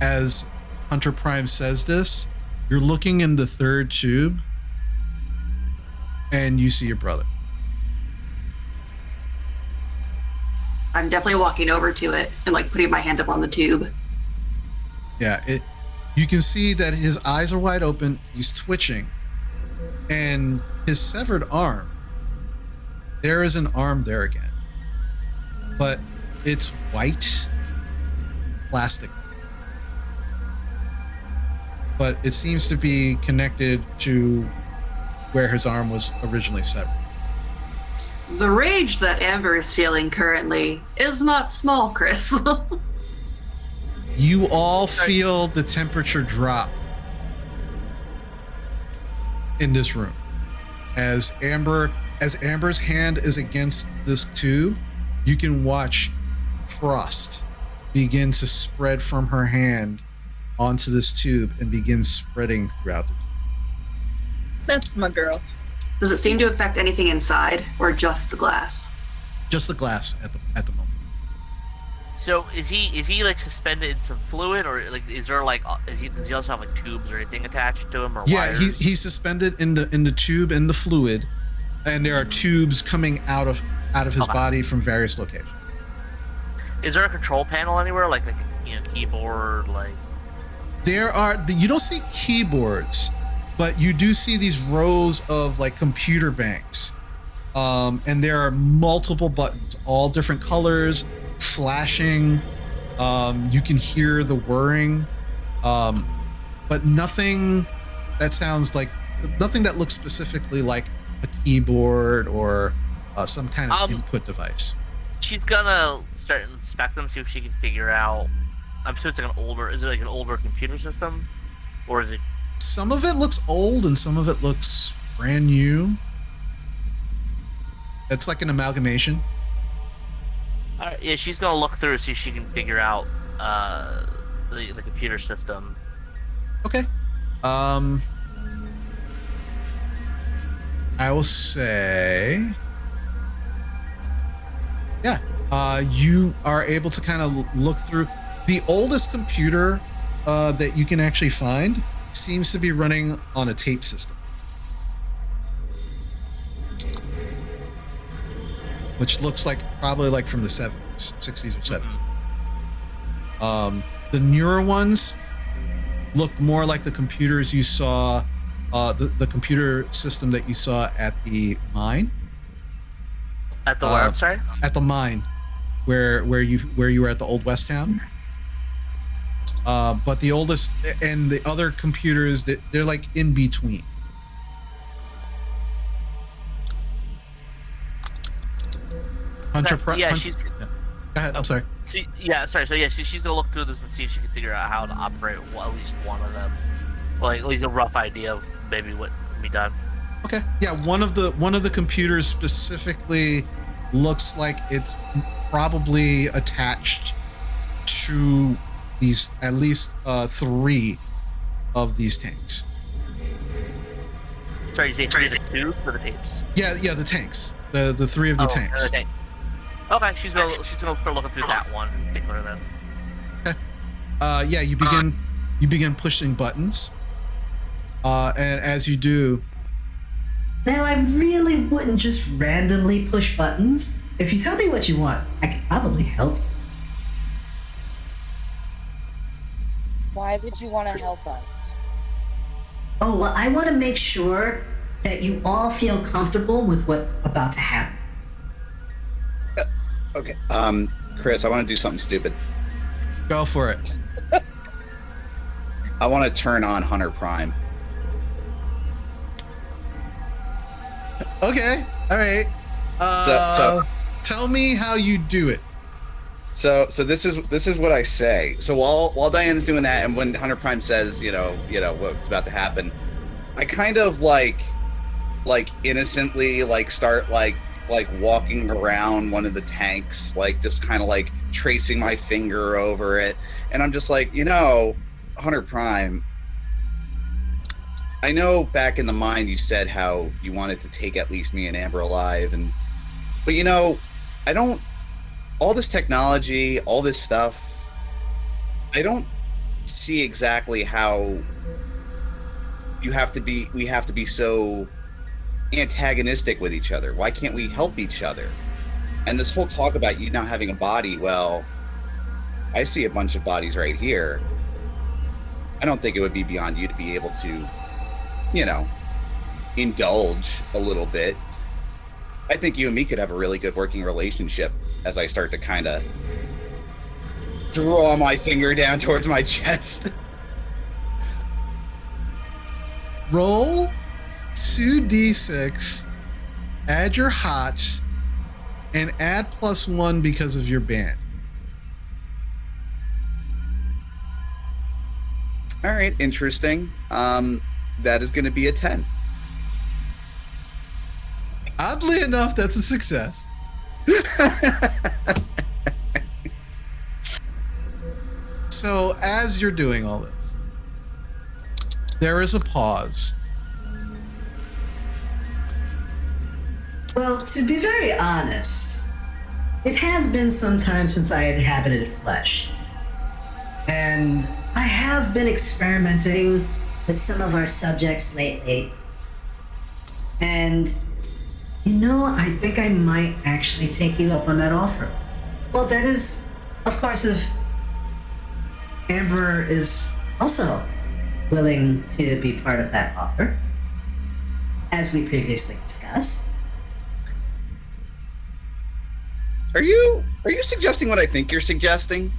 as Hunter Prime says this, you're looking in the third tube and you see your brother. I'm definitely walking over to it and like putting my hand up on the tube. Yeah, you can see that his eyes are wide open, he's twitching, and his severed arm, there is an arm there again. But it's white plastic. But it seems to be connected to where his arm was originally severed. The rage that Amber is feeling currently is not small, Chris. You all feel the temperature drop in this room. As Amber's hand is against this tube, you can watch frost begin to spread from her hand onto this tube and begin spreading throughout the tube. That's my girl. Does it seem to affect anything inside or just the glass? Just the glass at the moment. So is he like suspended in some fluid, or like is there like does he also have like tubes or anything attached to him, or Yeah, wires? he's suspended in the tube, in the fluid, and there are tubes coming out of his body from various locations. Is there a control panel anywhere, like a keyboard, like? You don't see keyboards, but you do see these rows of like computer banks, and there are multiple buttons, all different colors, flashing. You can hear the whirring, but nothing that looks specifically like a keyboard or some kind of input device. She's gonna start inspect them, see if she can figure out. I'm sure it's like is it like an older computer system, or is it? Some of it looks old and some of it looks brand new. It's like an amalgamation. All right, yeah, she's gonna look through, see if she can figure out the computer system. Okay. I will say, yeah. You are able to kind of look through. The oldest computer that you can actually find seems to be running on a tape system, which looks like probably like from the 60s or 70s. The newer ones look more like the computers you saw, the computer system that you saw at the mine. At the where? I'm sorry. At the mine, where you were at the Old West Town. But the oldest and the other computers, they're like in between. She's. Go ahead. I'm sorry. She's gonna look through this and see if she can figure out how to operate at least one of them, like at least a rough idea of maybe what can be done. Okay. Yeah, one of the computers specifically looks like it's probably attached to these, at least 3 of these tanks. Sorry, you say 3 of the tubes or the tapes? Yeah, the tanks. The 3 of the tanks. Okay. Okay, she's gonna start looking through that one in particular then. Okay. Yeah, you begin pushing buttons. And as you do, Now, I really wouldn't just randomly push buttons. If you tell me what you want, I can probably help. Why would you want to help us? Oh, well, I want to make sure that you all feel comfortable with what's about to happen. Okay. Chris, I want to do something stupid. go for it. I want to turn on Hunter Prime. Okay. All right. So Tell me how you do it. So this is what I say. So while Diana's doing that, and when Hunter Prime says, you know what's about to happen, I kind of like innocently start like walking around one of the tanks, like just kind of like tracing my finger over it, and I'm just like, Hunter Prime, I know back in the mine you said how you wanted to take at least me and Amber alive, but I don't. All this technology, all this stuff, I don't see exactly how we have to be so antagonistic with each other. Why can't we help each other? And this whole talk about you not having a body, well, I see a bunch of bodies right here. I don't think it would be beyond you to be able to, you know, indulge a little bit. I think you and me could have a really good working relationship as I start to kind of draw my finger down towards my chest. Roll 2d6, add your hot, and add +1 because of your band. All right, interesting. That is going to be a 10. Oddly enough, that's a success. So as you're doing all this, there is a pause. Well, to be very honest, it has been some time since I inhabited flesh. And I have been experimenting with some of our subjects lately. And, you know, I think I might actually take you up on that offer. Well, that is, of course, if Amber is also willing to be part of that offer, as we previously discussed. Are you suggesting what I think you're suggesting?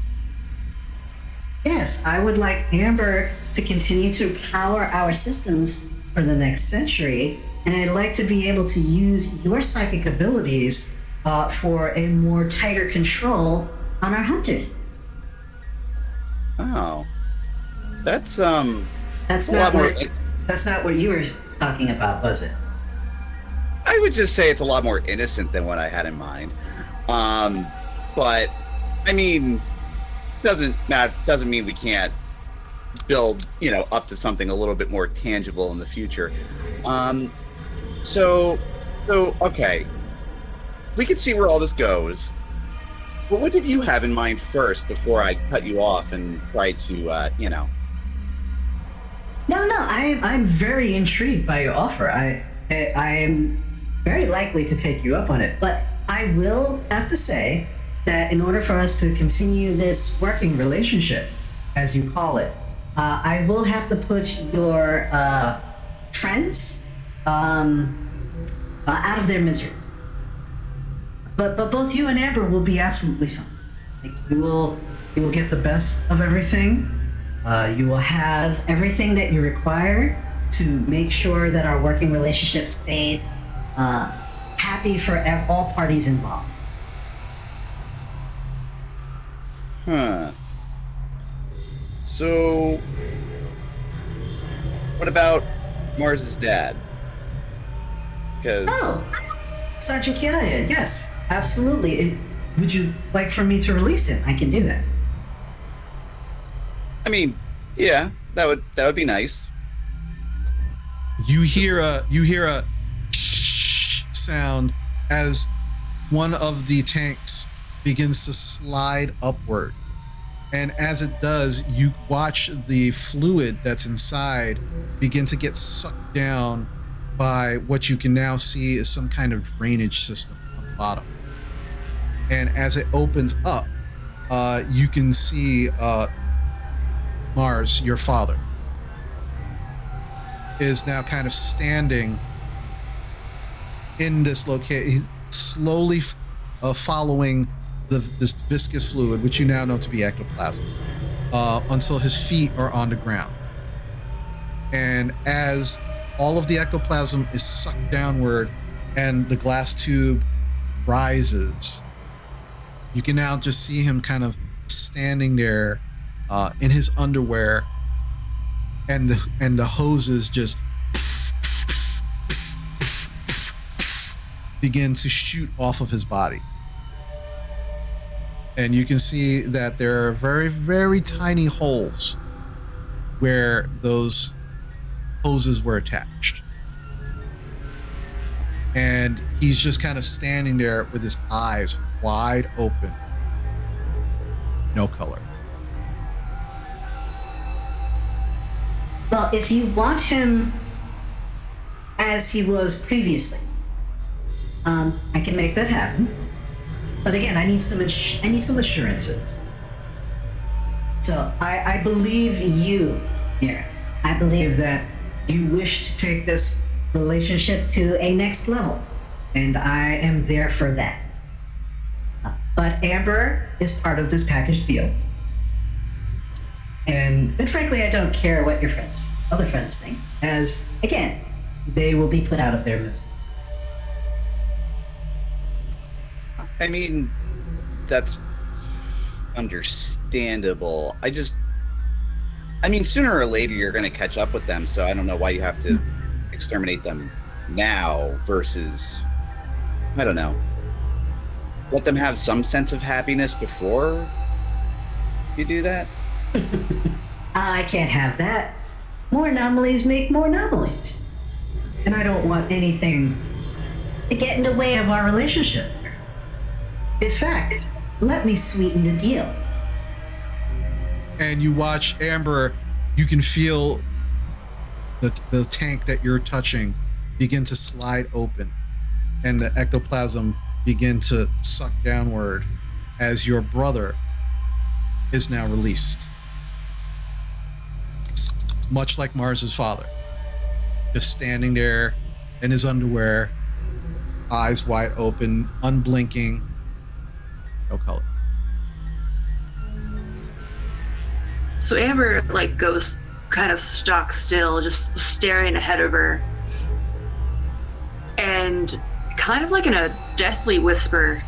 Yes, I would like Amber to continue to power our systems for the next century, and I'd like to be able to use your psychic abilities for a more tighter control on our hunters. Oh, that's That's a not lot more. that's not what you were talking about, was it? I would just say it's a lot more innocent than what I had in mind. But I mean, doesn't mean we can't build, you know, up to something a little bit more tangible in the future. So okay, we can see where all this goes. But what did you have in mind first before I cut you off and tried to, you know? No, I'm very intrigued by your offer. I am very likely to take you up on it, but I will have to say that in order for us to continue this working relationship, as you call it, I will have to put your friends out of their misery. But both you and Amber will be absolutely fine. Like, you will get the best of everything. You will have everything that you require to make sure that our working relationship stays happy for all parties involved. Huh. So, what about Mars's dad? Because Sergeant Kiaya, yes, absolutely. Would you like for me to release him? I can do that. I mean, yeah, that would be nice. You hear a shh sound as one of the tanks begins to slide upward. And as it does, you watch the fluid that's inside begin to get sucked down by what you can now see is some kind of drainage system on the bottom. And as it opens up, you can see Mars, your father, is now kind of standing in this location. He's slowly following this viscous fluid, which you now know to be ectoplasm, until his feet are on the ground. And as all of the ectoplasm is sucked downward and the glass tube rises, you can now just see him kind of standing there in his underwear, and the hoses just begin to shoot off of his body. And you can see that there are very, very tiny holes where those hoses were attached. And he's just kind of standing there with his eyes wide open. No color. Well, if you want him as he was previously, I can make that happen. But again, I need some assurances. So I believe you here. I believe that you wish to take this relationship to a next level, and I am there for that. But Amber is part of this package deal. And frankly, I don't care what your other friends think, as, again, they will be put out of their misery. I mean, that's understandable. I mean, sooner or later you're going to catch up with them, so I don't know why you have to exterminate them now versus, I don't know, let them have some sense of happiness before you do that. I can't have that. More anomalies make more anomalies. And I don't want anything to get in the way of our relationship. In fact, let me sweeten the deal. And you watch Amber, you can feel the tank that you're touching begin to slide open, and the ectoplasm begin to suck downward as your brother is now released. Much like Mars's father, just standing there in his underwear, eyes wide open, unblinking, no color. So Amber goes kind of stock still, just staring ahead of her, and kind of in a deathly whisper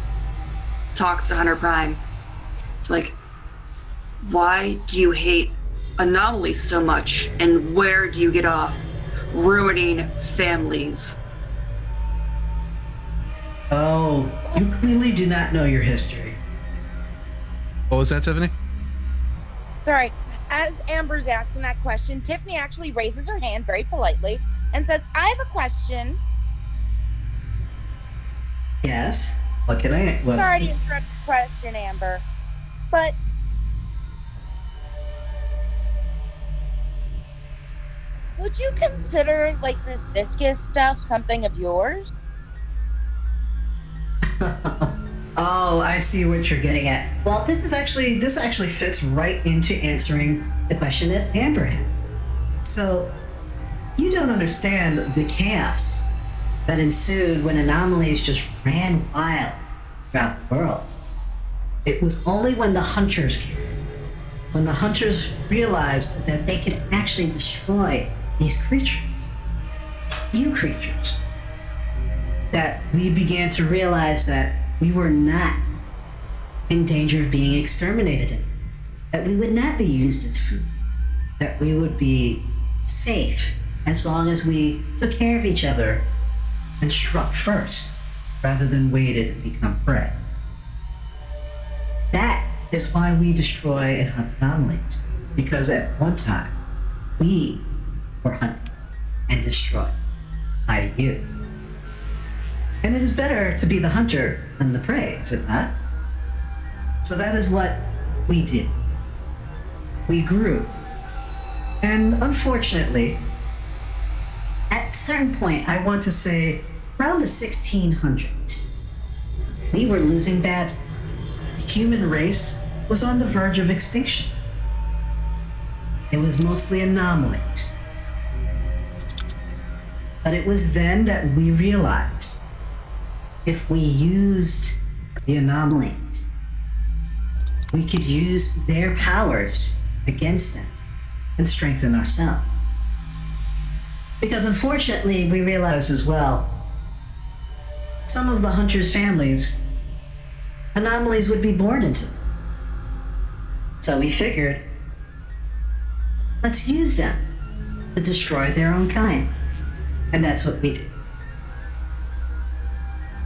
talks to Hunter Prime. It's like, why do you hate anomalies so much, and where do you get off ruining families? Oh, you clearly do not know your history. What was that, Tiffany? Sorry. As Amber's asking that question, Tiffany actually raises her hand very politely and says, I have a question. Yes? What can I... Sorry to interrupt the question, Amber, but would you consider this viscous stuff something of yours? Oh, I see what you're getting at. Well, this actually fits right into answering the question that Amber had. So, you don't understand the chaos that ensued when anomalies just ran wild throughout the world. It was only when the hunters came, when the hunters realized that they could actually destroy these creatures, few creatures, that we began to realize that we were not in danger of being exterminated, that we would not be used as food, that we would be safe as long as we took care of each other and struck first, rather than waited and become prey. That is why we destroy and hunt anomalies, because at one time, we were hunted and destroyed by you. And it is better to be the hunter than the prey, is it not? So that is what we did. We grew. And unfortunately, at a certain point, I want to say around the 1600s, we were losing badly. The human race was on the verge of extinction. It was mostly anomalies. But it was then that we realized if we used the anomalies, we could use their powers against them and strengthen ourselves. Because unfortunately, we realized as well, some of the hunters' families, anomalies would be born into. So we figured, let's use them to destroy their own kind. And that's what we did.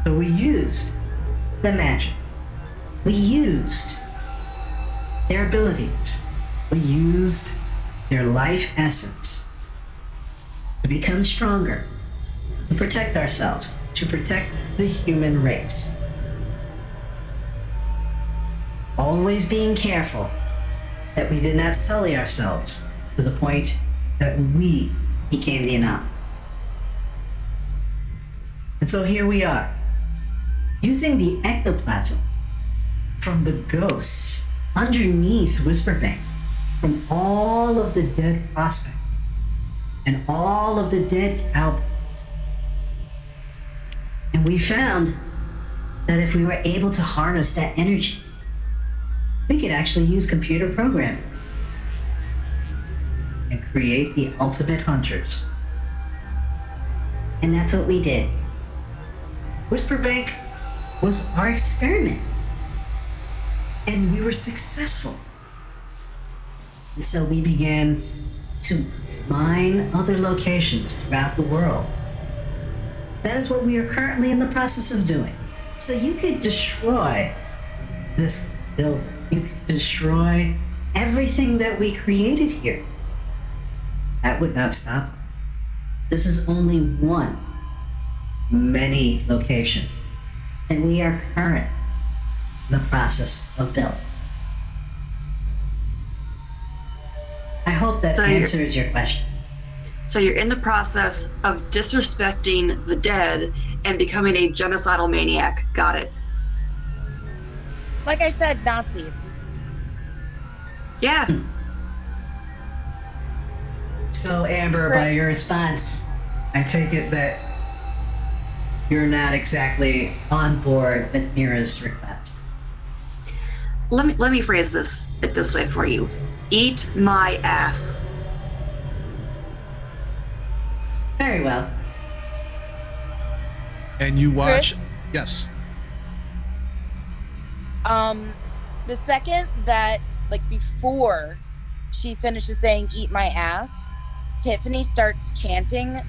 So we used the magic. We used their abilities. We used their life essence to become stronger, to protect ourselves, to protect the human race. Always being careful that we did not sully ourselves to the point that we became the anomaly. And so here we are, using the ectoplasm from the ghosts underneath Whisperbank, from all of the dead prospects and all of the dead cowboys. And we found that if we were able to harness that energy, we could actually use computer programming and create the ultimate hunters. And that's what we did. Whisperbank was our experiment. And we were successful. And so we began to mine other locations throughout the world. That is what we are currently in the process of doing. So you could destroy this building. You could destroy everything that we created here. That would not stop us. This is only one, many location. And we are current in the process of building. I hope that answers your question. So you're in the process of disrespecting the dead and becoming a genocidal maniac. Got it. Like I said, Nazis. Yeah. So, Amber, by your response, I take it that you're not exactly on board with Mira's request. Let me phrase it this way for you. Eat my ass. Very well. And you watch. Chris? Yes. The second that, like, before she finishes saying "eat my ass," Tiffany starts chanting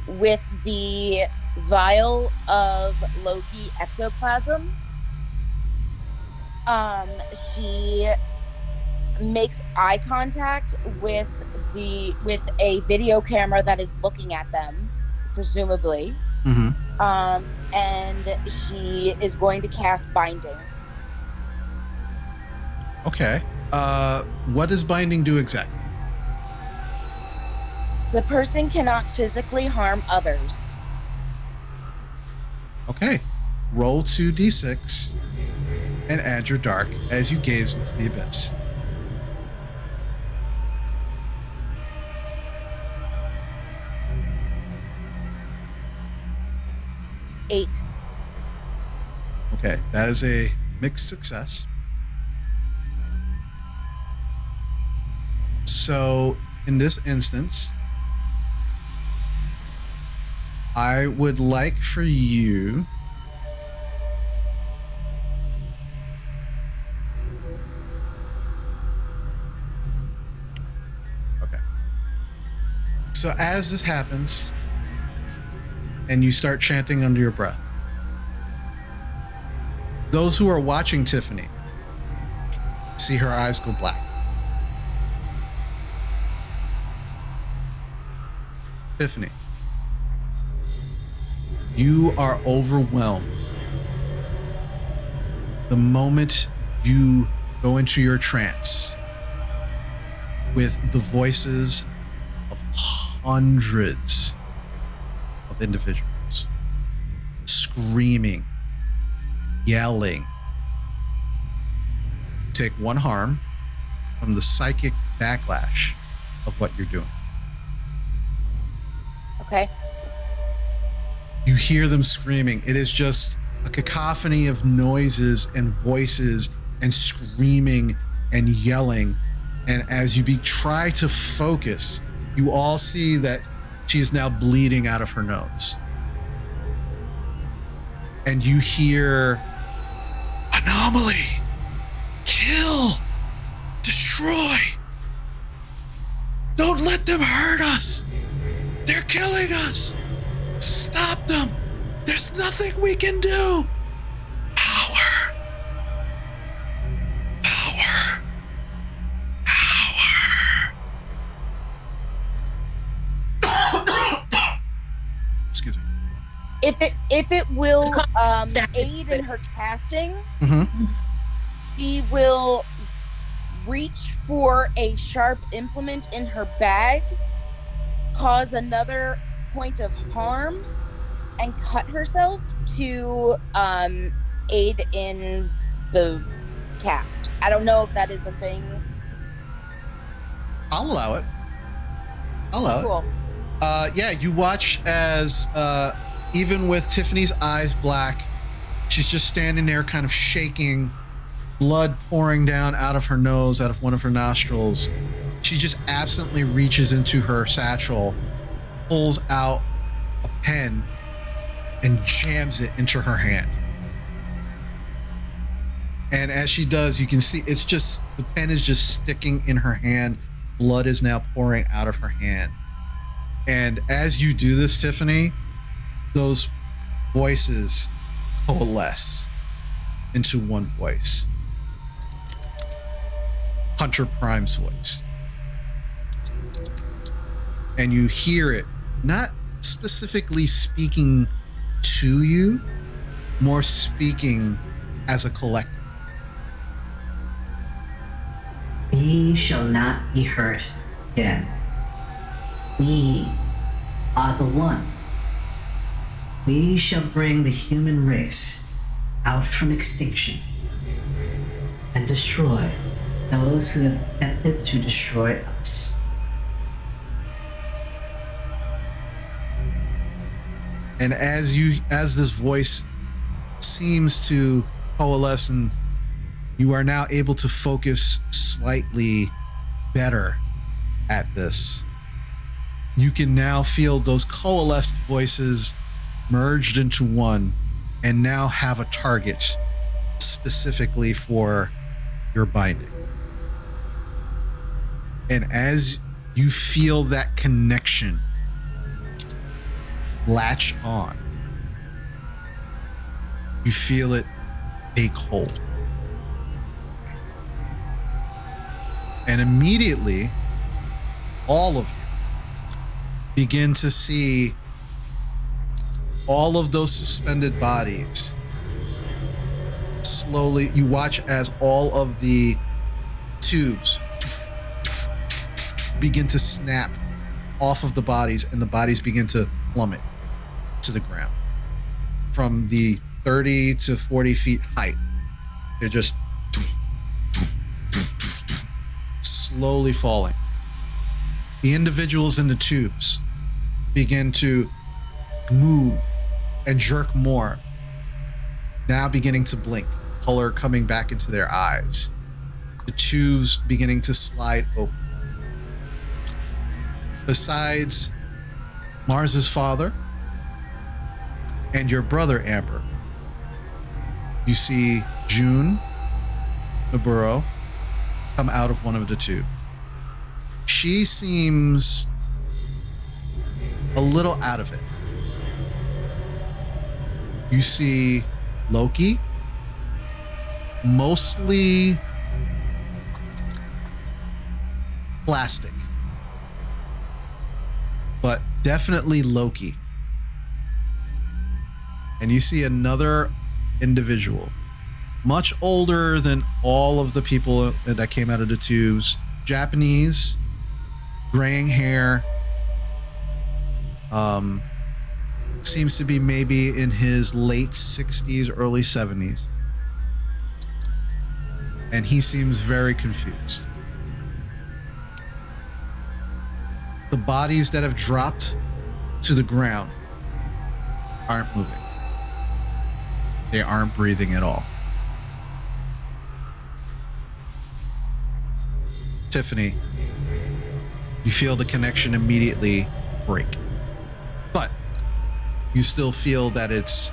with the vial of Loki ectoplasm. She makes eye contact with a video camera that is looking at them, presumably. Mm-hmm. And she is going to cast binding. Okay. What does binding do exactly? The person cannot physically harm others. Okay. Roll 2d6 and add your dark as you gaze into the abyss. Eight. Okay, that is a mixed success. So, in this instance, I would like for you okay. So as this happens, and you start chanting under your breath, those who are watching Tiffany see her eyes go black. Tiffany, you are overwhelmed. The moment you go into your trance with the voices of hundreds of individuals screaming, yelling. Take one harm from the psychic backlash of what you're doing. Okay. You hear them screaming. It is just a cacophony of noises and voices and screaming and yelling. And as you try to focus, you all see that she is now bleeding out of her nose. And you hear, anomaly, kill, destroy. Don't let them hurt us. They're killing us. Stop them. There's nothing we can do. Power. Power. Power. Excuse me. If it will aid in her casting, Mm-hmm. she will reach for a sharp implement in her bag, cause another point of harm, and cut herself to aid in the cast. I don't know if that is a thing. I'll allow it. Cool. Yeah, you watch as even with Tiffany's eyes black, she's just standing there kind of shaking, blood pouring down out of her nose, out of one of her nostrils. She just absently reaches into her satchel, pulls out a pen, and jams it into her hand. And as she does, you can see it's just, the pen is just sticking in her hand. Blood is now pouring out of her hand. And as you do this, Tiffany, those voices coalesce into one voice. Hunter Prime's voice. And you hear it, not specifically speaking to you, more speaking as a collective. We shall not be hurt again. We are the one. We shall bring the human race out from extinction and destroy those who have attempted to destroy us. And as this voice seems to coalesce, and you are now able to focus slightly better at this, you can now feel those coalesced voices merged into one and now have a target specifically for your binding. And as you feel that connection latch on, you feel it take hold. And immediately, all of you begin to see all of those suspended bodies. Slowly, you watch as all of the tubes begin to snap off of the bodies, and the bodies begin to plummet to the ground from the 30 to 40 feet height. They're just slowly falling. The individuals in the tubes begin to move and jerk more, now beginning to blink, color coming back into their eyes. The tubes beginning to slide open. Besides Mars's father and your brother, Amber, you see June Naburo come out of one of the tubes. She seems a little out of it. You see Loki, mostly plastic, but definitely Loki. And you see another individual, much older than all of the people that came out of the tubes. Japanese, graying hair, seems to be maybe in his late 60s, early 70s. And he seems very confused. The bodies that have dropped to the ground aren't moving. They aren't breathing at all. Tiffany, you feel the connection immediately break. But you still feel that it's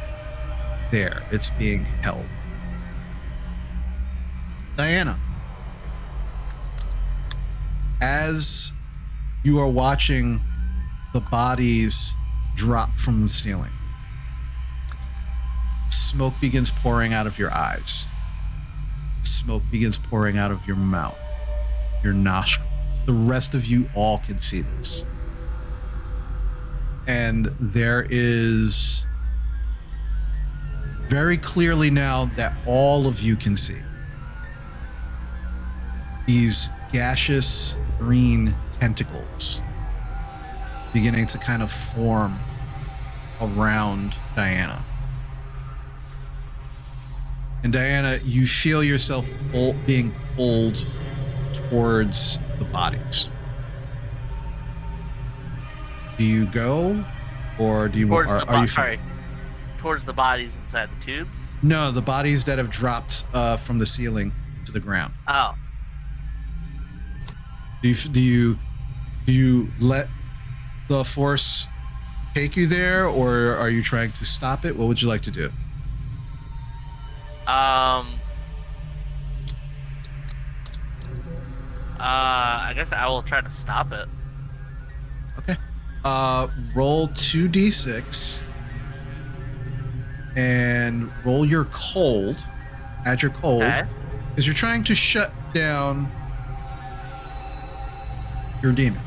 there. It's being held. Diana, as you are watching the bodies drop from the ceiling, smoke begins pouring out of your eyes. Smoke begins pouring out of your mouth, your nostrils. The rest of you all can see this. And there is very clearly now that all of you can see these gaseous green tentacles beginning to kind of form around Diana. And Diana, you feel yourself being pulled towards the bodies. Do you go, or do you? Towards Are you? sorry, towards the bodies inside the tubes. No, the bodies that have dropped from the ceiling to the ground. Oh. Do you let the force take you there, or are you trying to stop it? What would you like to do? I guess I will try to stop it. Okay. Roll 2d6 and roll your cold. Add your cold. Okay. Because you're trying to shut down your demon.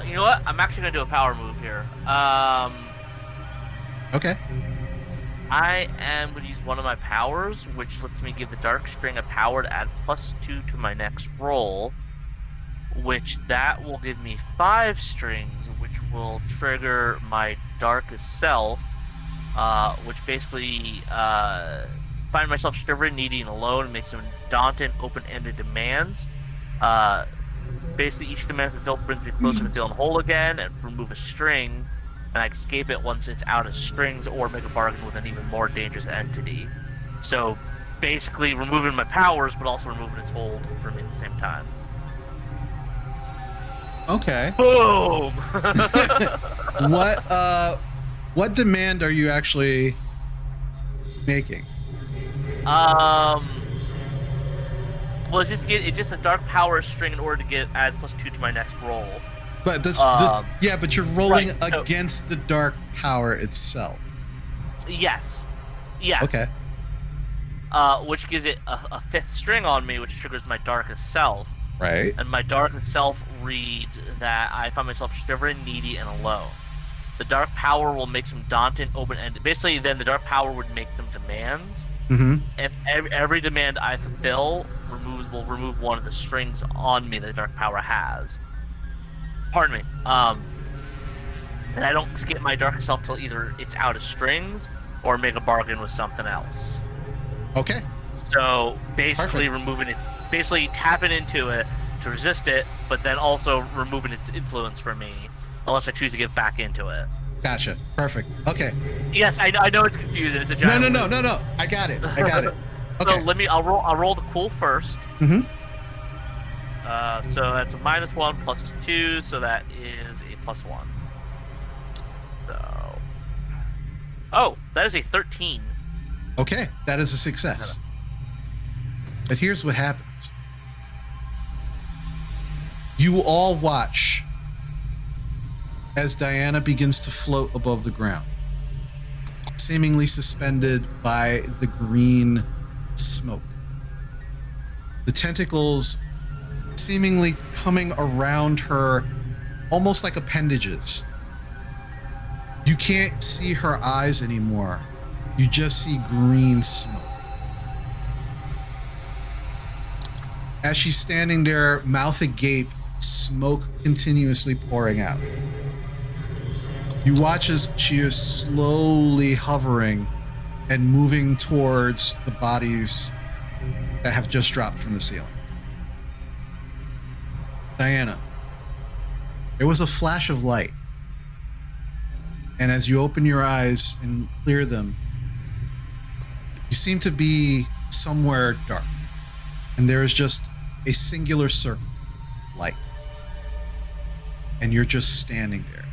You know what? I'm actually gonna do a power move here. Okay. I am gonna use one of my powers, which lets me give the dark string a power to add +2 to my next roll, which that will give me 5 strings, which will trigger my darkest self, which basically find myself shivering, needy, and alone, and make some daunting, open-ended demands. Basically, each demand fulfilled brings me closer to feeling whole again, and remove a string, and I escape it once it's out of strings, or make a bargain with an even more dangerous entity. So, basically, removing my powers, but also removing its hold for me at the same time. Okay. Boom! What demand are you actually making? Well, it's just a dark power string in order to add +2 to my next roll. But this, yeah, but you're rolling against the dark power itself. Yes. Yeah. Okay. Which gives it a 5th string on me, which triggers my darkest self. Right. And my darkest self reads that I find myself shivering, needy, and alone. The dark power will make some daunting, open-ended. Basically, then the dark power would make some demands. Mm-hmm. And every demand I fulfill will remove one of the strings on me that the dark power has. Pardon me. And I don't skip my darkest self till either it's out of strings or make a bargain with something else. Okay. So basically Perfect. basically tapping into it to resist it, but then also removing its influence from me, unless I choose to get back into it. Gotcha. Perfect. Okay. Yes, I know it's confusing. It's a giant. No. I got it. Okay. So I'll roll the cool first. Mm-hmm. So that's a -1 +2, so that is a +1. So, that is a 13. Okay, that is a success. But here's what happens. You all watch as Diana begins to float above the ground, seemingly suspended by the green smoke. The tentacles seemingly coming around her almost like appendages. You can't see her eyes anymore. You just see green smoke. As she's standing there, mouth agape, smoke continuously pouring out. You watch as she is slowly hovering and moving towards the bodies that have just dropped from the ceiling. Diana, there was a flash of light. And as you open your eyes and clear them, you seem to be somewhere dark. And there is just a singular circle, light. And you're just standing there.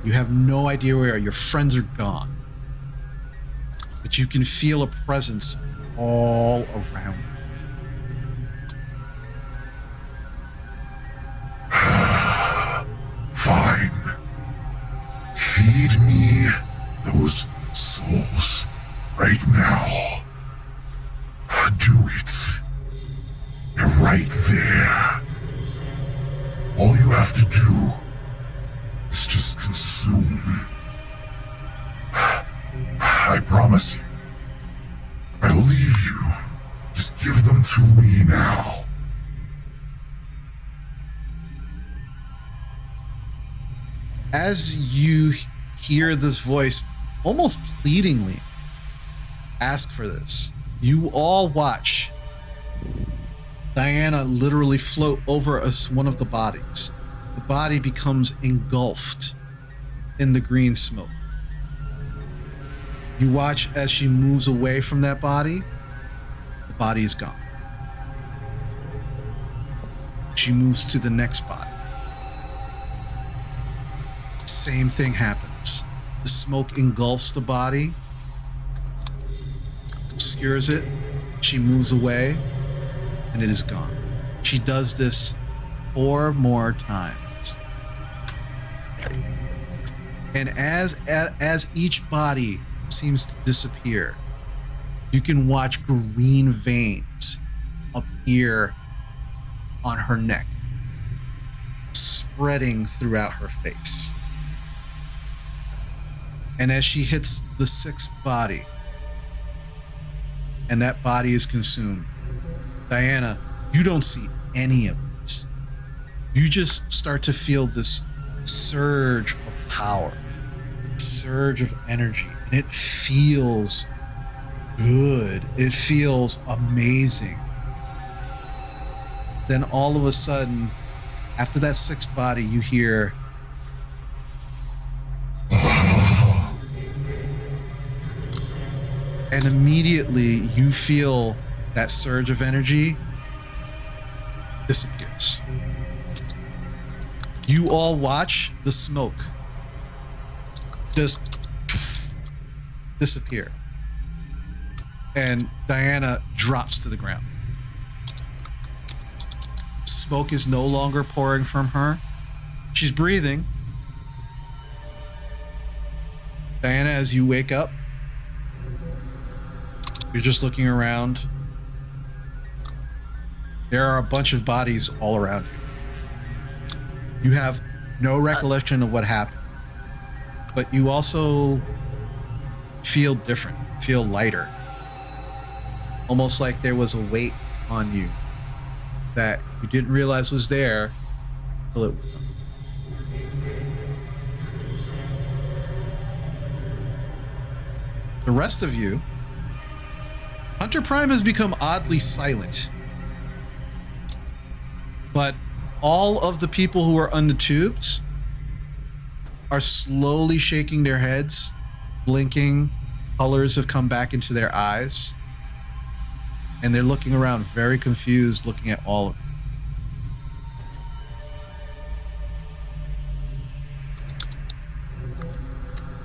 You have no idea where your friends are gone. But you can feel a presence all around you. Fine. Feed me those souls right now. Do it. They're right there. All you have to do is just consume. I promise you. I believe you. Just give them to me now. as you hear this voice almost pleadingly ask for this, you all watch Diana literally float over one of the bodies. The body becomes engulfed in the green smoke. You watch as she moves away from that body. The body is gone. She moves to the next body. Same thing happens. The smoke engulfs the body, obscures it. She moves away, and it is gone. She does this 4 more times. And as each body seems to disappear, you can watch green veins appear on her neck, spreading throughout her face. And as she hits the 6th body, and that body is consumed, Diana, you don't see any of this. You just start to feel this surge of power, surge of energy, and it feels good. It feels amazing. Then all of a sudden, after that 6th body, you hear and immediately you feel that surge of energy disappears. You all watch the smoke just disappear. And Diana drops to the ground. Smoke is no longer pouring from her. She's breathing. Diana, as you wake up, you're just looking around. There are a bunch of bodies all around you. You have no recollection of what happened, but you also feel different, feel lighter. Almost like there was a weight on you that you didn't realize was there until it was gone. The rest of you, Hunter Prime has become oddly silent. But all of the people who are on the tubes are slowly shaking their heads, blinking. Colors have come back into their eyes. And they're looking around very confused, looking at all of you.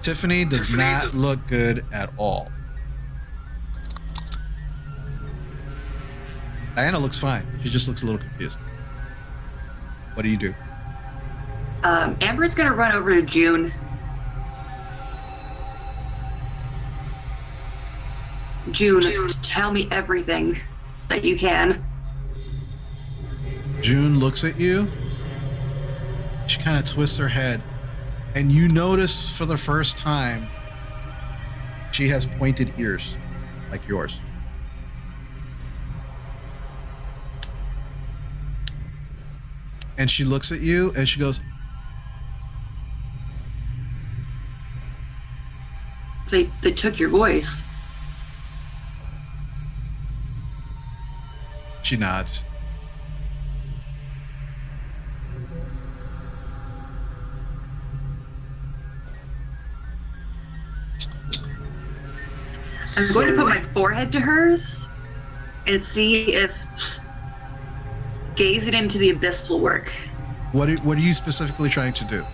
Tiffany does not look good at all. Diana looks fine. She just looks a little confused. What do you do? Amber's gonna run over to June. June, tell me everything that you can. June looks at you. She kind of twists her head. And you notice for the first time, she has pointed ears like yours. And she looks at you and she goes, They took your voice. She nods. I'm going to put my forehead to hers and see if gazing into the abyss will work. What are you specifically trying to do?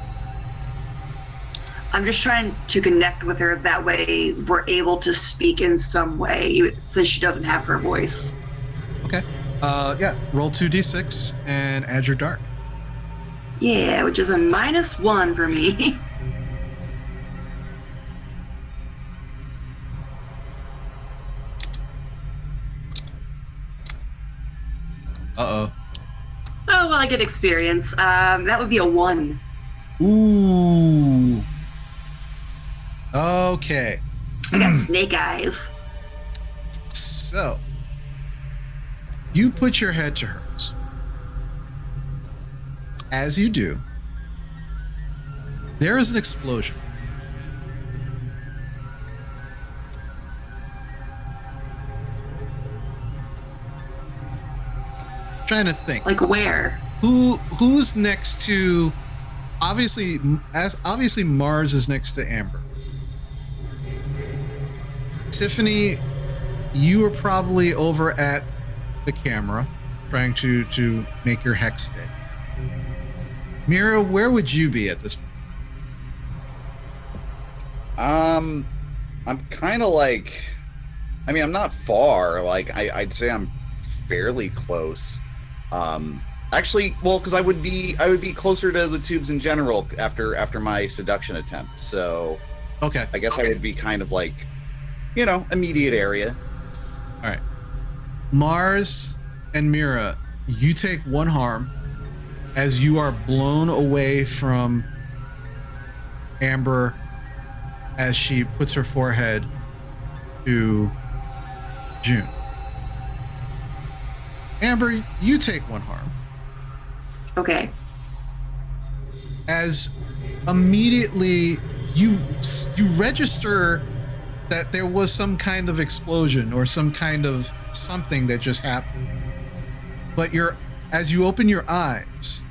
I'm just trying to connect with her. That way we're able to speak in some way, since she doesn't have her voice. Okay. Yeah. Roll 2d6 and add your dark. Yeah, which is a -1 for me. Uh-oh. Oh, well, I get experience. That would be a 1. Ooh. Okay. I got snake eyes. So, you put your head to hers. As you do, There is an explosion. Trying to think. Like where? Who's next to? Obviously Mars is next to Amber. Tiffany, you are probably over at the camera, trying to make your hex stick. Mira, where would you be at this point? I'm kind of like, I mean, I'm not far. Like, I'd say I'm fairly close. Actually, well, because I would be closer to the tubes in general after my seduction attempt. So, Okay. I guess I would be kind of like, immediate area. All right. Mars and Mira, you take 1 harm as you are blown away from Amber as she puts her forehead to June. Amber, you take 1 harm Okay. as immediately you register that there was some kind of explosion or some kind of something that just happened. But as you open your eyes,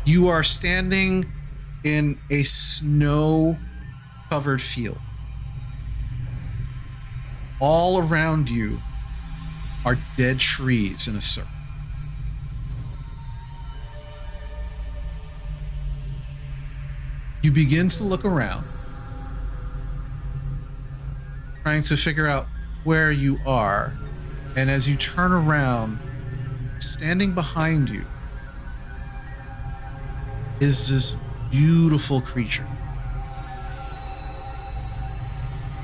you are standing in a snow-covered field. All around you are dead trees in a circle. You begin to look around, trying to figure out where you are, and as you turn around, standing behind you is this beautiful creature.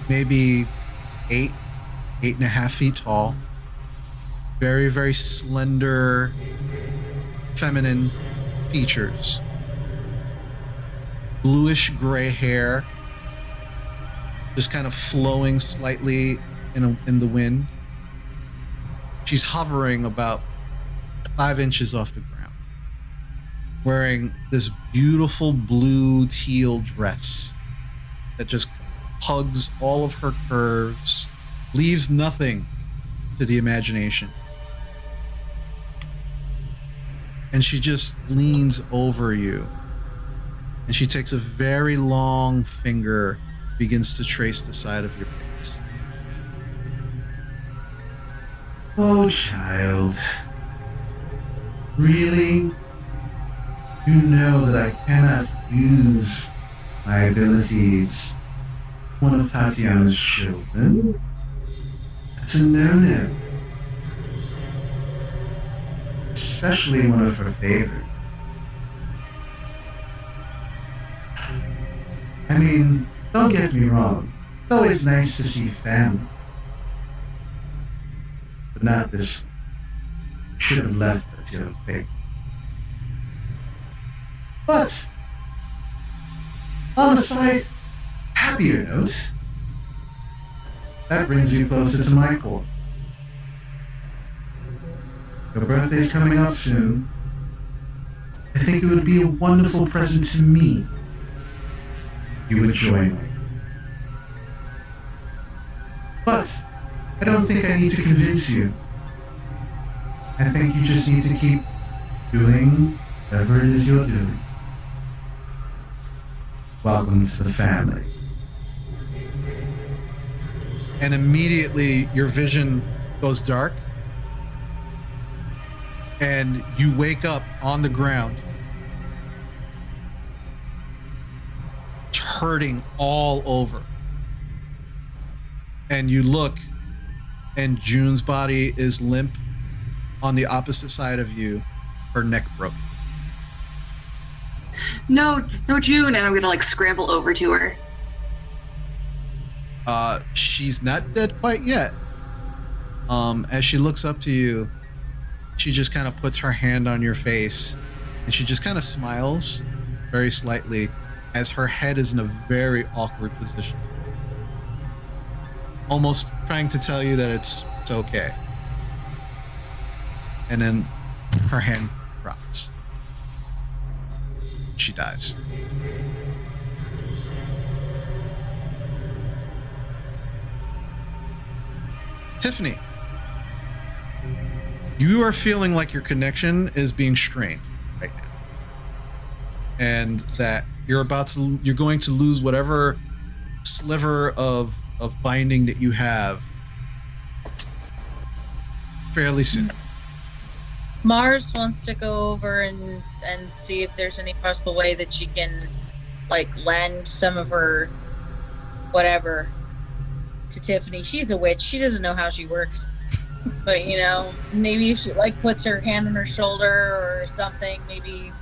Maybe 8.5 feet tall, very, very slender, feminine features, bluish gray hair, just kind of flowing slightly in the wind. She's hovering about 5 inches off the ground, wearing this beautiful blue teal dress that just hugs all of her curves, leaves nothing to the imagination. And she just leans over you, and she takes a very long finger, begins to trace the side of your face. Oh, child. Really? You know that I cannot use my abilities. One of Tatiana's children? That's a no-no. Especially one of her favorite. I mean, don't get me wrong. It's always nice to see family. But not this one. You should have left that to your fate. But, on a slight happier note, that brings you closer to my court. Your birthday's coming up soon. I think it would be a wonderful present to me. You would join me. But I don't think I need to convince you. I think you just need to keep doing whatever it is you're doing. Welcome to the family. And immediately your vision goes dark, and you wake up on the ground, hurting all over. And you look, and June's body is limp on the opposite side of you, her neck broken. No, June, and I'm gonna scramble over to her. She's not dead quite yet. As she looks up to you, she just kind of puts her hand on your face, and she just kind of smiles very slightly as her head is in a very awkward position, almost trying to tell you that it's okay. And then her hand drops. she dies. Tiffany, you are feeling like your connection is being strained right now, and that you're going to lose whatever sliver of binding that you have fairly soon. Mars wants to go over and see if there's any possible way that she can like lend some of her whatever to Tiffany. She's a witch. She doesn't know how she works. But maybe if she like puts her hand on her shoulder or something, maybe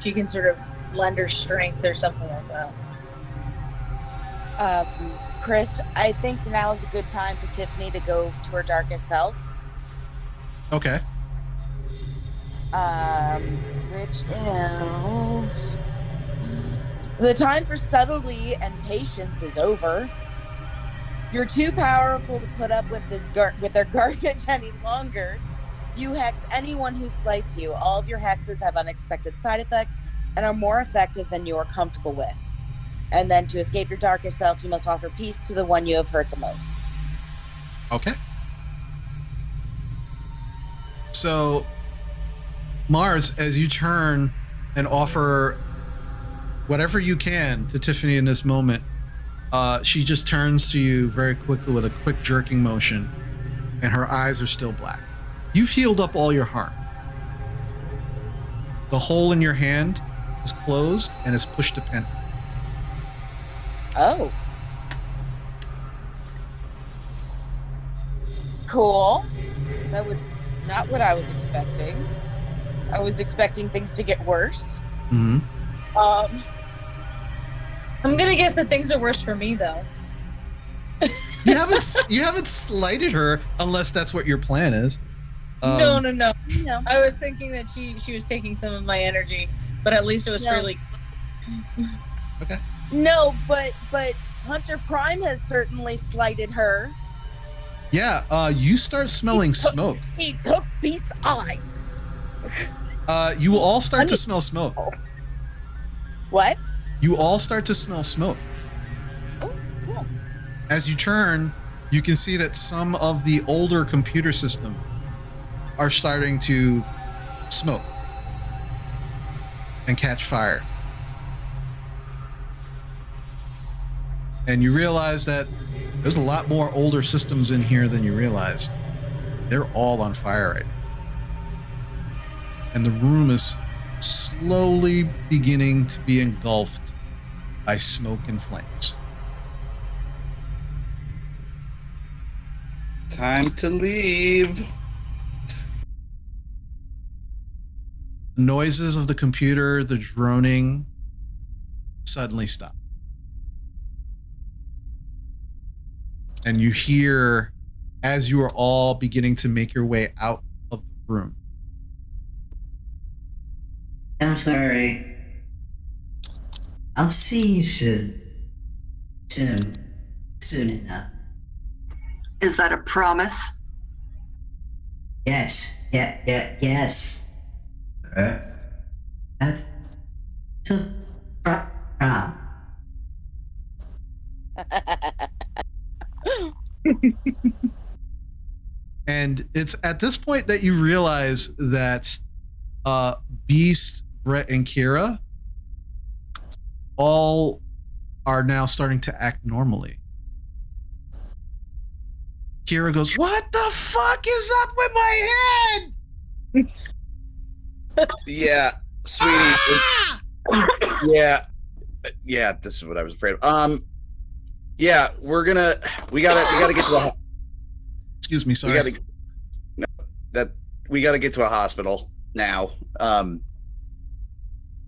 she can sort of lend her strength or something like that. Chris, I think now is a good time for Tiffany to go to her darkest self. Okay. Which is the time for subtlety and patience is over. You're too powerful to put up with with their garbage any longer. You hex anyone who slights you. All of your hexes have unexpected side effects and are more effective than you are comfortable with. And then to escape your darkest self, you must offer peace to the one you have hurt the most. Okay. So, Mars, as you turn and offer whatever you can to Tiffany in this moment, she just turns to you very quickly with a quick jerking motion, and her eyes are still black. You've healed up all your harm. The hole in your hand is closed and is pushed to pen. Oh. Cool. That was not what I was expecting. I was expecting things to get worse. Mm-hmm. I'm gonna guess that things are worse for me though. You haven't slighted her unless that's what your plan is. No. I was thinking that she was taking some of my energy, but at least it was really. Okay. No, but Hunter Prime has certainly slighted her. Yeah. You start smelling smoke. He took piece eye. You will all start to smell smoke. What? You all start to smell smoke. Oh, cool. As you turn, you can see that some of the older computer systems are starting to smoke and catch fire. And you realize that there's a lot more older systems in here than you realized. They're all on fire right now. And the room is slowly beginning to be engulfed by smoke and flames. Time to leave. The noises of the computer, the droning, suddenly stop. And you hear, as you are all beginning to make your way out of the room, Don't worry. I'll see you soon. Soon enough. Is that a promise? Yes. Yes. That's so prom. and it's at this point that you realize that Beast, Brett, and Kira all are now starting to act normally. Kira goes, "What the fuck is up with my head?" Yeah, sweetie. Yeah, this is what I was afraid of. Yeah, we gotta get to the. Excuse me, sorry. We gotta get to a hospital now.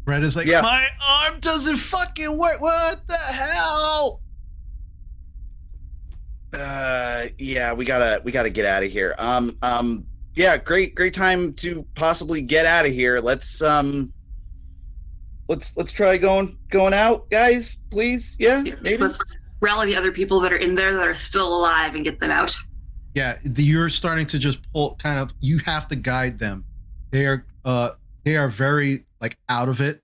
Brett is like, yeah. My arm doesn't fucking work. What the hell? Yeah, we gotta get out of here. Yeah, great time to possibly get out of here. Let's try going out, guys, please. Yeah, maybe. Let's rally the other people that are in there that are still alive and get them out. Yeah, you're starting to just pull. Kind of, you have to guide them. They are very like out of it.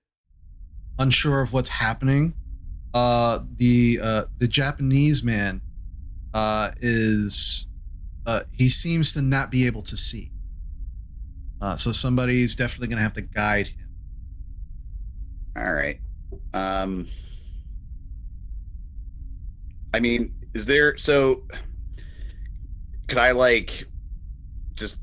unsure of what's happening. The Japanese man he seems to not be able to see. So somebody's definitely going to have to guide him. All right. I mean, is there, so could I like just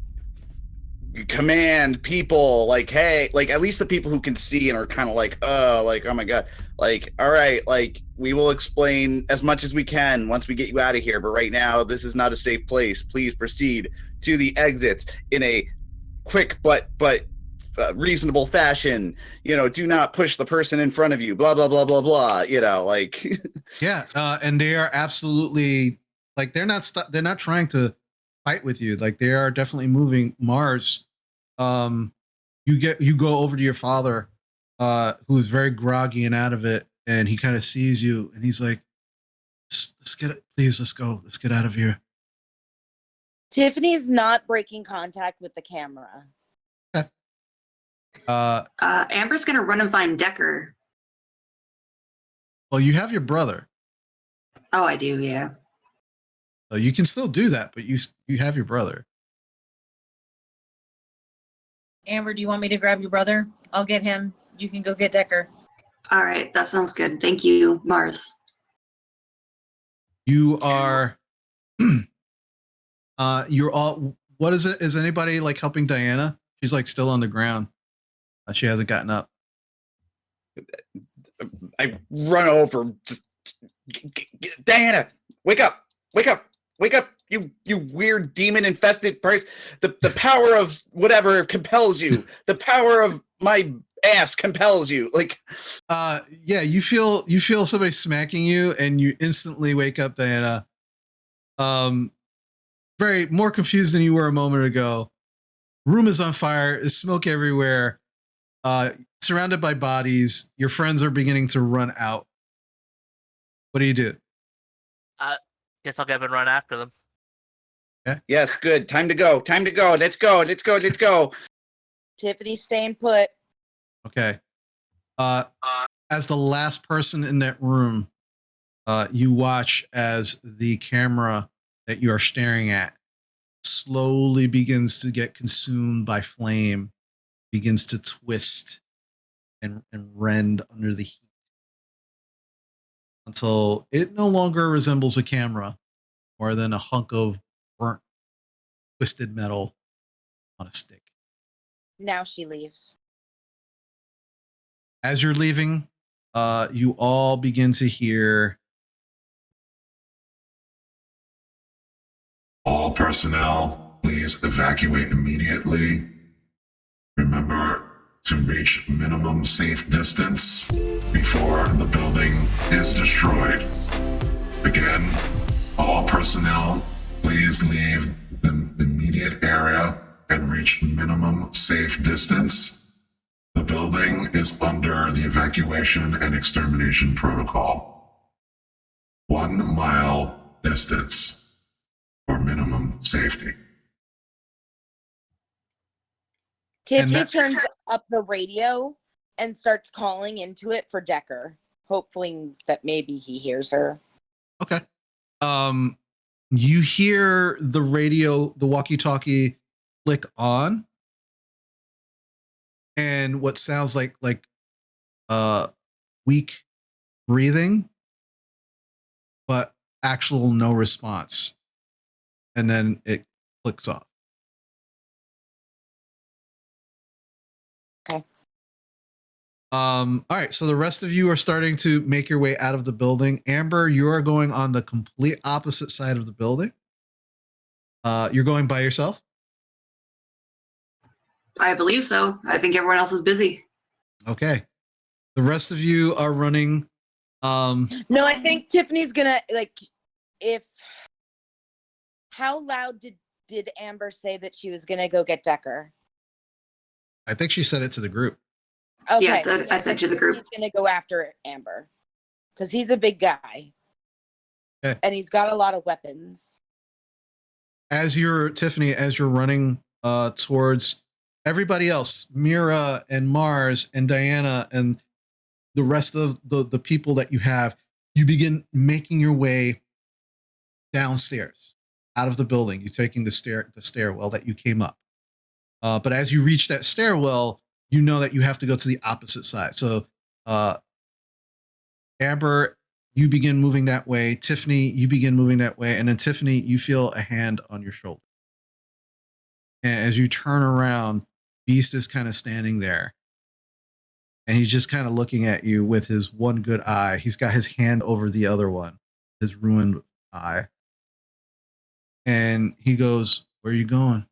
command people like, hey, like at least the people who can see and are kind of like, oh my God, like, all right, like we will explain as much as we can once we get you out of here. But right now, this is not a safe place. Please proceed to the exits in a quick but reasonable fashion. You know, do not push the person in front of you. Blah blah blah blah blah. You know, like yeah, and they are absolutely like they're not trying to fight with you. Like they are definitely moving. Mars, you go over to your father, who's very groggy and out of it, and he kind of sees you, and he's like, let's go, let's get out of here. Tiffany's not breaking contact with the camera. Okay. Amber's gonna run and find Decker. Well, you have your brother. Oh, I do, yeah. So you can still do that, but you have your brother. Amber, do you want me to grab your brother? I'll get him. You can go get Decker. All right, that sounds good. Thank you, Mars. You are you're all, what is it? Is anybody like helping Diana? She's like still on the ground. She hasn't gotten up. I run over. Diana, wake up, wake up, wake up, you weird demon infested person. The power of whatever compels you. The power of my ass compels you. Like, yeah, you feel somebody smacking you and you instantly wake up, Diana. Very more confused than you were a moment ago. Room is on fire. There's smoke everywhere. Surrounded by bodies. Your friends are beginning to run out. What do you do? Guess I'll get up and run after them. Yeah. Yes, good. Time to go. Time to go. Let's go. Let's go. Let's go. Tiffany's staying put. Okay. As the last person in that room, you watch as the camera that you are staring at slowly begins to get consumed by flame, begins to twist and rend under the heat until it no longer resembles a camera more than a hunk of burnt, twisted metal on a stick. Now she leaves. As you're leaving, you all begin to hear All personnel, please evacuate immediately. Remember to reach minimum safe distance before the building is destroyed. Again, all personnel, please leave the immediate area and reach minimum safe distance. The building is under the evacuation and extermination protocol. 1 mile distance for minimum safety. Tiffany turns up the radio and starts calling into it for Decker, hopefully that maybe he hears her. Okay. You hear the radio, the walkie-talkie click on, and what sounds like weak breathing, but actual no response. And then it clicks off. Okay. All right, so the rest of you are starting to make your way out of the building. Amber, you are going on the complete opposite side of the building. You're going by yourself? I believe so. I think everyone else is busy. Okay. The rest of you are running. No, I think Tiffany's gonna how loud did Amber say that she was gonna go get Decker? I think she said it to the group. Okay. Yeah, I said to the group. He's gonna go after Amber because he's a big guy. Okay. And he's got a lot of weapons. Tiffany, as you're running towards everybody else, Mira and Mars and Diana and the rest of the people that you have, you begin making your way downstairs out of the building. You're taking the stairwell that you came up. But as you reach that stairwell, you know that you have to go to the opposite side. So Amber, you begin moving that way. Tiffany, you begin moving that way. And then Tiffany, you feel a hand on your shoulder. And as you turn around, Beast is kind of standing there. And he's just kind of looking at you with his one good eye. He's got his hand over the other one, his ruined eye. And he goes, "Where are you going?"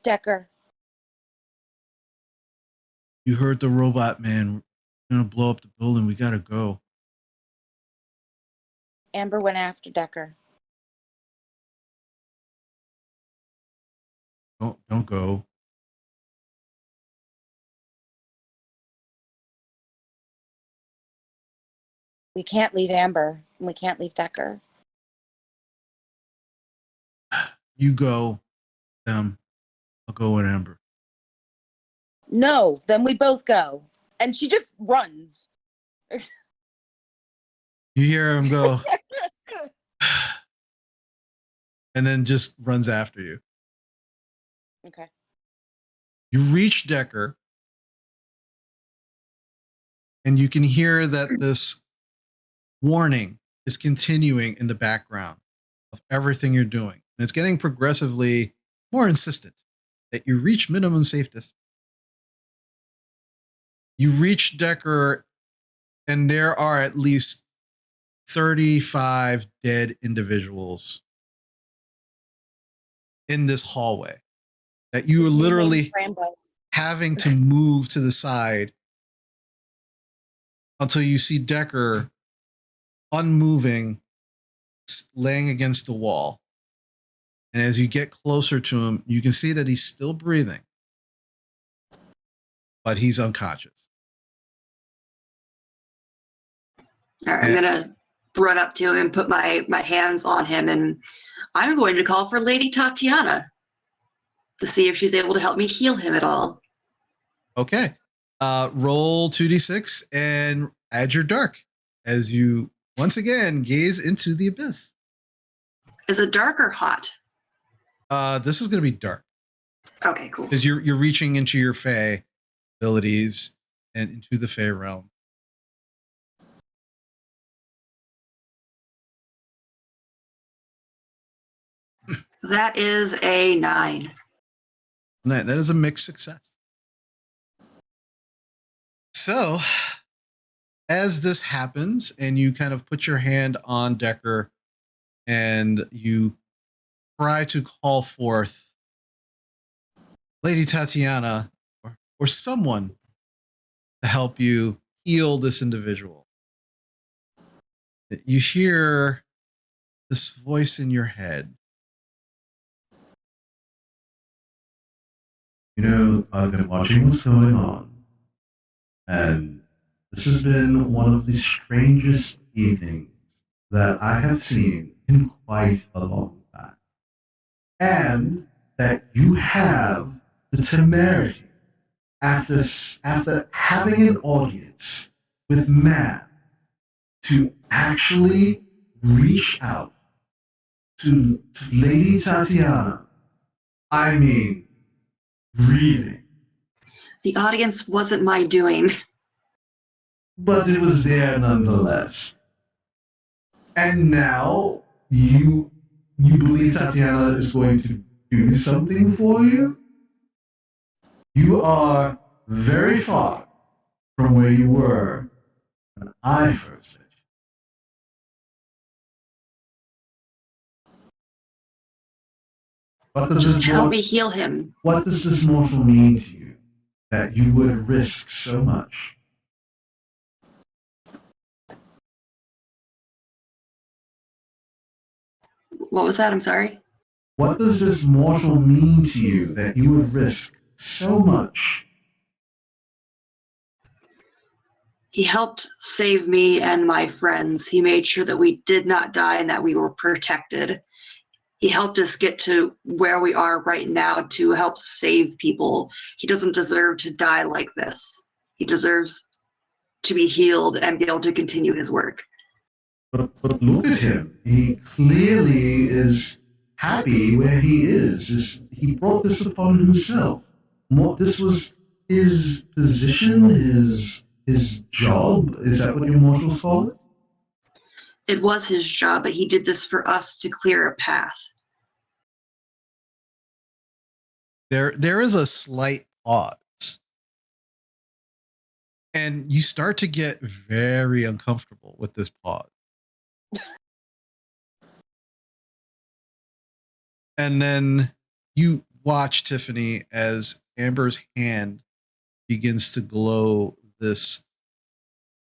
Decker. "You heard the robot man. We're going to blow up the building. We got to go." Amber went after Decker. Don't go. We can't leave Amber. We can't leave Decker. You go. I'll go with Amber. No, then we both go. And she just runs. You hear him go, and then just runs after you. Okay. You reach Decker, and you can hear that this warning is continuing in the background of everything you're doing. And it's getting progressively more insistent that you reach minimum safe distance. You reach Decker, and there are at least 35 dead individuals in this hallway that you are literally having to move to the side until you see Decker unmoving, laying against the wall. And as you get closer to him, you can see that he's still breathing, but he's unconscious. All right, I'm gonna run up to him and put my hands on him, and I'm going to call for Lady Tatiana to see if she's able to help me heal him at all. Okay. Roll 2d6 and add your dark as you once again gaze into the abyss. Is it dark or hot? This is going to be dark. Okay, cool. Because you're reaching into your Fey abilities and into the Fey realm. That is a 9. That is a mixed success. So, as this happens, and you kind of put your hand on Decker, and you try to call forth Lady Tatiana or someone to help you heal this individual, you hear this voice in your head. You know, I've been watching what's going on, and this has been one of the strangest evenings that I have seen in quite a long time. And that you have the temerity, after having an audience with man, to actually reach out to Lady Tatiana. I mean, really. The audience wasn't my doing. But it was there nonetheless. And now you believe Tatiana is going to do something for you? You are very far from where you were when I first met you. What does Just this help me heal him. What does this mortal mean to you that you would risk so much? What was that? I'm sorry. What does this mortal mean to you that you would risk so much? He helped save me and my friends. He made sure that we did not die and that we were protected. He helped us get to where we are right now to help save people. He doesn't deserve to die like this. He deserves to be healed and be able to continue his work. But look at him. He clearly is happy where he is. He brought this upon himself. This was his position, his job. Is that what your mortals call it? It was his job, but he did this for us to clear a path. There is a slight pause. And you start to get very uncomfortable with this pause. And then you watch, Tiffany, as Amber's hand begins to glow this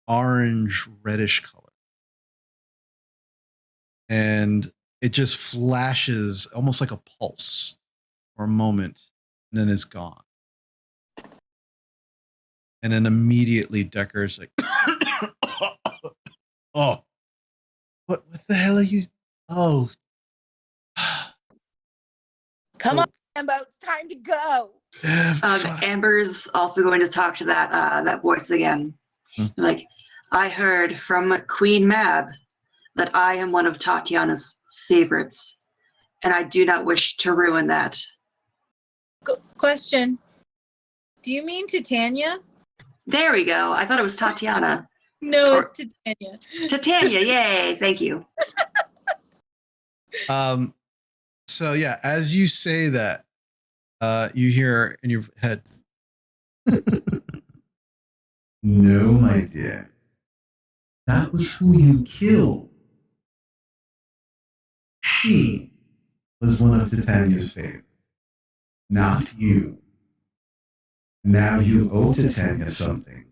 orange reddish color. And it just flashes almost like a pulse for a moment, and then it's gone. And then immediately Decker's like, oh, what the hell are you? Oh, Come on, Ambo, it's time to go. Amber's also going to talk to that voice again. Like, I heard from Queen Mab that I am one of Tatiana's favorites, and I do not wish to ruin that. Question. Do you mean Titania? There we go. I thought it was Tatiana. No, it's Titania. Titania, yay, thank you. So yeah, as you say that, you hear in your head, No, my dear. That was who you killed. She was one of Titania's favorites, not you. Now you owe Titania something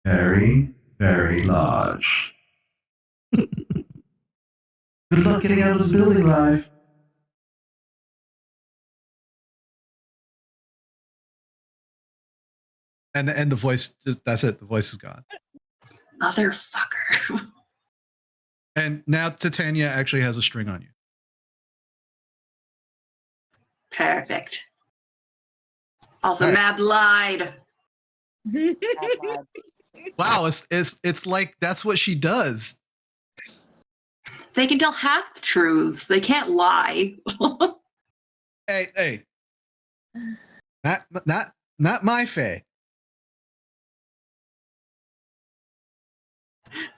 very, very large. Good luck getting out of this building alive. and the voice just, that's it. The voice is gone. Motherfucker. And now Titania actually has a string on you. Perfect. Also, All right. Mab lied. Wow, it's like that's what she does. They can tell half truths. They can't lie. Hey. Not my Faye.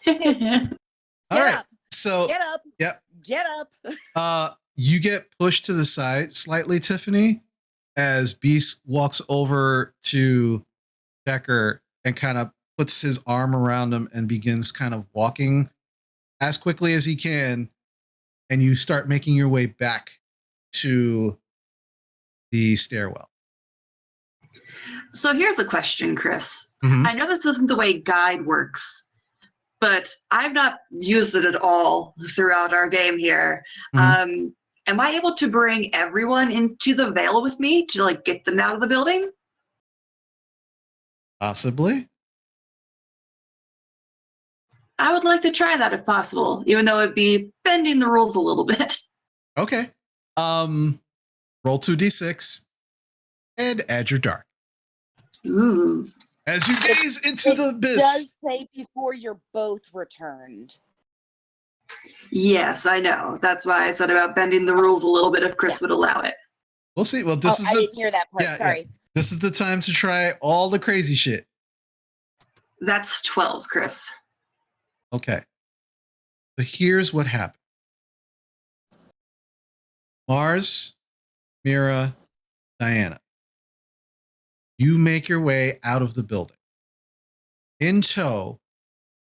All right. Up. So Get up. Yep. Get up. You get pushed to the side slightly, Tiffany, as Beast walks over to Decker and kind of puts his arm around him and begins kind of walking as quickly as he can. And you start making your way back to the stairwell. So here's a question, Chris. Mhm. I know this isn't the way guide works, but I've not used it at all throughout our game here. Am I able to bring everyone into the Veil with me to like get them out of the building? Possibly. I would like to try that if possible, even though it'd be bending the rules a little bit. Okay. Roll 2d6 and add your dark. Ooh. As you gaze into the abyss. It does say before you're both returned. Yes, I know. That's why I said about bending the rules a little bit if Chris would allow it. We'll see. Well, this is I the didn't hear that part. Sorry. This is the time to try all the crazy shit. That's 12, Chris. Okay. So here's what happened. Mars, Mira, Diana. You make your way out of the building. In tow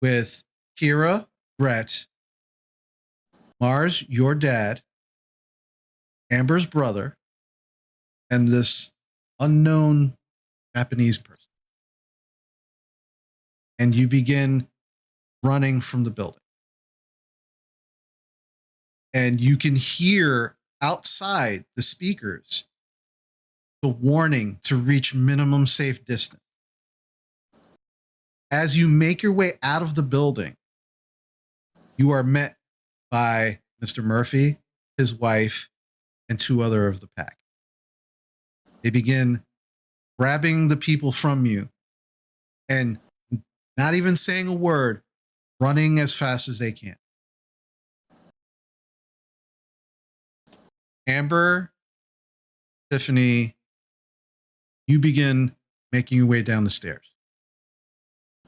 with Kira, Brett, Mars, your dad, Amber's brother, and this unknown Japanese person. And you begin running from the building. And you can hear outside the speakers the warning to reach minimum safe distance. As you make your way out of the building, you are met by Mr. Murphy, his wife, and two other of the pack. They begin grabbing the people from you and not even saying a word, running as fast as they can. Amber, Tiffany, you begin making your way down the stairs.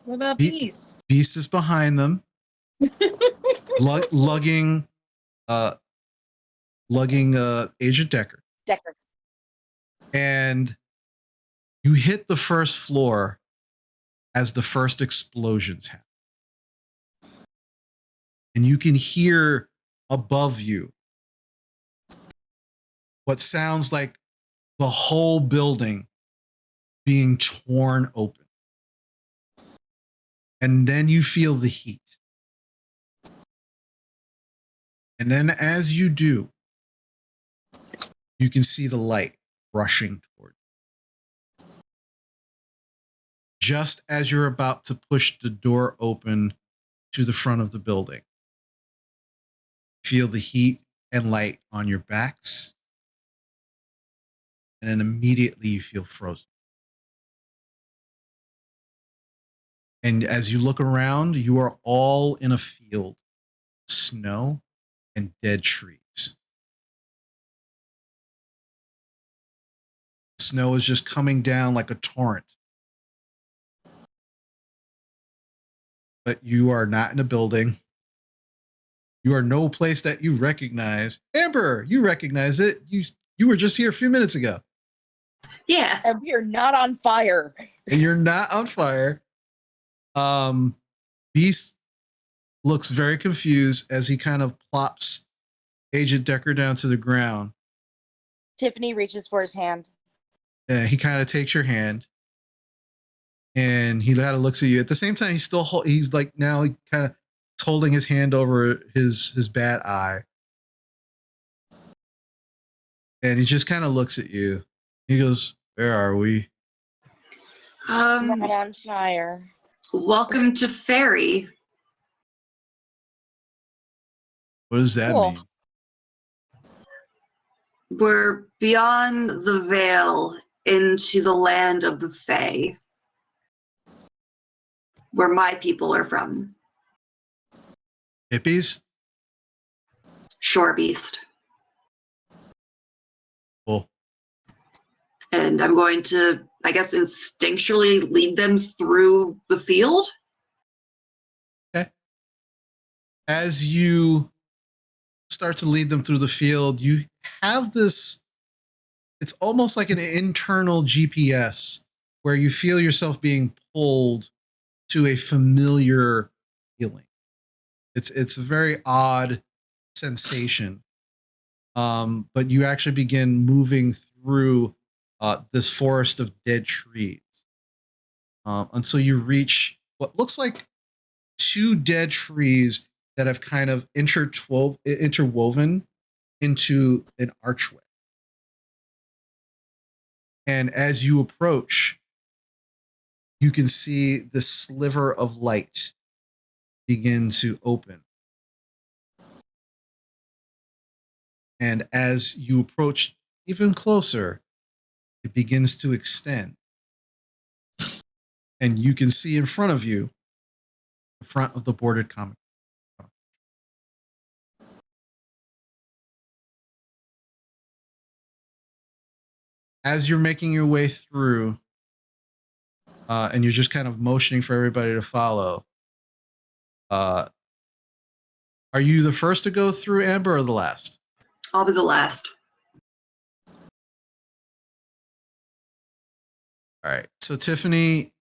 What about Beast? Beast is behind them, lugging Agent Decker. And you hit the first floor as the first explosions happen. And you can hear above you what sounds like the whole building being torn open. And then you feel the heat. And then as you do, you can see the light rushing toward you. Just as you're about to push the door open to the front of the building, feel the heat and light on your backs, and then immediately you feel frozen. And as you look around, you are all in a field, snow and dead trees. Snow is just coming down like a torrent. But you are not in a building. You are no place that you recognize. Amber, you recognize it. You were just here a few minutes ago. Yeah. And we are not on fire. And you're not on fire. Beast looks very confused as he kind of plops Agent Decker down to the ground. Tiffany reaches for his hand. He kind of takes your hand, and he kind of looks at you. At the same time, he's like now he kind of holding his hand over his bad eye, and he just kind of looks at you. He goes, "Where are we?" Not on fire. Welcome to Fairy. What does that Cool. mean? We're beyond the veil into the land of the Fae, where my people are from. Hippies? Shore Beast. Cool. And I'm going to, I guess, instinctually lead them through the field. Okay. As you start to lead them through the field, you have this, it's almost like an internal GPS where you feel yourself being pulled to a familiar feeling. It's a very odd sensation. But you actually begin moving through this forest of dead trees until you reach what looks like two dead trees that have kind of interwoven into an archway. And as you approach, you can see the sliver of light begin to open. And as you approach even closer, it begins to extend. And you can see in front of you, the front of the boarded comic. As you're making your way through, and you're just kind of motioning for everybody to follow, are you the first to go through, Amber, or the last? I'll be the last. All right. So, Tiffany,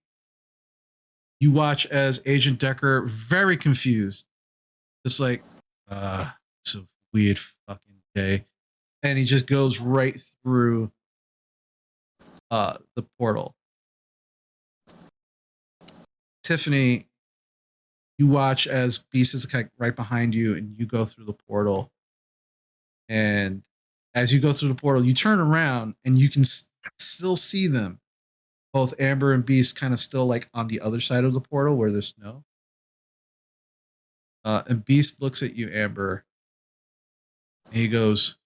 you watch as Agent Decker, very confused, just like, it's a weird fucking day. And he just goes right through the portal. Tiffany, you watch as Beast is kind of right behind you, and you go through the portal. And as you go through the portal, you turn around and you can still see them. Both Amber and Beast kind of still like on the other side of the portal where there's snow. And Beast looks at you, Amber, and he goes,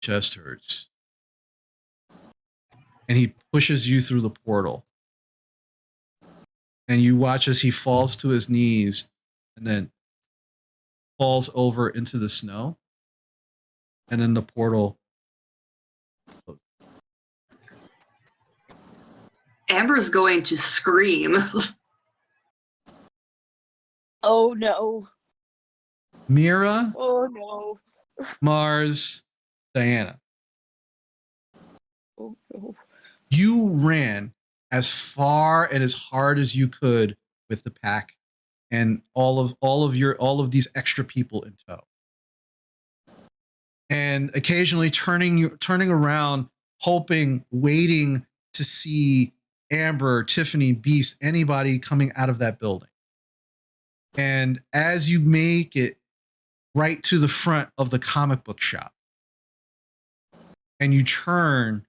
"Chest hurts." And he pushes you through the portal. And you watch as he falls to his knees and then falls over into the snow. And then the portal. Amber's going to scream. Oh no. Mira, Oh no. Mars, Diana. Oh no. You ran as far and as hard as you could with the pack and all of these extra people in tow. And occasionally turning around, hoping, waiting to see Amber, Tiffany, Beast, anybody coming out of that building. And as you make it right to the front of the comic book shop and you turn,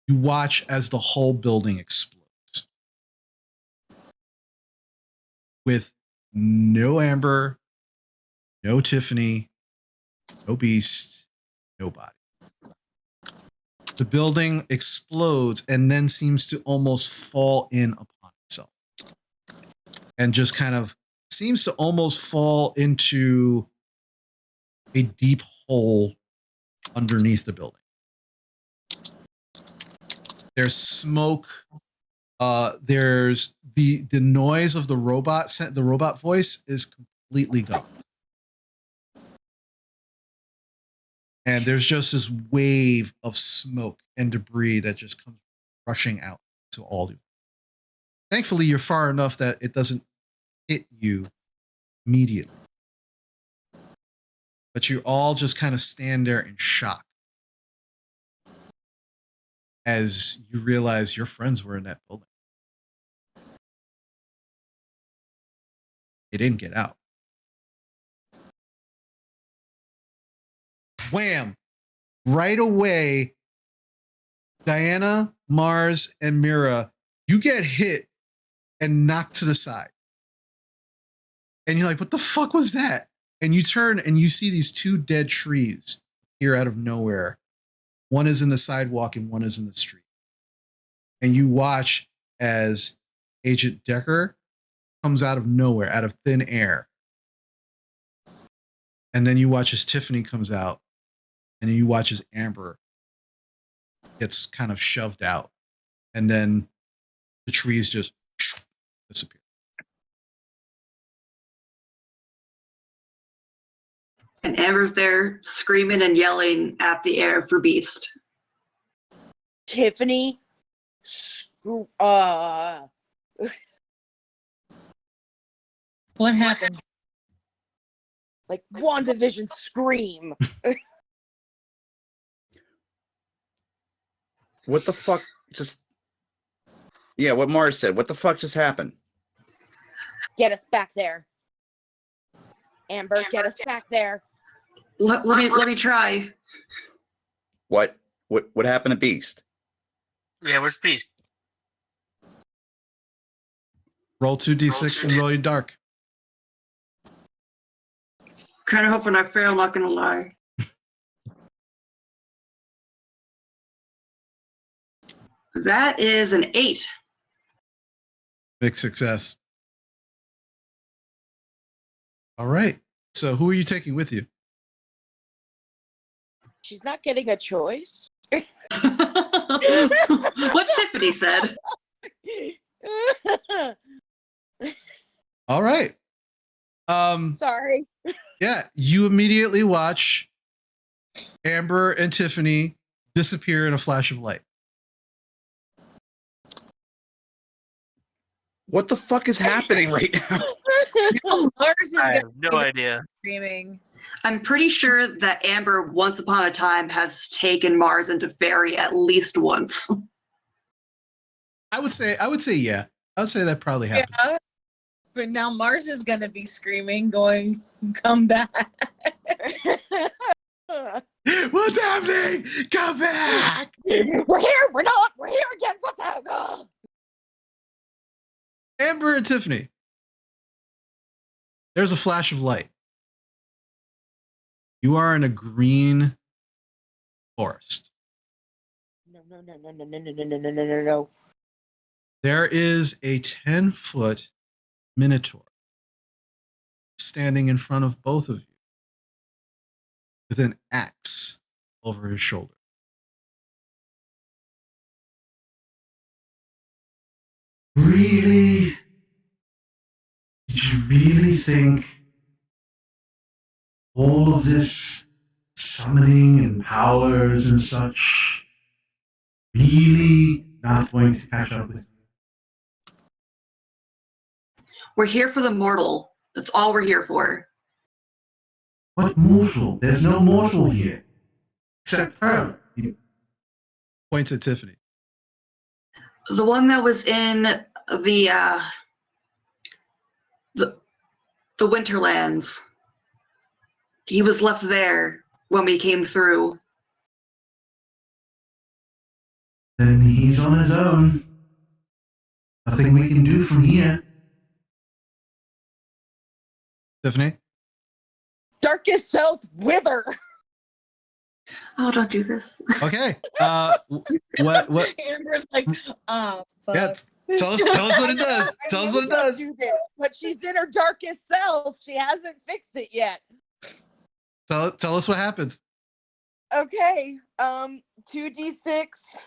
you watch as the whole building explodes with no Amber, no Tiffany, no Beast, nobody. The building explodes and then seems to almost fall in upon itself and just kind of seems to almost fall into a deep hole underneath the building. There's smoke. There's the noise of the robot voice is completely gone. And there's just this wave of smoke and debris that just comes rushing out to all of you. Thankfully, you're far enough that it doesn't hit you immediately. But you all just kind of stand there in shock as you realize your friends were in that building. They didn't get out. Wham! Right away, Diana, Mars, and Mira, you get hit and knocked to the side. And you're like, what the fuck was that? And you turn and you see these two dead trees here out of nowhere. One is in the sidewalk and one is in the street. And you watch as Agent Decker comes out of nowhere, out of thin air. And then you watch as Tiffany comes out. And then you watch as Amber gets kind of shoved out. And then the trees just disappear. And Amber's there screaming and yelling at the air for Beast. Tiffany. What happened? Like WandaVision scream. What the fuck just... Yeah, what Mars said. What the fuck just happened? Get us back there. Amber, get us back there. Let me try. What happened to Beast? Yeah, where's Beast? Roll 2d6 and roll your dark. Kind of hoping I fail, not gonna lie. That is an 8. Big success. All right. So who are you taking with you? She's not getting a choice. What Tiffany said. All right. Sorry. Yeah, you immediately watch Amber and Tiffany disappear in a flash of light. What the fuck is happening right now? Mars is I gonna have no idea. screaming. I'm pretty sure that Amber, once upon a time, has taken Mars into Fairy at least once. I would say yeah. I would say that probably happened. Yeah. But now Mars is gonna be screaming, going, "Come back!" What's happening? Come back! We're here. We're not. We're here again. What's happening? Amber and Tiffany. There's a flash of light. You are in a green forest. No. There is a 10-foot minotaur standing in front of both of you with an axe over his shoulder. Really? Did you really think all of this summoning and powers and such really not going to catch up with you? We're here for the mortal. That's all we're here for. What mortal? There's no mortal here. Except her. Points at Tiffany. The one that was in the Winterlands. He was left there when we came through. Then he's on his own. Nothing we can do from here. Tiffany? Darkest self, wither. Oh, don't do this. Okay. What? Amber's like, fuck. Yeah, tell us what it does. Tell us what it does. Do this, but she's in her darkest self. She hasn't fixed it yet. Tell us what happens. Okay. 2d6.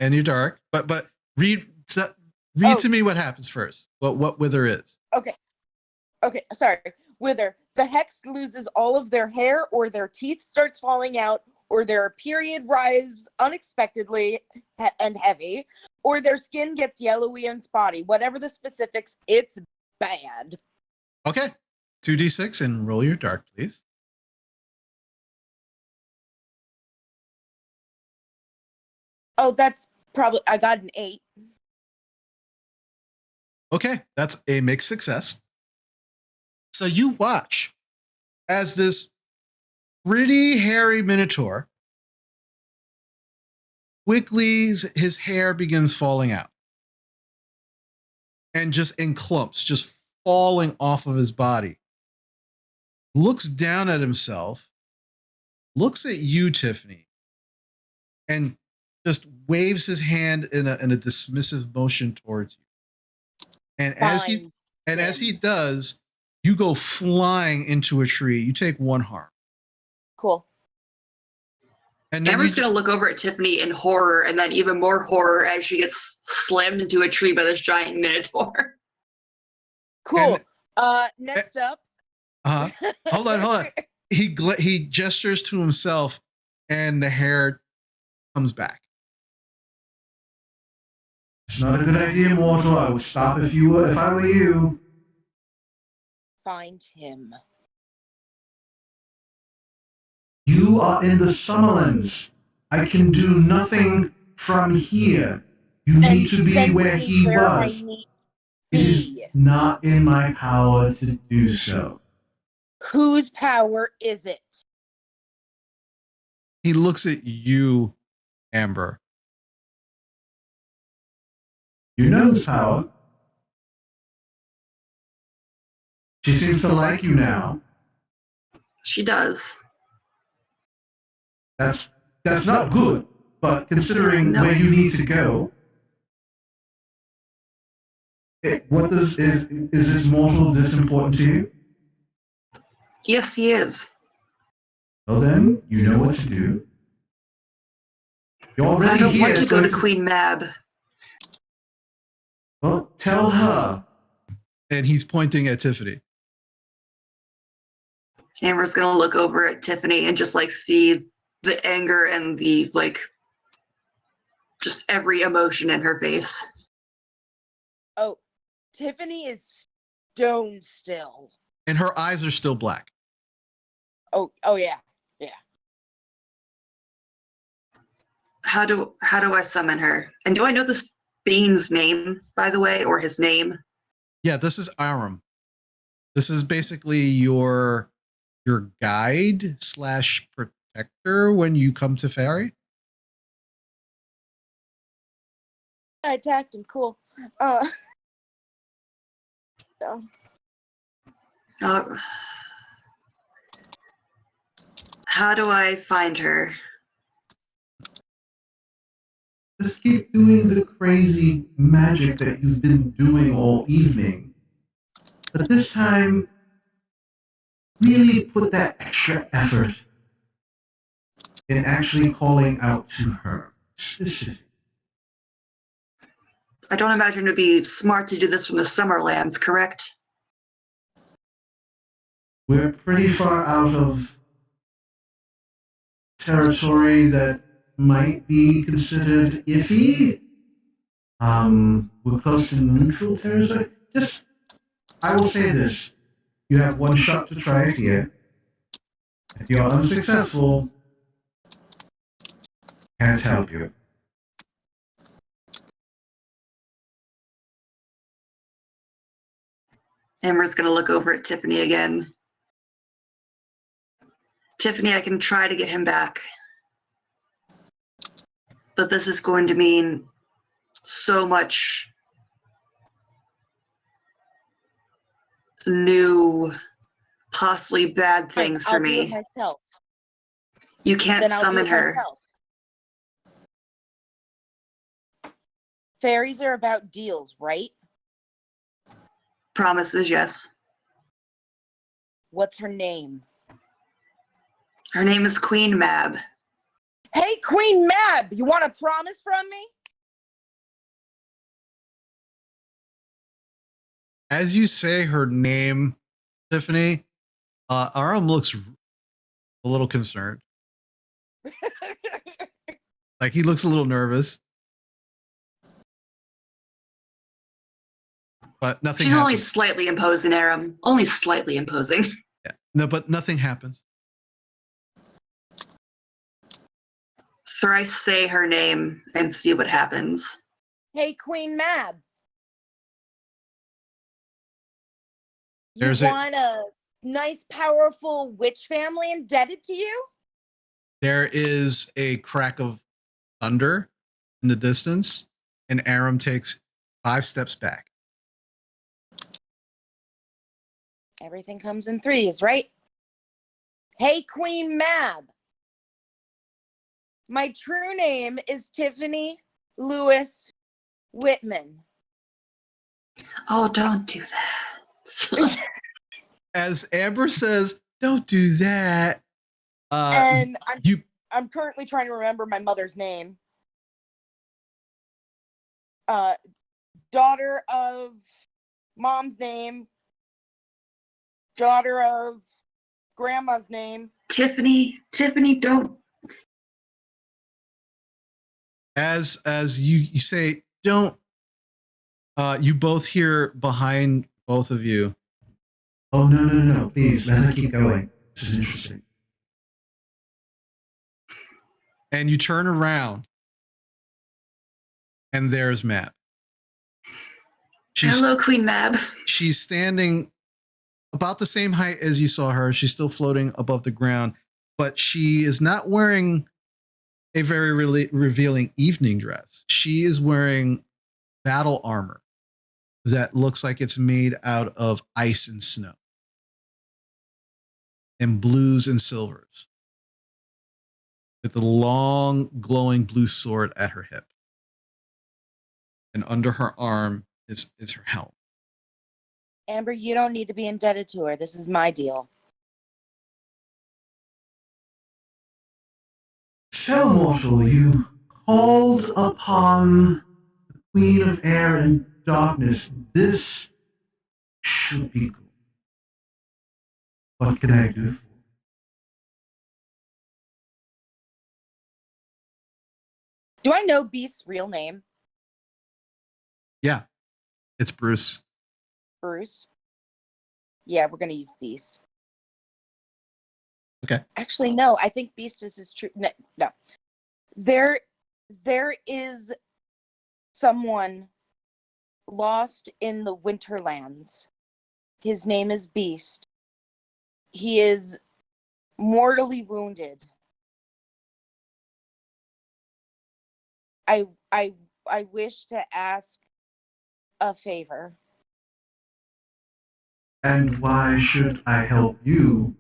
And you're dark, but read to me what happens first. What wither is. Okay, sorry. Wither. The hex loses all of their hair, or their teeth starts falling out, or their period arrives unexpectedly and heavy, or their skin gets yellowy and spotty. Whatever the specifics, it's bad. Okay. 2d6 and roll your dark, please. Oh, that's probably, I got an 8. Okay, that's a mixed success. So you watch as this pretty hairy minotaur quickly his hair begins falling out and just in clumps, just falling off of his body. Looks down at himself, looks at you, Tiffany, and just waves his hand in a dismissive motion towards you. And as he does, you go flying into a tree. You take 1 harm. Cool. And then Amber's going to look over at Tiffany in horror, and then even more horror as she gets slammed into a tree by this giant minotaur. Cool. Next up. Hold on. He gestures to himself, and the hair comes back. It's not a good idea, mortal. I would stop if I were you. Find him. You are in the Summerlands. I can do nothing from here. You need to be where he was. It is not in my power to do so. Whose power is it? He looks at you, Amber. You know his power. She seems to like you now. She does. That's not good, but considering where you need to go, is this mortal this important to you? Yes, he is. Well then, you know what to do. You're already I don't here. want to go to Queen Mab. Well, tell her. And he's pointing at Tiffany. Amber's going to look over at Tiffany and just see the anger and the just every emotion in her face. Oh, Tiffany is stone still. And her eyes are still black. Oh yeah. How do I summon her? And do I know this being's name, by the way, or his name? Yeah, this is Aram. This is basically your guide / protector when you come to Fairy. I attacked him. Cool. So. How do I find her? just keep doing the crazy magic that you've been doing all evening. But this time, really put that extra effort in actually calling out to her specifically. I don't imagine it'd be smart to do this from the Summerlands, correct? We're pretty far out of territory that might be considered iffy. We're close to neutral territory. Just, I will say this. You have one shot to try it here. If you're unsuccessful, can't help you. Amber's gonna look over at Tiffany again. Tiffany, I can try to get him back. But this is going to mean so much new, possibly bad things for I'll do it me. myself. You can't Then I'll do summon it her. myself. Fairies are about deals, right? Promises, yes. What's her name? Her name is Queen Mab. Hey, Queen Mab, you want a promise from me? As you say her name, Tiffany, Aram looks a little concerned. Like he looks a little nervous. But nothing She's happens. only slightly imposing, Aram. Only slightly imposing. Yeah. No, but nothing happens. Thrice say her name and see what happens. Hey, Queen Mab. You There's want a nice, powerful witch family indebted to you? There is a crack of thunder in the distance, and Aram takes 5 steps back. Everything comes in threes, right? Hey, Queen Mab. My true name is Tiffany Lewis Whitman. Oh, don't do that. As Amber says, "Don't do that." And you I'm currently trying to remember my mother's name. Daughter of mom's name. Daughter of grandma's name. Tiffany, don't. as you say, don't. You both hear behind both of you. Oh, no. Please, let her keep going. This is interesting. And you turn around, and there's Mab. Hello, Queen Mab. She's standing about the same height as you saw her. She's still floating above the ground, but she is not wearing a very really revealing evening dress. She is wearing battle armor that looks like it's made out of ice and snow, and blues and silvers, with a long, glowing blue sword at her hip. And under her arm is her helm. Amber, you don't need to be indebted to her. This is my deal. So, mortal, you called upon the Queen of Air and Darkness. This should be good. What can I do for you? Do I know Beast's real name? Yeah, it's Bruce. Bruce? Yeah, we're going to use Beast. Okay. Actually, no, I think Beast is his true. No. There is someone lost in the Winterlands. His name is Beast. He is mortally wounded. I wish to ask a favor. And why should I help you?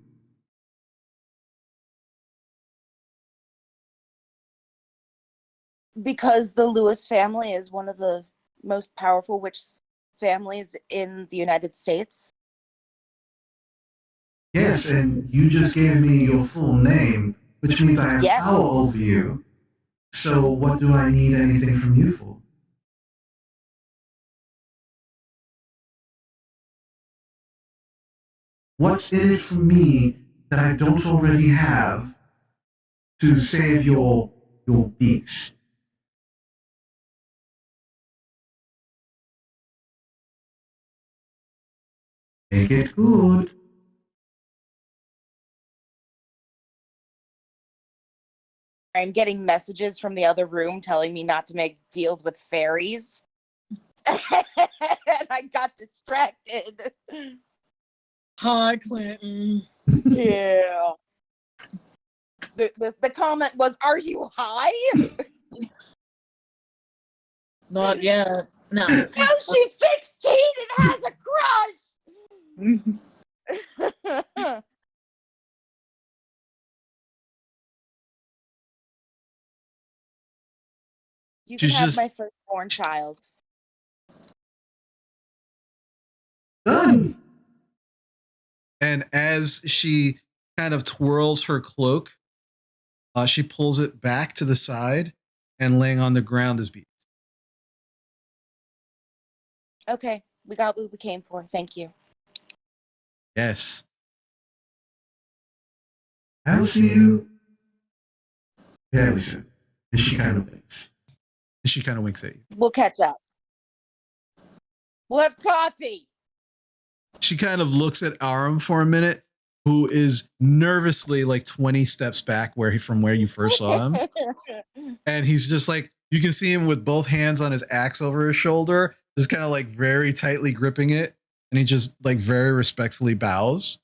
Because the Lewis family is one of the most powerful witch families in the United States. Yes, and you just gave me your full name, which means I have Yes. power over you. So what do I need anything from you for? What's in it for me that I don't already have to save your beast? Make it good. I'm getting messages from the other room telling me not to make deals with fairies. And I got distracted. Hi, Clinton. Yeah. The comment was, "Are you high?" Not yet. No. No, she's 16 and has a crush. You can She's have just- my firstborn child. Done. And as she kind of twirls her cloak, she pulls it back to the side, and laying on the ground is Beast. Okay, we got what we came for. Thank you. Yes. I'll see you fairly soon. And she kind of thinks. And she kind of winks at you. We'll catch up. We'll have coffee. She kind of looks at Aram for a minute, who is nervously like 20 steps back from where you first saw him. And he's just like, you can see him with both hands on his axe over his shoulder, just kind of like very tightly gripping it. And he just like very respectfully bows.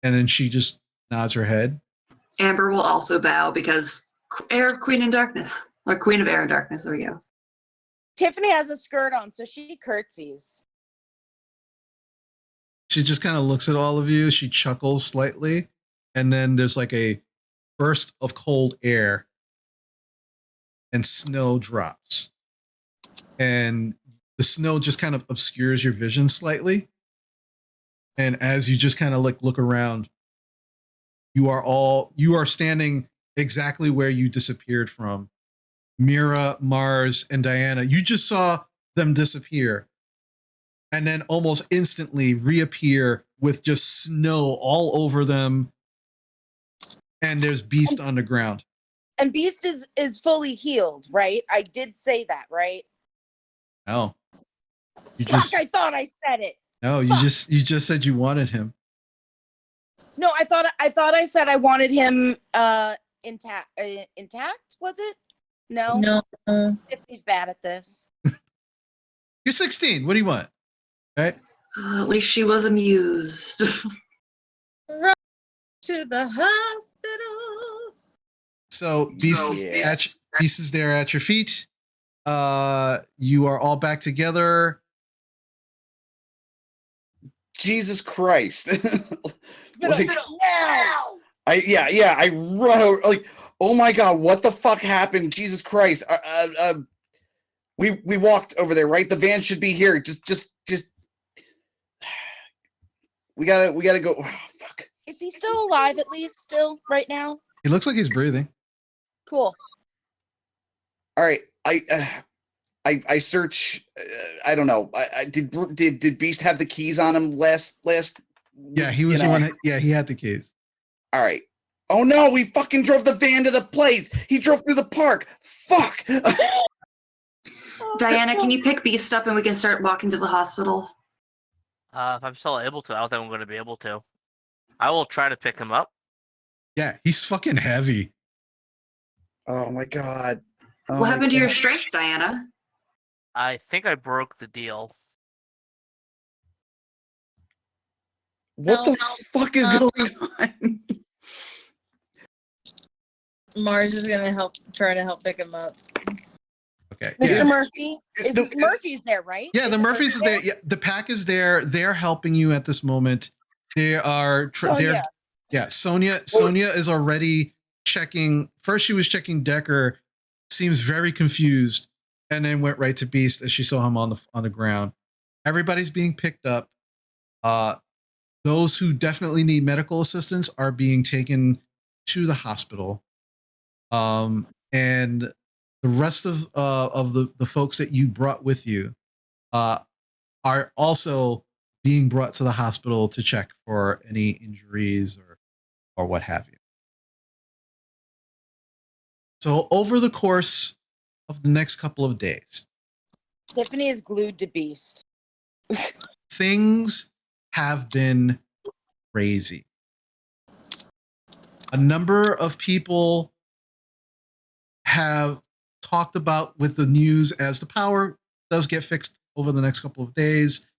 And then she just nods her head. Amber will also bow because Heir of Queen in Darkness. Or Queen of Air and Darkness. There we go. Tiffany has a skirt on, so she curtsies. She just kind of looks at all of you. She chuckles slightly. And then there's like a burst of cold air and snow drops. And the snow just kind of obscures your vision slightly. And as you just kind of like look around, you are standing exactly where you disappeared from. Mira, Mars, and Diana. You just saw them disappear. And then almost instantly reappear with just snow all over them. And there's Beast on the ground. And Beast is fully healed, right? I did say that, right? No. Fuck, I thought I said it. No, you just said you wanted him. No, I thought I said I wanted him intact. Intact, was it? No. No. Tiffany's bad at this. You're 16. What do you want? Right? At least she was amused. Run to the hospital. So Beast, Beast is there at your feet. You are all back together. Jesus Christ. Like, now. I run over like, oh my god, what the fuck happened? Jesus Christ. We walked over there, right? The van should be here. Just we gotta go. Oh, fuck. Is he still alive at least still right now? He looks like he's breathing. Cool. All right. I search. I don't know. Did Beast have the keys on him last? Yeah, he was the one. Yeah, he had the keys. All right. Oh no, we fucking drove the van to the place. He drove through the park. Fuck. Diana, can you pick Beast up and we can start walking to the hospital? If I'm still able to, I don't think I'm going to be able to. I will try to pick him up. Yeah, he's fucking heavy. Oh my god. Oh What my happened to your God. strength, Diana? I think I broke the deal. What the fuck is going on? Mars is gonna try to help pick him up. Okay. Mr. Yeah. Murphy? Murphy's there, right? Yeah, the Murphys are there. Yeah, the pack is there. They're helping you at this moment. They are. Yeah, Sonia is already checking. First, she was checking Decker. seems very confused, and then went right to Beast as she saw him on the ground. Everybody's being picked up. Those who definitely need medical assistance are being taken to the hospital. And the rest of the folks that you brought with you are also being brought to the hospital to check for any injuries or what have you. So over the course of the next couple of days, Tiffany is glued to Beast. things have been crazy. A number of people have talked about with the news as the power does get fixed over the next couple of days.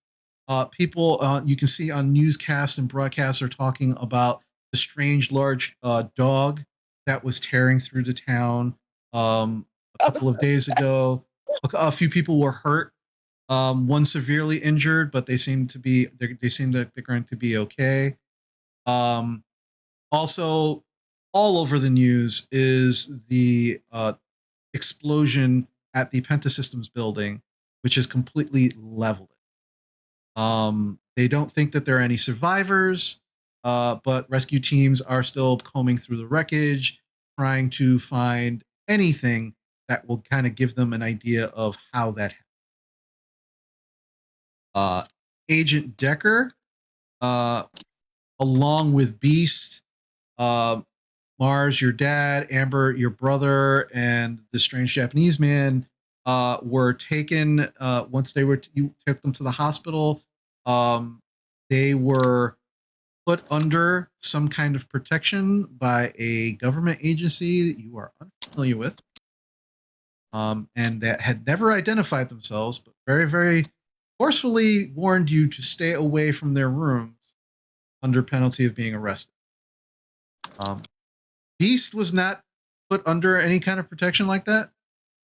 People you can see on newscasts and broadcasts are talking about the strange large dog that was tearing through the town a couple of days ago. A few people were hurt. One severely injured, but they seem that they're going to be okay. Also, all over the news is the explosion at the Pentasystems building, which is completely leveled. They don't think that there are any survivors, but rescue teams are still combing through the wreckage, trying to find anything that will kind of give them an idea of how that happened. Agent Decker, along with Beast, Mars, your dad, Amber, your brother, and the strange Japanese man were taken once you took them to the hospital. They were put under some kind of protection by a government agency that you are unfamiliar with, and that had never identified themselves, but very, very forcefully warned you to stay away from their rooms under penalty of being arrested. Beast was not put under any kind of protection like that,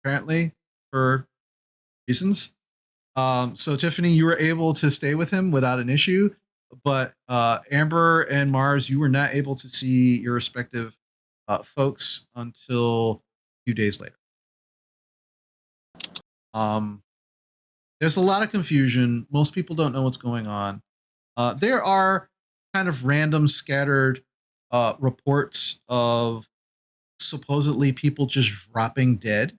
apparently, for reasons. So Tiffany, you were able to stay with him without an issue, but Amber and Mars, you were not able to see your respective folks until a few days later. There's a lot of confusion. Most people don't know what's going on. There are kind of random scattered reports of supposedly people just dropping dead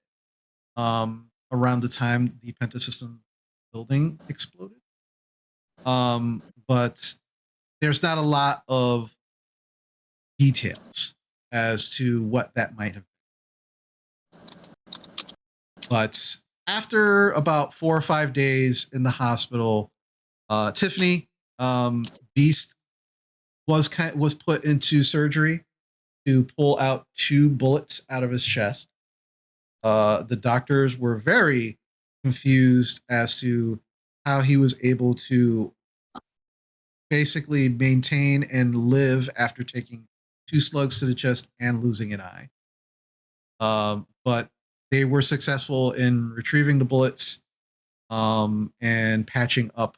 around the time the Pentasystem building exploded. But there's not a lot of details as to what that might have been. But after about 4 or 5 days in the hospital, Tiffany, Beast was put into surgery to pull out 2 bullets out of his chest. The doctors were very confused as to how he was able to basically maintain and live after taking 2 slugs to the chest and losing an eye. But they were successful in retrieving the bullets and patching up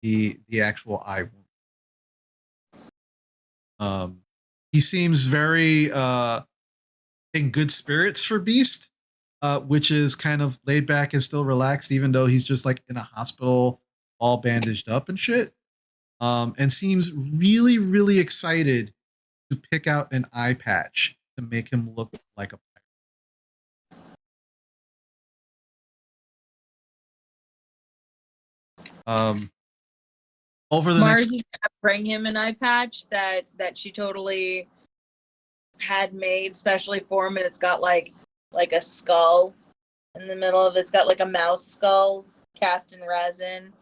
the actual eye wound. He seems very in good spirits for Beast, which is kind of laid back and still relaxed, even though he's just like in a hospital, all bandaged up and shit. And seems really, really excited to pick out an eye patch to make him look like a pirate. Over the Mars next is gonna bring him an eye patch that she totally had made specially for him, and it's got like a skull in the middle of it. It's got like a mouse skull cast in resin,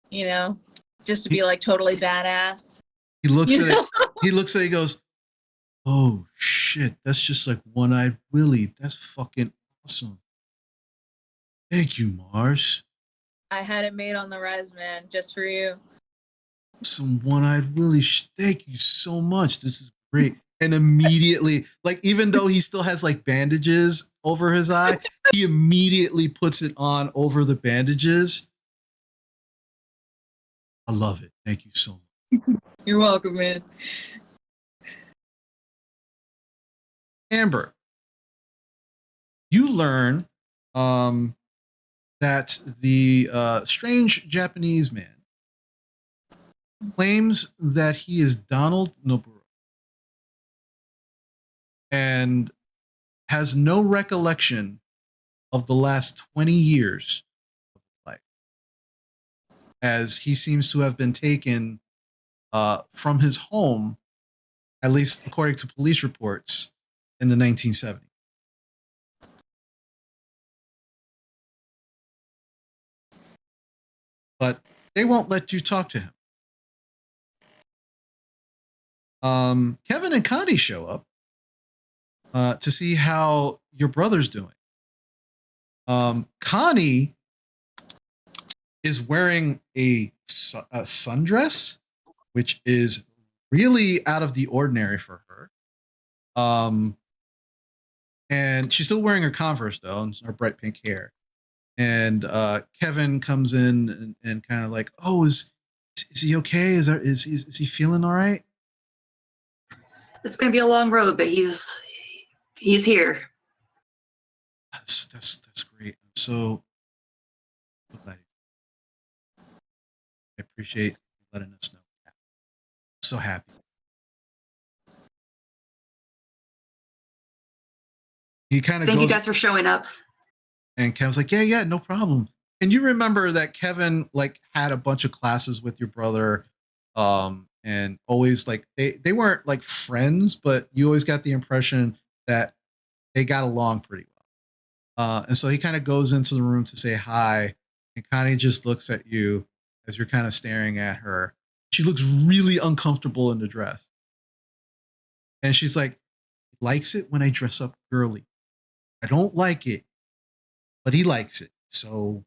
you know, just to be like totally badass. He looks at it. He looks at it. He goes, "Oh shit, that's just like One-Eyed Willie. That's fucking awesome. Thank you, Mars. I had it made on the res, man, just for you. Some One-Eyed Willie. Thank you so much. This is great." And immediately, like, even though he still has like bandages over his eye, he immediately puts it on over the bandages. I love it. Thank you so much. You're welcome, man. Amber, learn that the strange Japanese man claims that he is Donald Noboru and has no recollection of the last 20 years of life, as he seems to have been taken from his home, at least according to police reports, in the 1970s. But they won't let you talk to him. Kevin and Connie show up to see how your brother's doing. Connie is wearing a sundress, which is really out of the ordinary for her. And she's still wearing her Converse though, and her bright pink hair. And Kevin comes in and kind of like, oh, is he okay? Is he feeling all right? It's gonna be a long road, but he's here. That's great. I'm so glad. I appreciate you letting us know. I'm so happy. He kind of Thank goes, you guys for showing up. and Kevin's like, yeah, no problem. And you remember that Kevin like had a bunch of classes with your brother, and always like they weren't like friends, but you always got the impression that they got along pretty well. And so he kind of goes into the room to say hi, and Connie just looks at you as you're kind of staring at her. She looks really uncomfortable in the dress. And she's like, he likes it when I dress up girly. I don't like it, but he likes it. So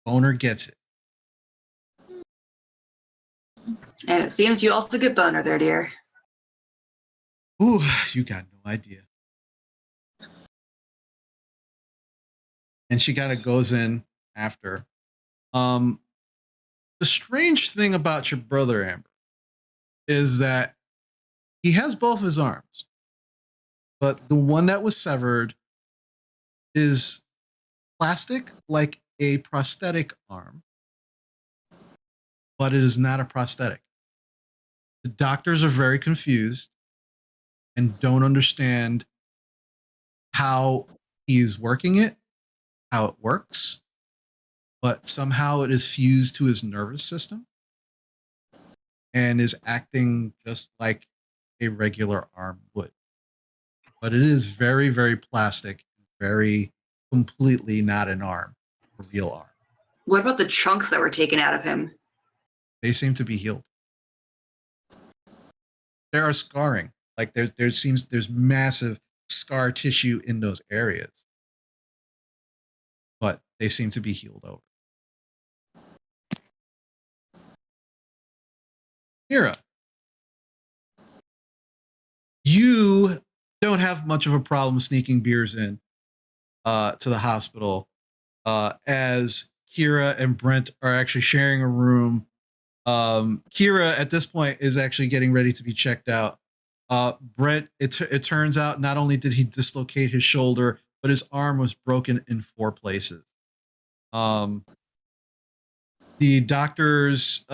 Boner gets it. And it seems you also get Boner there, dear. Ooh, you got no idea. And she kind of goes in after. The strange thing about your brother, Amber, is that he has both his arms, but the one that was severed is plastic, like a prosthetic arm, but it is not a prosthetic. The doctors are very confused and don't understand how he's working it, how it works, but somehow it is fused to his nervous system and is acting just like a regular arm would. But it is very, very plastic, very completely not an arm, a real arm. What about the chunks that were taken out of him? They seem to be healed. There are scarring. Like there's massive scar tissue in those areas. But they seem to be healed over. Mira, you don't have much of a problem sneaking beers in to the hospital, as Kira and Brent are actually sharing a room. Kira at this point is actually getting ready to be checked out. Brent, it turns out not only did he dislocate his shoulder, but his arm was broken in 4 places. The doctors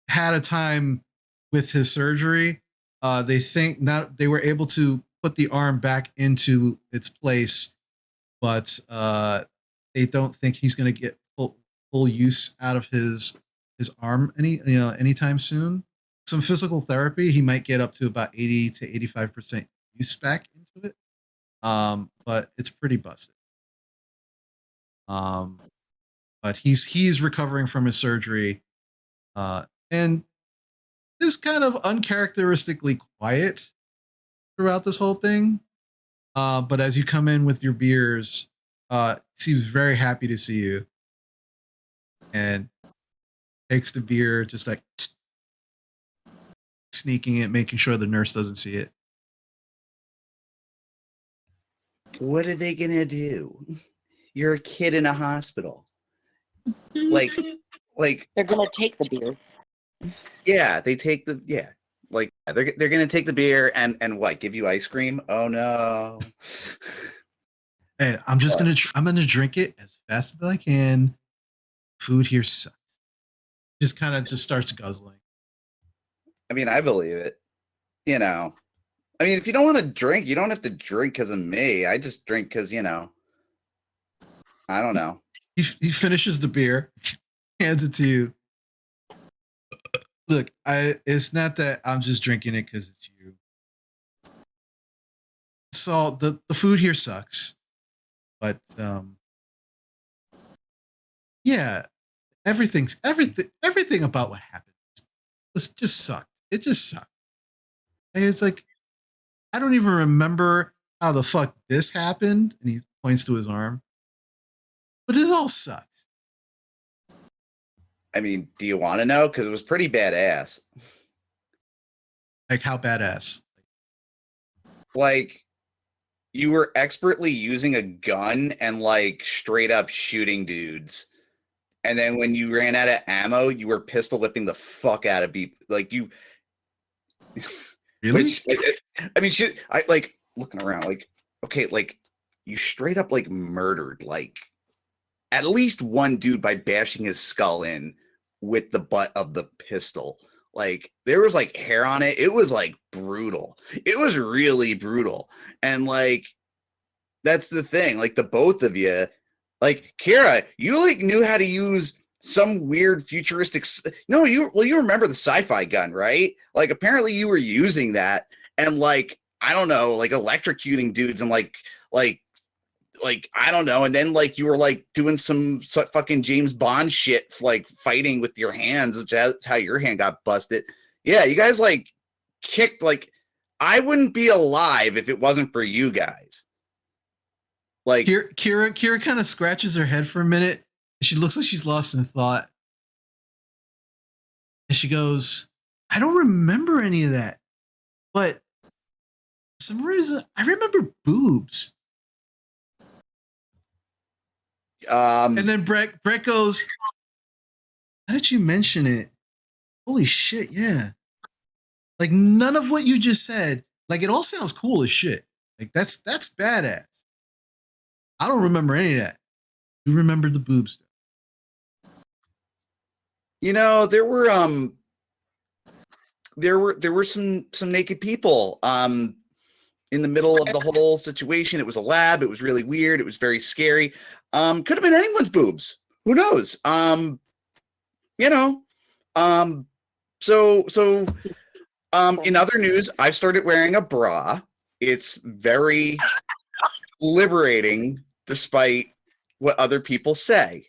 had a time with his surgery. They think not they were able to put the arm back into its place, but they don't think he's going to get full use out of his arm anytime soon. Some physical therapy, he might get up to about 80 to 85% use back into it, but it's pretty busted. But he's recovering from his surgery, and is kind of uncharacteristically quiet throughout this whole thing. But as you come in with your beers, seems very happy to see you, and takes the beer, just like sneaking it, making sure the nurse doesn't see it. What are they gonna do? You're a kid in a hospital. Like They're gonna take the beer. yeah, they take the like they're gonna take the beer and what? Give you ice cream? Oh no! Hey, I'm just gonna drink it as fast as I can. Food here sucks. Just kind of just starts guzzling. I mean, I believe it. You know, I mean, if you don't want to drink, you don't have to drink because of me. I just drink because I don't know. He finishes the beer, hands it to you. Look, it's not that I'm just drinking it because it's you. So the food here sucks, but yeah, everything about what happened just sucked. It just sucked. And it's like I don't even remember how the fuck this happened. And he points to his arm, but it all sucks. I mean, do you want to know? Because it was pretty badass. Like how badass? Like you were expertly using a gun and like straight up shooting dudes. And then when you ran out of ammo, you were pistol whipping the fuck out of people. Like you Really? I mean, shit, I like looking around, like, okay, like you straight up like murdered like at least one dude by bashing his skull in with the butt of the pistol. Like there was like hair on it. It was like brutal. It was really brutal. And like that's the thing. Like the both of you, like Kira, you like knew how to use some weird futuristic. No, you remember the sci-fi gun, right? Like apparently you were using that and like I don't know, like electrocuting dudes and like I don't know, and then like you were like doing some fucking James Bond shit, like fighting with your hands, which that's how your hand got busted. Yeah, you guys like kicked like I wouldn't be alive if it wasn't for you guys. Like Kira kind of scratches her head for a minute. She looks like she's lost in thought, and she goes, "I don't remember any of that, but for some reason I remember boobs." And then Brett goes, "How did you mention it? Holy shit, yeah. Like none of what you just said, like it all sounds cool as shit. Like that's badass. I don't remember any of that. You remember the boobs though." You know, there were some naked people in the middle of the whole situation. It was a lab. It was really weird. It was very scary. Could have been anyone's boobs. Who knows? You know. So in other news, I've started wearing a bra. It's very liberating despite what other people say.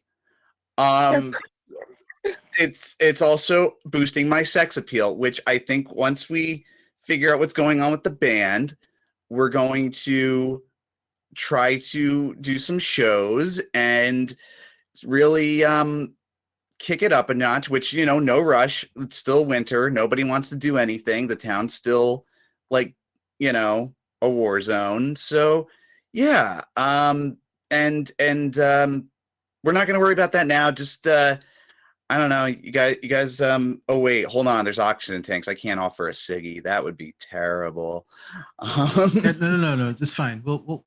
It's also boosting my sex appeal, which I think once we figure out what's going on with the band, we're going to try to do some shows and really kick it up a notch, which, you know, no rush. It's still winter. Nobody wants to do anything. The town's still like, you know, a war zone. So yeah. And we're not going to worry about that now. Just, I don't know. You guys, oh wait, hold on. There's oxygen tanks. I can't offer a ciggy. That would be terrible. No. It's fine. We'll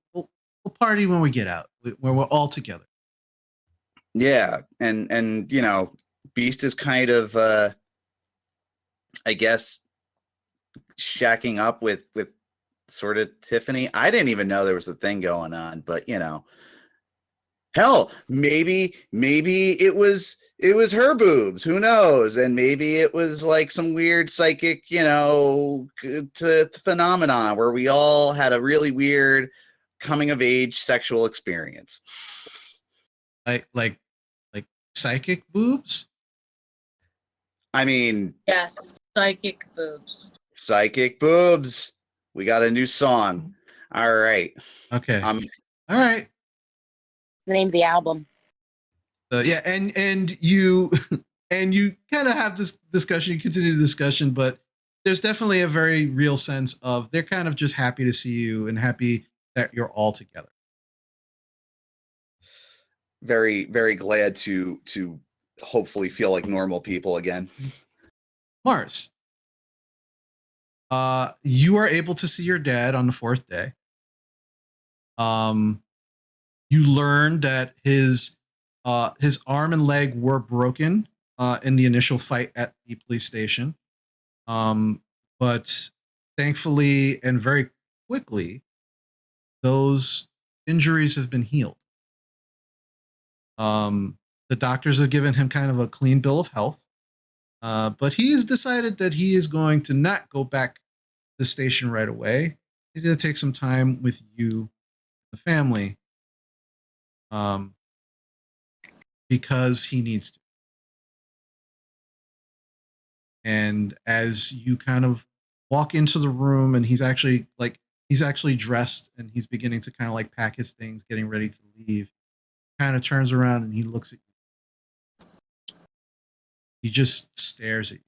party when we get out, when we're all together. Yeah, and you know, Beast is kind of I guess shacking up with sort of Tiffany. I didn't even know there was a thing going on, but you know. Hell, maybe it was her boobs. Who knows? And maybe it was like some weird psychic, you know, phenomenon where we all had a really weird coming of age sexual experience. Like psychic boobs? I mean, Yes, psychic boobs. Psychic boobs. We got a new song. All right. Okay. All right. The name of the album. Yeah, and you kind of have this discussion, you continue the discussion, but there's definitely a very real sense of they're kind of just happy to see you and happy that you're all together. Very, very glad to hopefully feel like normal people again. Mars, You are able to see your dad on the fourth day. You learn that his arm and leg were broken in the initial fight at the police station. But thankfully and very quickly, those injuries have been healed. The doctors have given him kind of a clean bill of health, but he's decided that he is going to not go back to the station right away. He's going to take some time with you, the family, because he needs to. And as you kind of walk into the room, and he's actually dressed, and he's beginning to kind of like pack his things, getting ready to leave, kind of turns around and he looks at you. He just stares at you.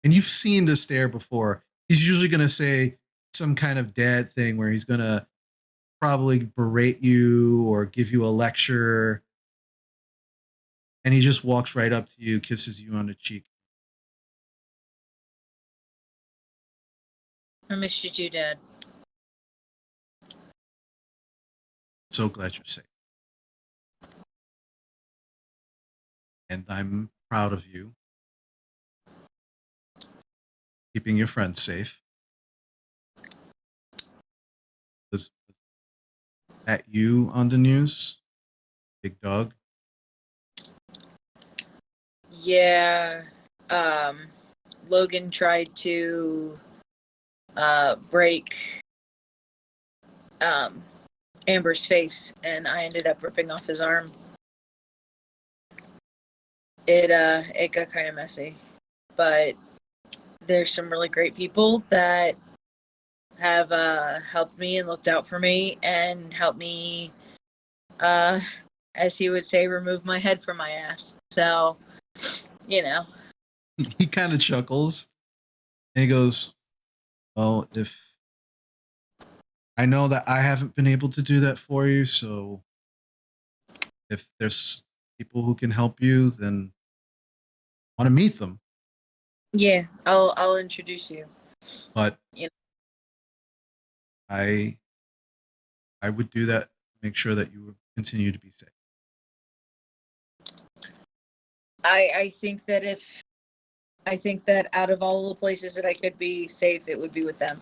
And you've seen this stare before. He's usually going to say some kind of dad thing where he's going to probably berate you or give you a lecture. And he just walks right up to you, kisses you on the cheek. I missed you too, Dad. So glad you're safe. And I'm proud of you. Keeping your friends safe. Was that you on the news? Big Dog? Yeah. Logan tried to break Amber's face, and I ended up ripping off his arm. It got kind of messy, but there's some really great people that have helped me and looked out for me and helped me, as he would say, remove my head from my ass. So, you know. He kind of chuckles and he goes, well, if I know that I haven't been able to do that for you, so if there's people who can help you, then I want to meet them. Yeah, I'll introduce you. But you know. I would do that to make sure that you would continue to be safe. I think that out of all the places that I could be safe, it would be with them.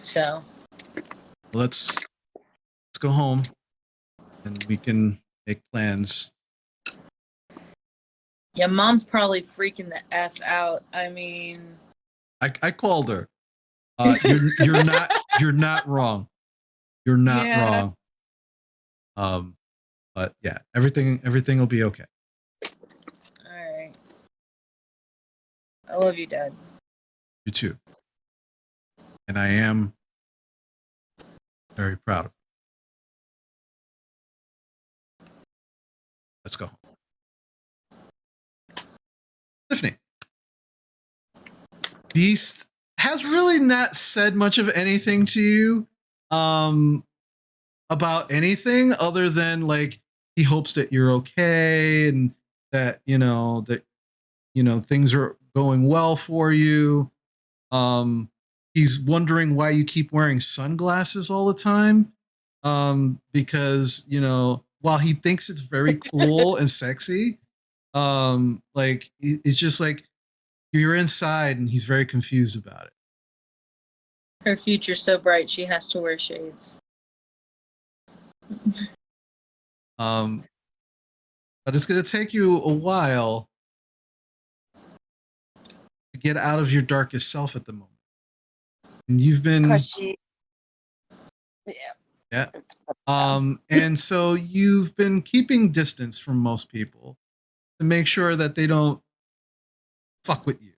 So Let's go home and we can make plans. Yeah, Mom's probably freaking the F out. I mean, I called her. You're not wrong. You're not wrong. But yeah, everything will be okay. All right. I love you, Dad. You too. And I am very proud of you. Let's go home. Tiffany. Beast has really not said much of anything to you about anything other than like he hopes that you're okay and that things are going well for you. He's wondering why you keep wearing sunglasses all the time. Because while he thinks it's very cool and sexy, like it's just like you're inside and he's very confused about it. Her future's so bright she has to wear shades. But it's going to take you a while to get out of your darkest self at the moment. And you've been yeah. And so you've been keeping distance from most people to make sure that they don't fuck with you.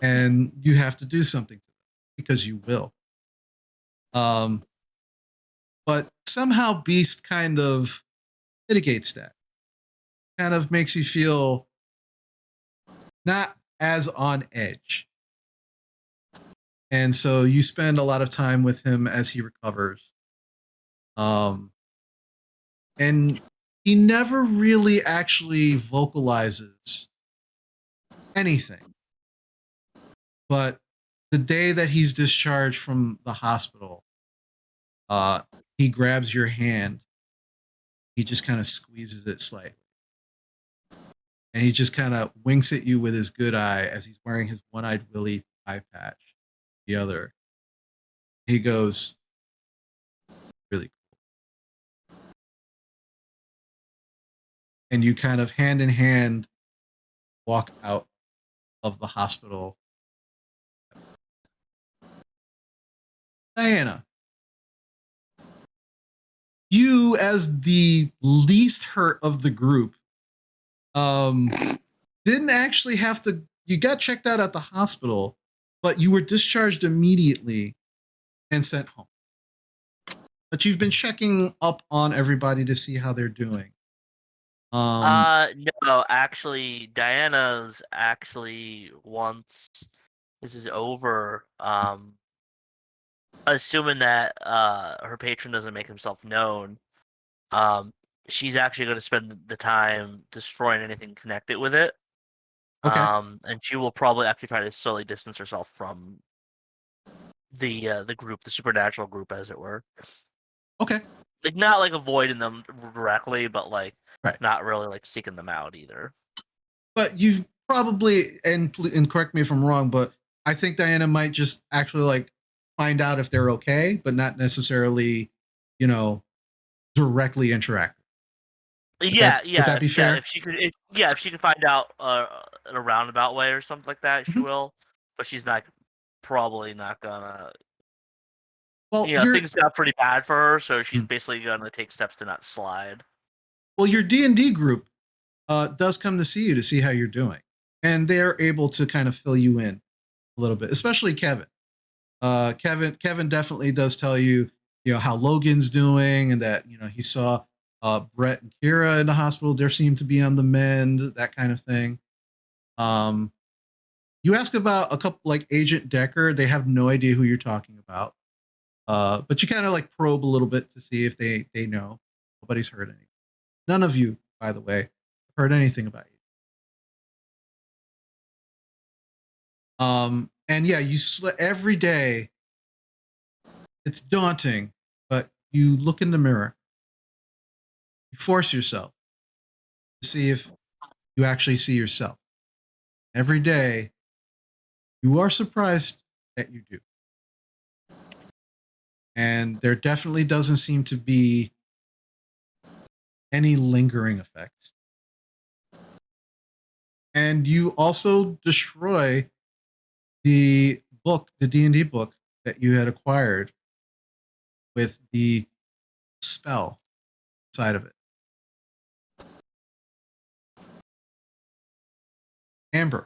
And you have to do something to them because you will. But somehow Beast kind of mitigates that. Kind of makes you feel not as on edge. And so you spend a lot of time with him as he recovers. And he never really actually vocalizes anything. But the day that he's discharged from the hospital, he grabs your hand. He just kind of squeezes it slightly. And he just kind of winks at you with his good eye as he's wearing his one-eyed Willie eye patch. The other. He goes, really cool. And you kind of hand in hand walk out of the hospital. Diana, you as the least hurt of the group, didn't actually have to, you got checked out at the hospital, but you were discharged immediately and sent home. But you've been checking up on everybody to see how they're doing. No, actually, Diana's actually once this is over, assuming that her patron doesn't make himself known, she's actually going to spend the time destroying anything connected with it. Okay. And she will probably actually try to slowly distance herself from the group, the supernatural group, as it were. Okay. Like not like avoiding them directly, but like right. Not really like seeking them out either. But you've probably, and correct me if I'm wrong, but I think Diana might just actually like find out if they're okay, but not necessarily, directly interact. Would Would that be fair? Yeah, if she could find out in a roundabout way or something like that, she will. But she's probably not gonna. Well, things got pretty bad for her, so she's basically gonna take steps to not slide. Well, your D&D group does come to see you to see how you're doing, and they're able to kind of fill you in a little bit, especially Kevin. Kevin definitely does tell you, how Logan's doing, and that he saw Brett and Kira in the hospital. They seem to be on the mend, that kind of thing. You ask about a couple like Agent Decker. They have no idea who you're talking about, but you kind of like probe a little bit to see if they know. Nobody's heard anything. None of you, by the way, heard anything about you. And yeah, every day. It's daunting, but you look in the mirror. You force yourself to see if you actually see yourself. Every day, you are surprised that you do. And there definitely doesn't seem to be any lingering effects. And you also destroy the book, the D&D book that you had acquired with the spell side of it. Amber,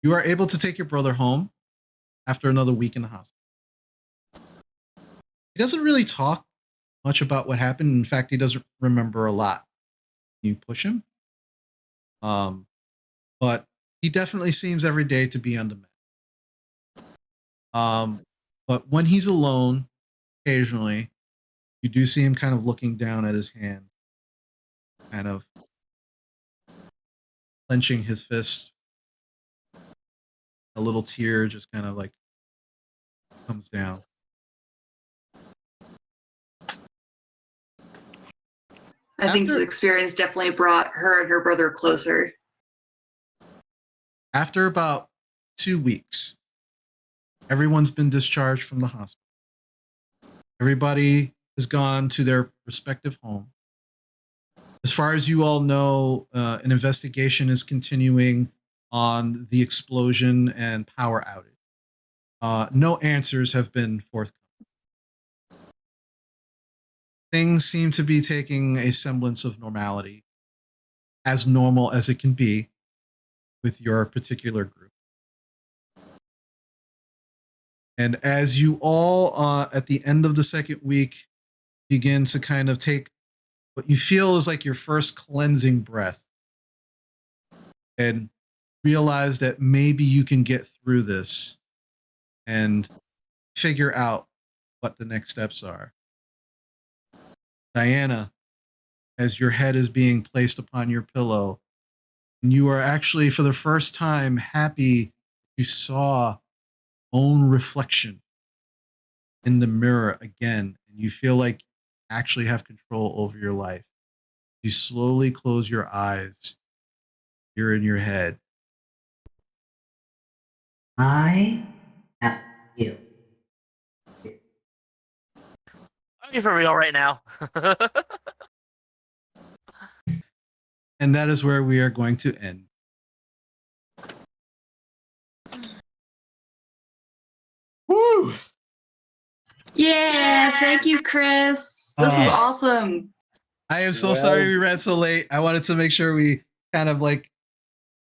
you are able to take your brother home after another week in the hospital. He doesn't really talk much about what happened. In fact, he doesn't remember a lot. You push him. But he definitely seems every day to be on the mend. But when he's alone, occasionally, you do see him kind of looking down at his hand, kind of clenching his fist. A little tear just kind of like comes down. I think this experience definitely brought her and her brother closer. After about 2 weeks, everyone's been discharged from the hospital. Everybody has gone to their respective home. As far as you all know, an investigation is continuing on the explosion and power outage. No answers have been forthcoming. Things seem to be taking a semblance of normality, as normal as it can be with your particular group. And as you all, at the end of the second week, begin to kind of take what you feel is like your first cleansing breath and realize that maybe you can get through this and figure out what the next steps are. Diana, as your head is being placed upon your pillow, and you are actually, for the first time, happy you saw own reflection in the mirror again, and you feel like you actually have control over your life. You slowly close your eyes. You're in your head. I am you. Are you for real right now? And that is where we are going to end. Woo! Yeah, thank you, Chris. This is awesome. I am so Well- sorry we ran so late. I wanted to make sure we kind of like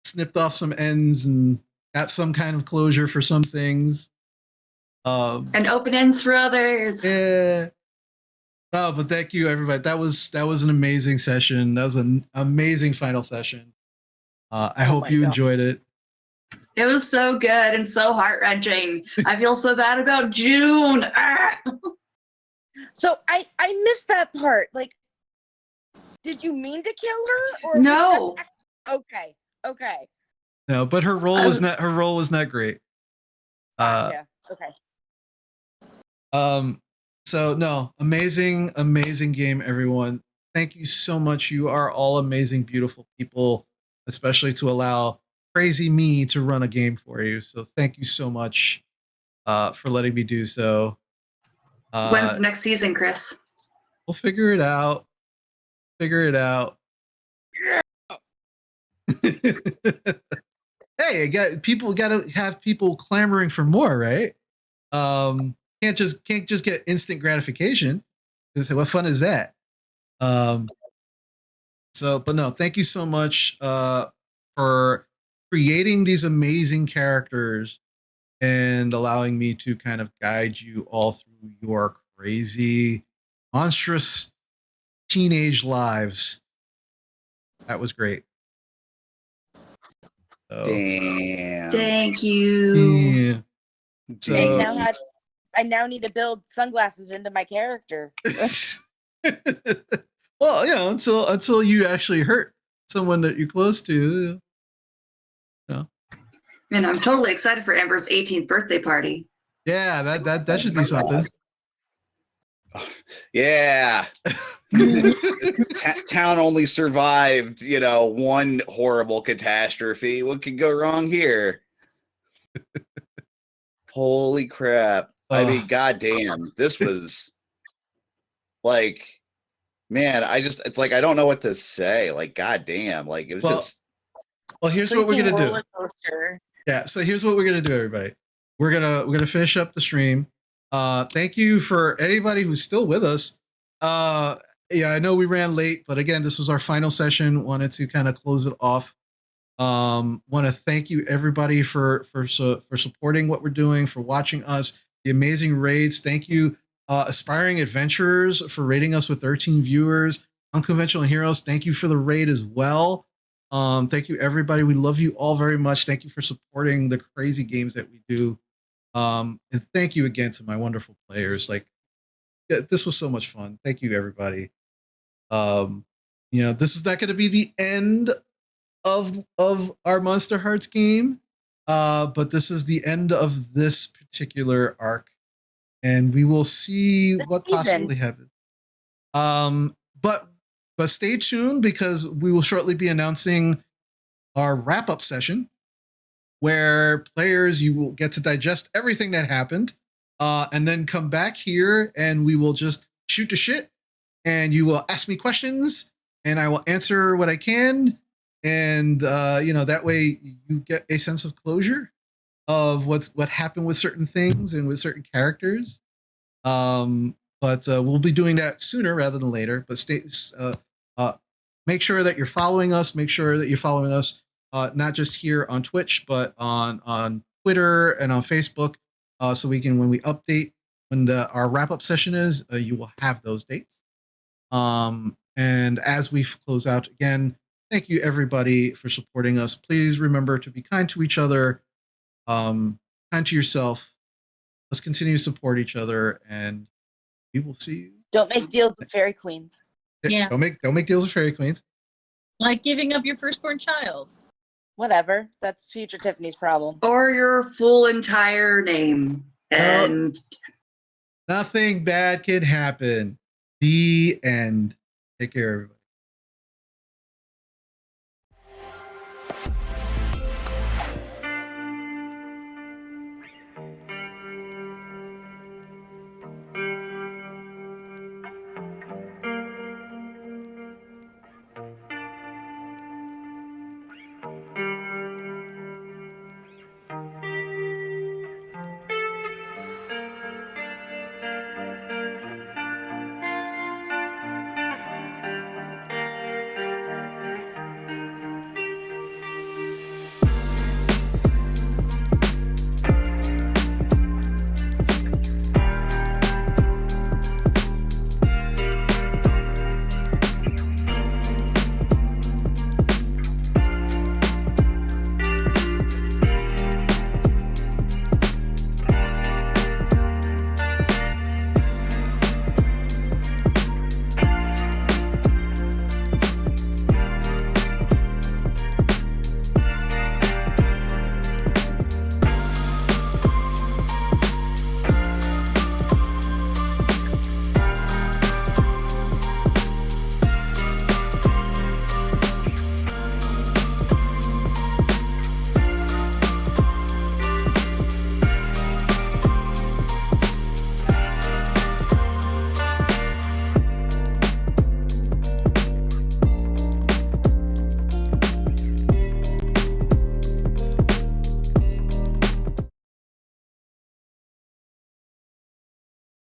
snipped off some ends and got some kind of closure for some things. And open ends for others. Yeah. Oh, but thank you, everybody. That was an amazing session. That was an amazing final session. I hope my you gosh. enjoyed it. It was so good and so heart-wrenching. I feel so bad about June. Ah! So I missed that part. Like, did you mean to kill her? Or No. Okay. No, but her role was not great. Gotcha. Okay. So no, amazing game, everyone. Thank you so much. You are all amazing, beautiful people, especially to allow crazy me to run a game for you. So thank you so much for letting me do so. When's the next season, Chris? We'll figure it out. Hey, gotta have people clamoring for more, right? Can't just get instant gratification. What fun is that? But no, thank you so much for creating these amazing characters and allowing me to kind of guide you all through your crazy, monstrous teenage lives. That was great. So, Damn. Thank you. yeah. So, I now need to build sunglasses into my character. well, you know, until you actually hurt someone that you're close to. You know. And I'm totally excited for Amber's 18th birthday party. Yeah, that should be something. Yeah. This town only survived, one horrible catastrophe. What could go wrong here? Holy crap. I mean, goddamn. This was like, man, it's like I don't know what to say. Like, goddamn. Like, it was just. Well, here's what we're gonna do. Roller coaster. Yeah, so here's what we're gonna do, everybody. We're gonna finish up the stream. Thank you for anybody who's still with us. Yeah, I know we ran late, but again, this was our final session. Wanted to kind of close it off. Want to thank you everybody for supporting what we're doing, for watching us, the amazing raids. Thank you, Aspiring Adventurers, for rating us with 13 viewers. Unconventional Heroes, thank you for the raid as well. Thank you everybody. We love you all very much. Thank you for supporting the crazy games that we do. And thank you again to my wonderful players. Like, this was so much fun. Thank you everybody. This is not going to be the end of our Monsterhearts game, but this is the end of this particular arc, and we will see what possibly happens. But stay tuned, because we will shortly be announcing our wrap-up session, where players, you will get to digest everything that happened, and then come back here and we will just shoot the shit, and you will ask me questions and I will answer what I can. And that way you get a sense of closure of what happened with certain things and with certain characters. But we'll be doing that sooner rather than later. But make sure that you're following us. Make sure that you're following us not just here on Twitch, but on Twitter and on Facebook, so we can, when we update when our wrap up session is, you will have those dates. And as we close out again, thank you everybody for supporting us. Please remember to be kind to each other, kind to yourself. Let's continue to support each other, and we will see you. Don't make deals with fairy queens. Yeah. Don't make deals with fairy queens. Like giving up your firstborn child. Whatever. That's future Tiffany's problem. Or your full entire name. And Nothing bad can happen. The end. Take care, everybody.